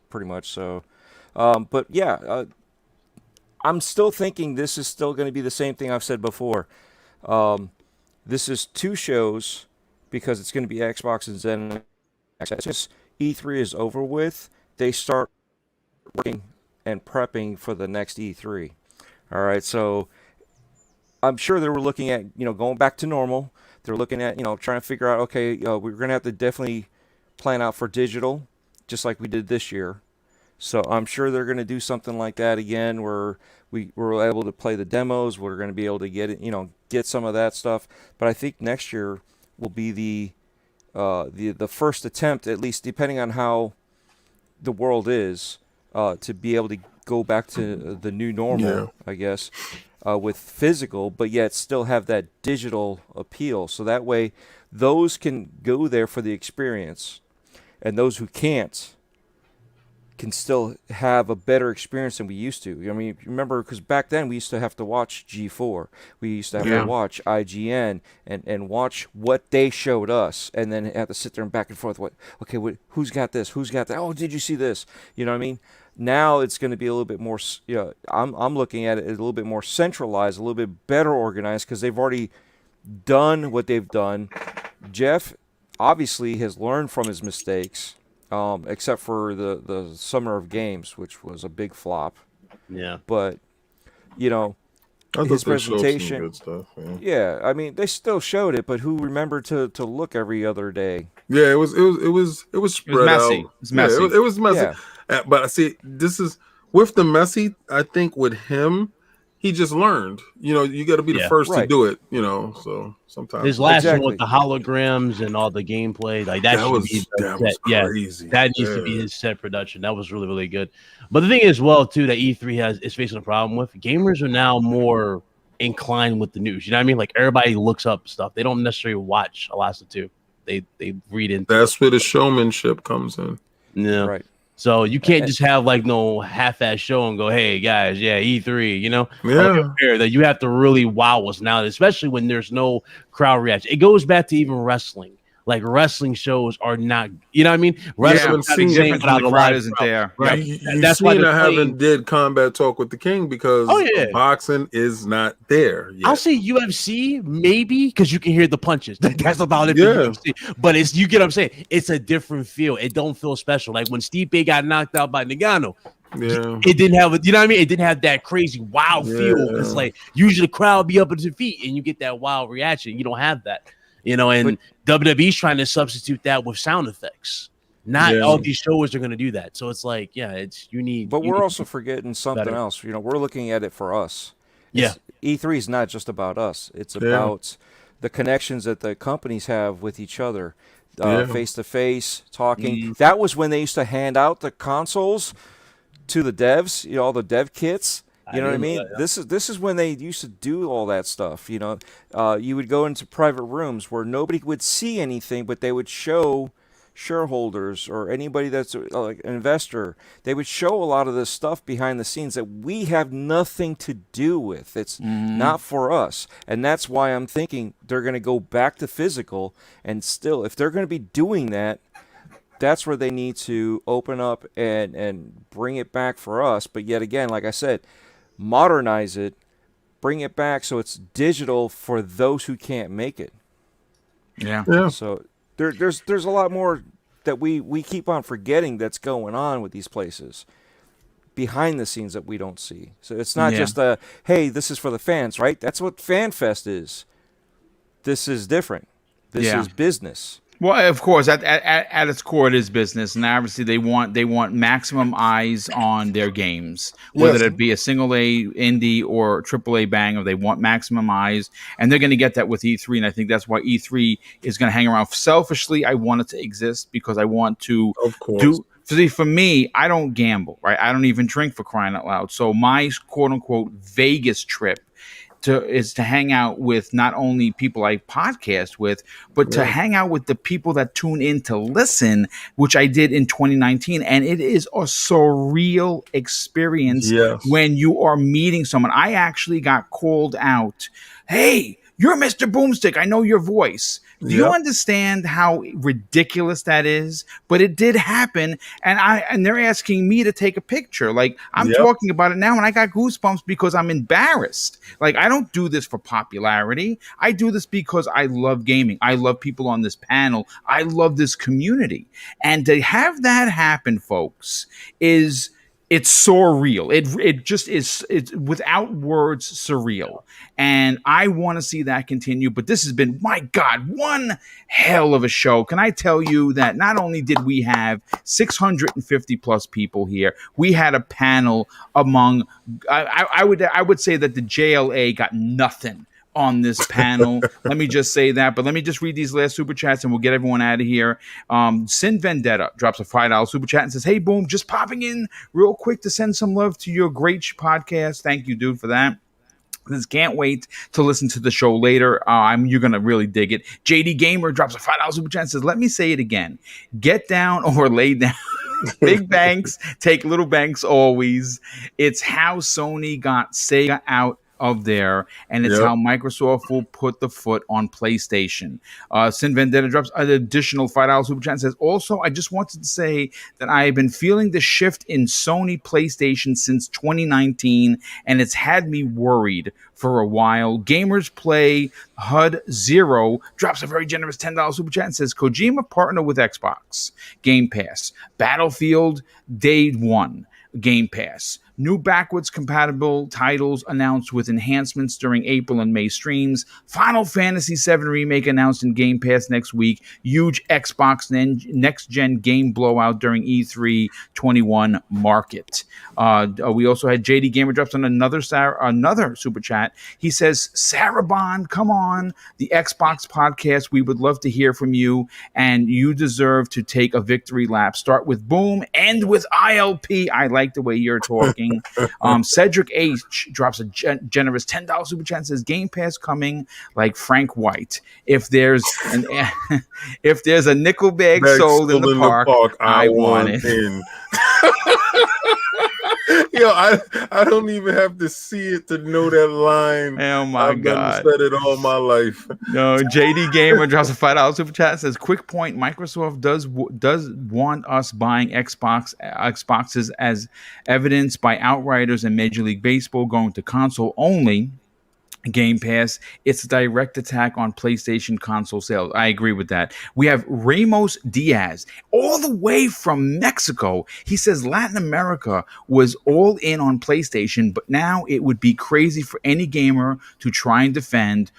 pretty much. So, but yeah, I'm still thinking this is still going to be the same thing I've said before. This is two shows because it's going to be Xbox and Zen. Since E3 is over with, they start working and prepping for the next E3. All right, so I'm sure they were looking at going back to normal. They're looking at trying to figure out, okay, we're going to have to definitely plan out for digital, just like we did this year. So I'm sure they're going to do something like that again, where we were able to play the demos. We're going to be able to get it, get some of that stuff. But I think next year will be the first attempt, at least depending on how the world is, to be able to go back to the new normal, I guess, with physical, but yet still have that digital appeal. So that way, those can go there for the experience, and those who can't can still have a better experience than we used to. I mean, remember, because back then we used to have to watch G4. We used to have to watch IGN and watch what they showed us, and then have to sit there and back and forth. Who's got this? Who's got that? Oh, did you see this? You know what I mean? Now it's going to be a little bit more. I'm looking at it a little bit more centralized, a little bit better organized, because they've already done what they've done. Jeff obviously has learned from his mistakes. Except for the Summer of Games, which was a big flop. Yeah. But, I thought his they showed some presentation. good stuff. Yeah, I mean, they still showed it, but who remembered to look every other day? Yeah, it was spread messy. out. It's messy. Yeah, it was messy. Yeah. But I see, this is with the messy. I think with him, he just learned. You got to be the first to do it. So sometimes his last one with the holograms and all the gameplay, like that was crazy. Yeah, that needs to be his set production. That was really, really good. But the thing is, well, too, that E3 is facing a problem with. Gamers are now more inclined with the news. You know what I mean? Like everybody looks up stuff. They don't necessarily watch a lot of stuff. They read into. That's where the showmanship comes in. Yeah. Right. So you can't just have like no half-ass show and go, hey guys, E3, Yeah. That you have to really wow us now, especially when there's no crowd reaction. It goes back to even wrestling. Like wrestling shows are not, you know what I mean? Wrestling different when the crowd isn't there. Right. That's why I haven't did Combat Talk with the King, because boxing is not there yet. I'll say UFC maybe because you can hear the punches. That's about it for UFC. But you get what I'm saying? It's a different feel. It don't feel special. Like when Stipe got knocked out by Nagano. Yeah. It didn't have you know what I mean? It didn't have that crazy wow feel. It's like usually the crowd be up at their feet and you get that wild reaction. You don't have that. And WWE's trying to substitute that with sound effects. Not all these shows are going to do that. So it's like, you need. But we're also forgetting something else. We're looking at it for us. E3 is not just about us. It's about the connections that the companies have with each other, face to face, talking. That was when they used to hand out the consoles to the devs, all the dev kits. You know what I mean? This is when they used to do all that stuff. You would go into private rooms where nobody would see anything, but they would show shareholders or anybody that's like an investor. They would show a lot of this stuff behind the scenes that we have nothing to do with. It's not for us, and that's why I'm thinking they're going to go back to physical. And still, if they're going to be doing that, that's where they need to open up and bring it back for us. But yet again, like I said, modernize it, bring it back so it's digital for those who can't make it. Yeah. So there's a lot more that we keep on forgetting that's going on with these places behind the scenes that we don't see. So it's not just hey, this is for the fans, right? That's what FanFest is. This is different. This is business. Well, of course, at its core, it is business, and obviously they want maximum eyes on their games, whether it be a single A indie or AAA banger. They want maximum eyes, and they're going to get that with E3, and I think that's why E3 is going to hang around. Selfishly, I want it to exist because I want to do. See, for me, I don't gamble, right? I don't even drink, for crying out loud. So my quote unquote Vegas trip is to hang out with not only people I podcast with, but to hang out with the people that tune in to listen, which I did in 2019. And it is a surreal experience when you are meeting someone. I actually got called out. Hey, you're Mr. Boomstick. I know your voice. Do you understand how ridiculous that is? But it did happen, and they're asking me to take a picture. Like, I'm talking about it now, and I got goosebumps because I'm embarrassed. Like, I don't do this for popularity. I do this because I love gaming. I love people on this panel. I love this community. And to have that happen, folks, it's surreal. It just is. It's without words, surreal. And I want to see that continue. But this has been, my God, one hell of a show. Can I tell you that not only did we have 650 plus people here, we had a panel among. I would say that the JLA got nothing on this panel. Let me just say that, but let me just read these last super chats and we'll get everyone out of here. Sin Vendetta drops a $5 super chat and says, hey, Boom, just popping in real quick to send some love to your great podcast. Thank you, dude, for that. Can't wait to listen to the show later. You're going to really dig it. JD Gamer drops a $5 super chat and says, let me say it again. Get down or lay down. Big banks take little banks always. It's how Sony got Sega out of there, and it's how Microsoft will put the foot on PlayStation. Sin Vendetta drops an additional $5 super chat and says, also, I just wanted to say that I have been feeling the shift in Sony PlayStation since 2019, and it's had me worried for a while. Gamers Play HUD Zero drops a very generous $10 super chat and says, Kojima partner with Xbox Game Pass. Battlefield Day 1 Game Pass. New backwards compatible titles announced with enhancements during April and May streams. Final Fantasy VII Remake announced in Game Pass next week. Huge Xbox next-gen game blowout during E3 21 market. We also had JD Gamer drops on another super chat. He says, Sarabon, come on, the Xbox podcast. We would love to hear from you, and you deserve to take a victory lap. Start with Boom, end with ILP. I like the way you're talking. Cedric H drops a generous $10 super chat and says, Game Pass coming like Frank White. If there's a nickel bag sold in the park, I want it. Yo, I don't even have to see it to know that line. Oh my God. I've said it all my life. No, JD Gamer drops a $5 super chat and says, quick point, Microsoft does want us buying Xboxes as evidenced by Outriders and Major League Baseball going to console only. Game Pass, it's a direct attack on PlayStation console sales. I agree with that. We have Ramos Diaz, all the way from Mexico. He says Latin America was all in on PlayStation, but now it would be crazy for any gamer to try and defend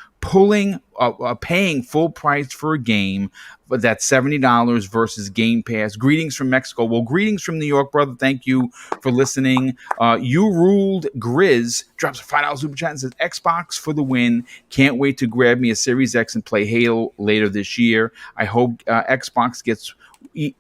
paying full price for a game, but that's $70 versus Game Pass. Greetings from Mexico. Well, greetings from New York, brother. Thank you for listening. You Ruled Grizz drops a $5 super chat and says, Xbox for the win. Can't wait to grab me a Series X and play Halo later this year. I hope Xbox gets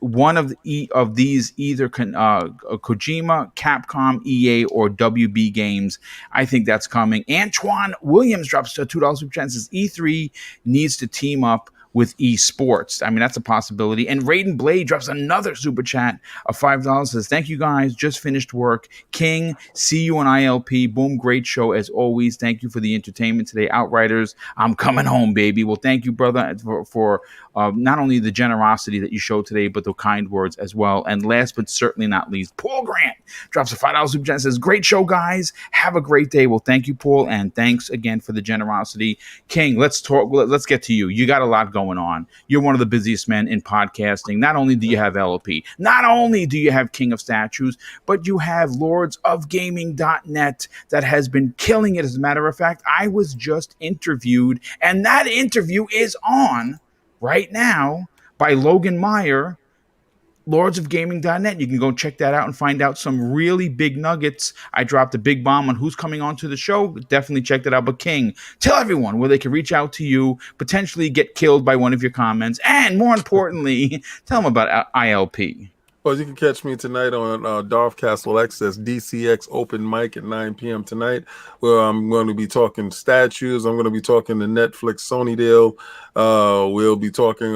one of these, either Kojima, Capcom, EA, or WB Games. I think that's coming. Antoine Williams drops a $2 super chat and says E3 needs to team up with esports. I mean, that's a possibility. And Raiden Blade drops another super chat of $5. Says, thank you guys. Just finished work. King, see you on ILP. Boom, great show as always. Thank you for the entertainment today. Outriders, I'm coming home, baby. Well, thank you, brother, for not only the generosity that you showed today, but the kind words as well. And last but certainly not least, Paul Grant drops a $5 super chat. Says, great show, guys. Have a great day. Well, thank you, Paul. And thanks again for the generosity. King, let's talk. Let's get to you. You got a lot going on. You're one of the busiest men in podcasting. Not only do you have LP, not only do you have King of Statues, but you have lordsofgaming.net that has been killing it. As a matter of fact, I was just interviewed, and that interview is on right now by Logan Meyer, lordsofgaming.net. You can go check that out and find out some really big nuggets. I dropped a big bomb on who's coming onto the show. Definitely check that out. But King, tell everyone where they can reach out to you, potentially get killed by one of your comments, and more importantly, tell them about ILP. Well, you can catch me tonight on Darth Castle Access DCX Open Mic at 9 p.m. tonight, where I'm going to be talking statues. I'm going to be talking the Netflix Sony deal. We'll be talking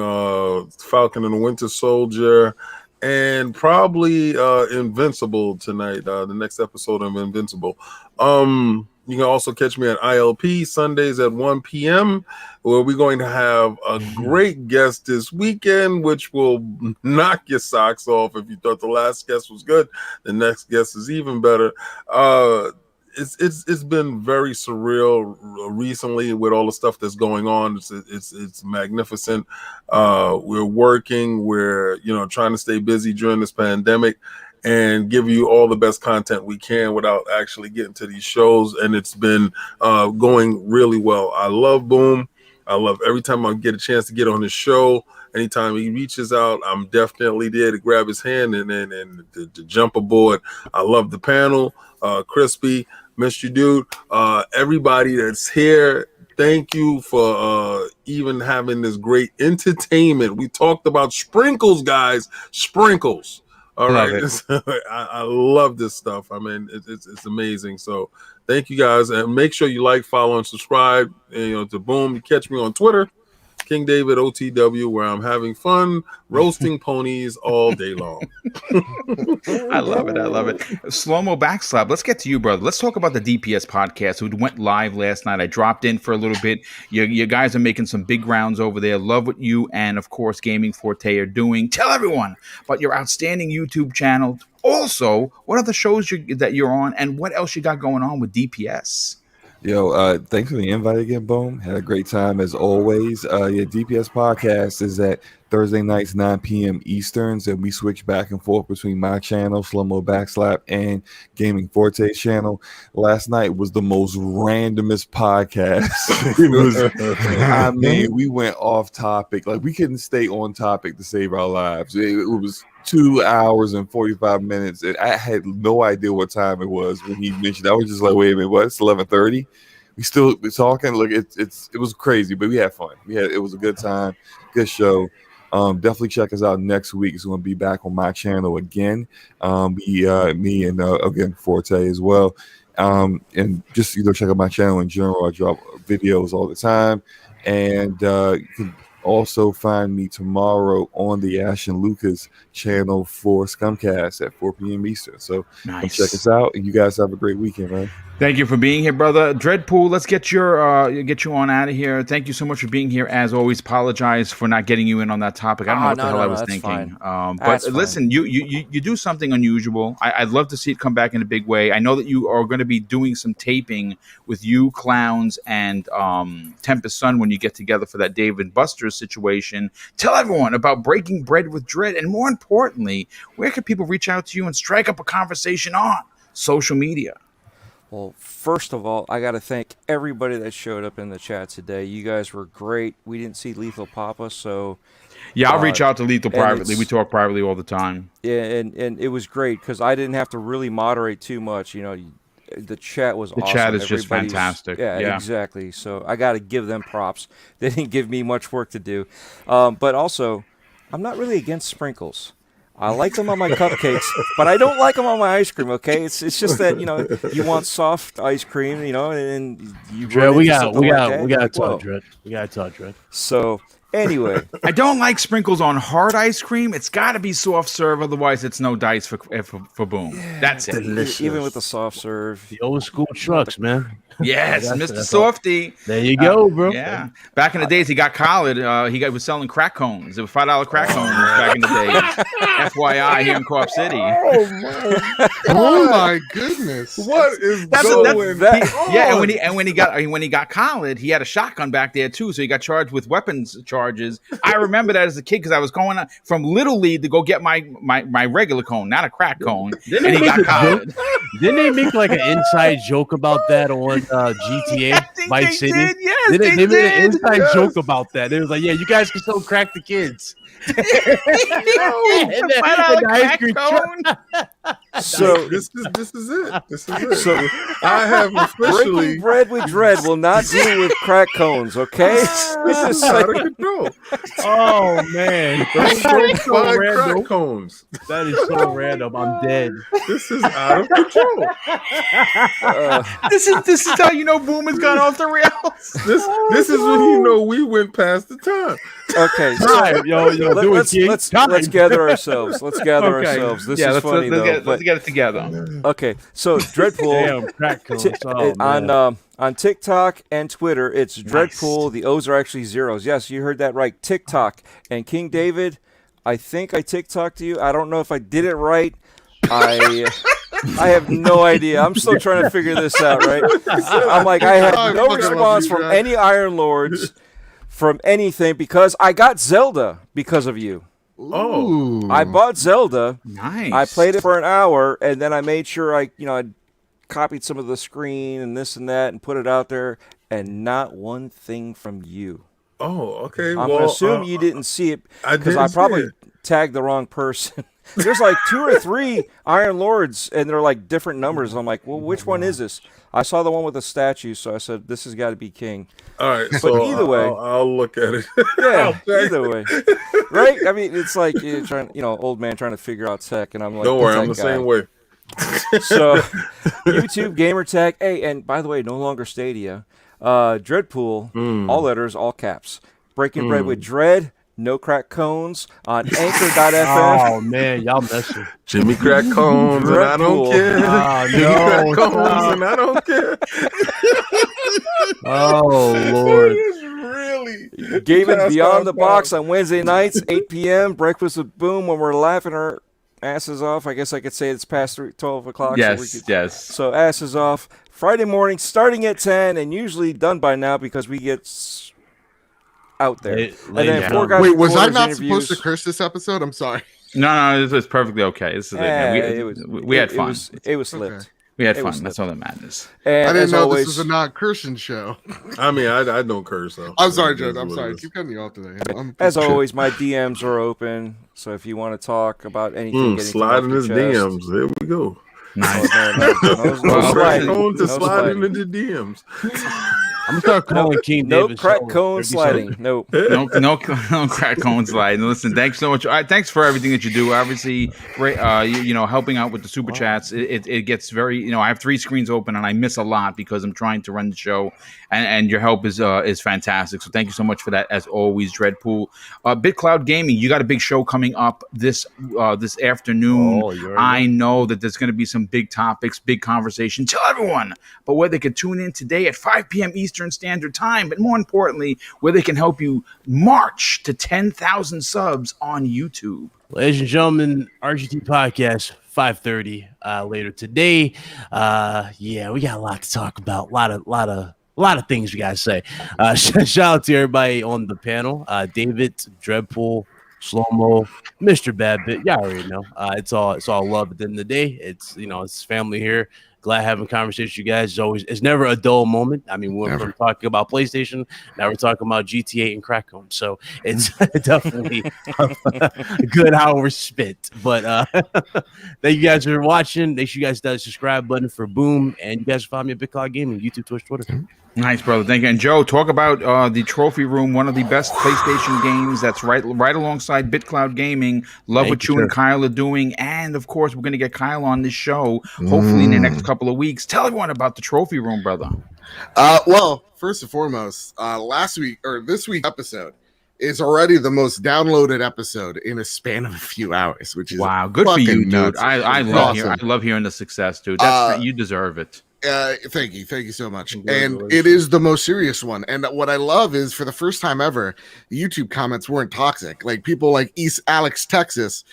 Falcon and the Winter Soldier, and probably Invincible tonight, the next episode of Invincible. You can also catch me at ILP Sundays at 1 p.m., where we're going to have a great guest this weekend, which will knock your socks off. If you thought the last guest was good, the next guest is even better. It's been very surreal recently with all the stuff that's going on. It's magnificent. We're working. We're trying to stay busy during this pandemic and give you all the best content we can without actually getting to these shows. And it's been going really well. I love Boom. I love every time I get a chance to get on his show. Anytime he reaches out, I'm definitely there to grab his hand and to jump aboard. I love the panel. Crispy, missed you, dude. Everybody that's here, thank you for even having this great entertainment. We talked about sprinkles, guys. Sprinkles. All right. I love this stuff. I mean, it's amazing. So thank you guys. And make sure you like, follow, and subscribe to Boom. You catch me on Twitter, King David OTW, where I'm having fun roasting ponies all day long. I love it. I love it. Slow-mo backslap. Let's get to you, brother. Let's talk about the DPS podcast. We went live last night. I dropped in for a little bit. You guys are making some big rounds over there. Love what you and, of course, Gaming Forte are doing. Tell everyone about your outstanding YouTube channel. Also, what other shows that you're on, and what else you got going on with DPS? Yo, thanks for the invite again, Boom. Had a great time as always. DPS podcast is at Thursday nights, 9 p.m. Easterns, and we switch back and forth between my channel, Slow-Mo Backslap, and Gaming Forte's channel. Last night was the most randomest podcast. I mean, we went off topic. Like, we couldn't stay on topic to save our lives. It was 2 hours and 45 minutes, and I had no idea what time it was when he mentioned. I was just like, wait a minute, what? It's 11:30. We still talking. Look, it was crazy, but we had fun. It was a good time, good show. Definitely check us out next week. It's going to be back on my channel again. Me and again Forte as well. And just check out my channel in general. I drop videos all the time, and you can also find me tomorrow on the Ash and Lucas channel for Scumcast at 4 p.m. Eastern. So come check us out, and you guys have a great weekend, man. Thank you for being here, brother. Dreadpool, let's get you on out of here. Thank you so much for being here. As always, apologize for not getting you in on that topic. I don't know what the hell I was thinking. But listen, you do something unusual. I'd love to see it come back in a big way. I know that you are going to be doing some taping with you, Clowns, and Tempest Sun when you get together for that Dave and Buster's situation. Tell everyone about Breaking Bread with Dread, and more importantly, where can people reach out to you and strike up a conversation on social media? Well, first of all, I got to thank everybody that showed up in the chat today. You guys were great. We didn't see Lethal Papa, so... Yeah, I'll reach out to Lethal privately. We talk privately all the time. Yeah, and it was great because I didn't have to really moderate too much. The chat was awesome. The chat is just fantastic. Yeah, exactly. So I got to give them props. They didn't give me much work to do. But also, I'm not really against sprinkles. I like them on my cupcakes, but I don't like them on my ice cream. Okay, it's just that you want soft ice cream, and you. Dread, we got to talk, Dread. We got to talk, Dread. So Anyway, I don't like sprinkles on hard ice cream. It's got to be soft serve, otherwise it's no dice for Boom. That's it. even with the soft serve. The old school trucks, man. Yes, That's- Mr. that's all. Softy. There you go, bro. Yeah. Back in the days, he got collared. Was selling crack cones. It was $5 crack cones back in the days. FYI, here in Co-op City. Oh my goodness! What is That's going that, yeah, and when he got collared, he had a shotgun back there too, so he got charged with weapons charges. I remember that as a kid because I was going from Little League to go get my regular cone, not a crack cone, and he got collared. Didn't they make like an inside joke about that on GTA Vice City? Did, yes, they they made an did. inside joke about that. It was like, yeah, you guys can still crack the kids. $5 crack cone. So This is it. This is it. So I have officially breaking bread with dread will not deal with crack cones. Okay. this is out of control. Oh man, Don't so buy random. crack cones. That is so random. I'm dead. This is out of control. This is how you know Boom has gone off the rails. This is when you know we went past the time. Okay. So Time, yo, do it, King. let's Time. gather ourselves. Let's gather Okay. ourselves. This Yeah, is let's, funny let's, though. get, but- let's get it together. okay. So Dreadpool. Damn, crack cones. Oh, man. On TikTok and Twitter, it's Dreadpool. The O's are actually zeros. Yes, you heard that right. TikTok and King David. I think I TikToked to you. I don't know if I did it right. I have no idea. I'm still trying to figure this out. Right? I'm like, I had no response from any Iron Lords, from anything, because I got Zelda because of you. Oh, I bought Zelda. Nice. I played it for an hour, and then I made sure I copied some of the screen and this and that and put it out there, and not one thing from you. okay. I'm gonna assume you didn't see it I because didn't I see probably it. tagged the wrong person. There's like 2 or 3 Iron Lords, and they're like different numbers. I'm like, well, which one is this? I saw the one with the statue, so I said, this has got to be King. All right, But so either way, I'll look at it. yeah, Okay. either way, right? I mean, it's like you're trying, old man trying to figure out tech, and I'm like, Don't worry, that I'm the guy. same way. So, YouTube, Gamertag. Hey, and by the way, no longer Stadia. Dreadpool, all letters, all caps. Breaking Bread with Dread, no crack cones on Anchor.fm. Oh man, y'all messing. Jimmy crack cones, and I don't Dreadpool. care. Oh, Jimmy no, crack cones, stop. and I don't care. Oh Lord. It is really Gaming Pass Beyond out the loud. Box on Wednesday nights, 8 p.m. Breakfast with Boom when we're laughing our asses off. I guess I could say it's past 12 o'clock. Yes. So asses off. Friday morning starting at 10 and usually done by now because we get out there. Ladies And then and four guys Wait, was I Reporters not interviews. supposed to curse this episode? I'm sorry. No, this is perfectly okay. This is we had fun. It was slipped. Okay. We had it fun. was That's all that matters. And I didn't as know always, this was a not cursing show. I mean, I don't curse though. I'm sorry, It Joe. is I'm what sorry. it is. Keep cutting me off today. as always, my DMs are open. So if you want to talk about anything, get anything off Sliding your his chest. DMs. There we go. Nice. No No crack sliding. cone to No sliding sliding. into DMs. I'm gonna start calling King No David. crack Soul cone every sliding. No. no crack cone slide. Listen, thanks so much. Thanks for everything that you do. Obviously, helping out with the super chats. It gets very. I have 3 screens open and I miss a lot because I'm trying to run the show, and your help is fantastic. So thank you so much for that, as always, Dreadpool. BitCloud Gaming, you got a big show coming up this afternoon. Oh, you already I know that there's going to be some big topics, big conversation. Tell everyone but where they could tune in today at 5 p.m. Eastern Standard Time, but more importantly, where they can help you march to 10,000 subs on YouTube. Ladies and gentlemen, RGT Podcast 5:30 later today. Yeah, we got a lot to talk about. A lot of things we gotta say. Shout out to everybody on the panel. David, Dreadpool, Slow-Mo, Mr. Badbit. Y'all already know. It's all love at the end of the day. It's family here. Glad having conversations with you guys. It's never a dull moment. I mean, we're talking about PlayStation. Now we're talking about GTA and crack cones. So it's definitely a good hour spent. But thank you guys for watching. Make sure you guys hit that subscribe button for Boom. And you guys find me at Big Cloud Gaming, YouTube, Twitch, Twitter. Nice, brother. Thank you. And Joe, talk about the Trophy Room, one of the best PlayStation games. That's right alongside BitCloud Gaming. Love what you and Kyle are doing. And, of course, we're going to get Kyle on this show, hopefully in the next couple of weeks. Tell everyone about the Trophy Room, brother. Well, first and foremost, this week episode is already the most downloaded episode in a span of a few hours, which is wow. Good for you, dude. nuts. I love hearing. I love hearing the success, dude. That's you deserve it. Thank you so much. And it is the most serious one. And what I love is, for the first time ever, YouTube comments weren't toxic. Like people like East Texas,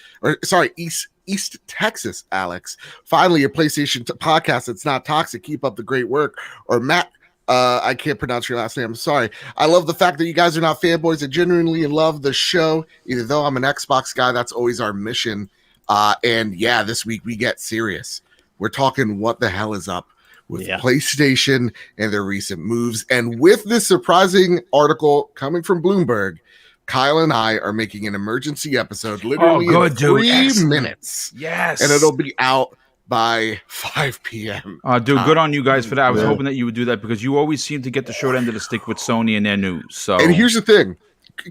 Alex. Finally, a PlayStation podcast that's not toxic. Keep up the great work. Or Matt, I can't pronounce your last name. I'm sorry. I love the fact that you guys are not fanboys and genuinely love the show. Even though I'm an Xbox guy, that's always our mission. And yeah, this week we get serious. We're talking what the hell is up with PlayStation and their recent moves. And with this surprising article coming from Bloomberg, Kyle and I are making an emergency episode literally in 3 minutes. Yes. And it'll be out by 5 p.m. Dude, good on you guys for that. I was hoping that you would do that because you always seem to get the short end of the stick with Sony and their news. So, and here's the thing.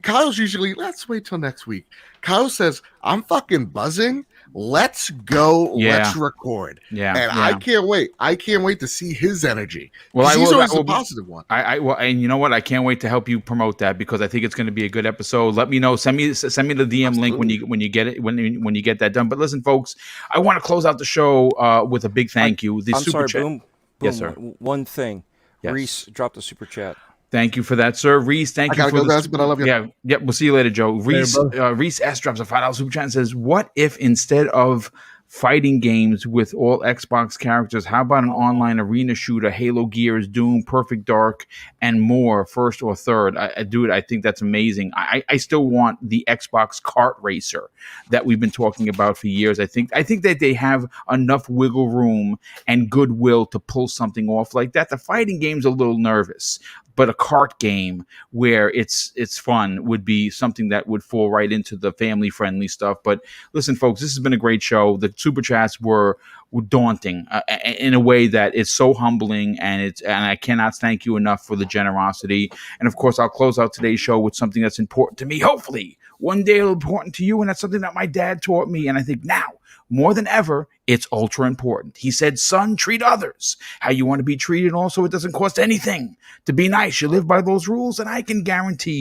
Kyle's usually, let's wait till next week. Kyle says, I'm fucking buzzing. Let's go. Let's record. Yeah. And I can't wait. I can't wait to see his energy. Well, he's always a positive one. Well, and you know what? I can't wait to help you promote that because I think it's going to be a good episode. Let me know. Send me the DM link when you get it when you get that done. But listen, folks, I want to close out the show with a big thank you. I'm sorry, Boom. Yes, sir. One thing. Yes. Reese dropped a super chat. Thank you for that, sir. Reese, thank you for go, guys, but I love you. Yeah, we'll see you later, Joe. Reese S drops a $5 super chat and says, "What if instead of fighting games with all Xbox characters, how about an online arena shooter, Halo Gears, Doom, Perfect Dark, and more, first or third?" Dude, I think that's amazing. I still want the Xbox kart racer that we've been talking about for years. I think that they have enough wiggle room and goodwill to pull something off like that. The fighting game's a little nervous, but a kart game where it's fun would be something that would fall right into the family-friendly stuff. But listen, folks, this has been a great show. The super chats were daunting in a way that is so humbling, and I cannot thank you enough for the generosity. And of course, I'll close out today's show with something that's important to me. Hopefully, one day it'll be important to you, and that's something that my dad taught me. And I think now, more than ever, it's ultra important. He said, "Son, treat others how you want to be treated. Also, it doesn't cost anything to be nice. You live by those rules, and I can guarantee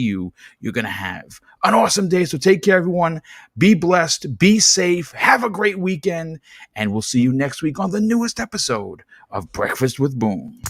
you're going to have an awesome day." So take care, everyone. Be blessed. Be safe. Have a great weekend. And we'll see you next week on the newest episode of Breakfast with Boom.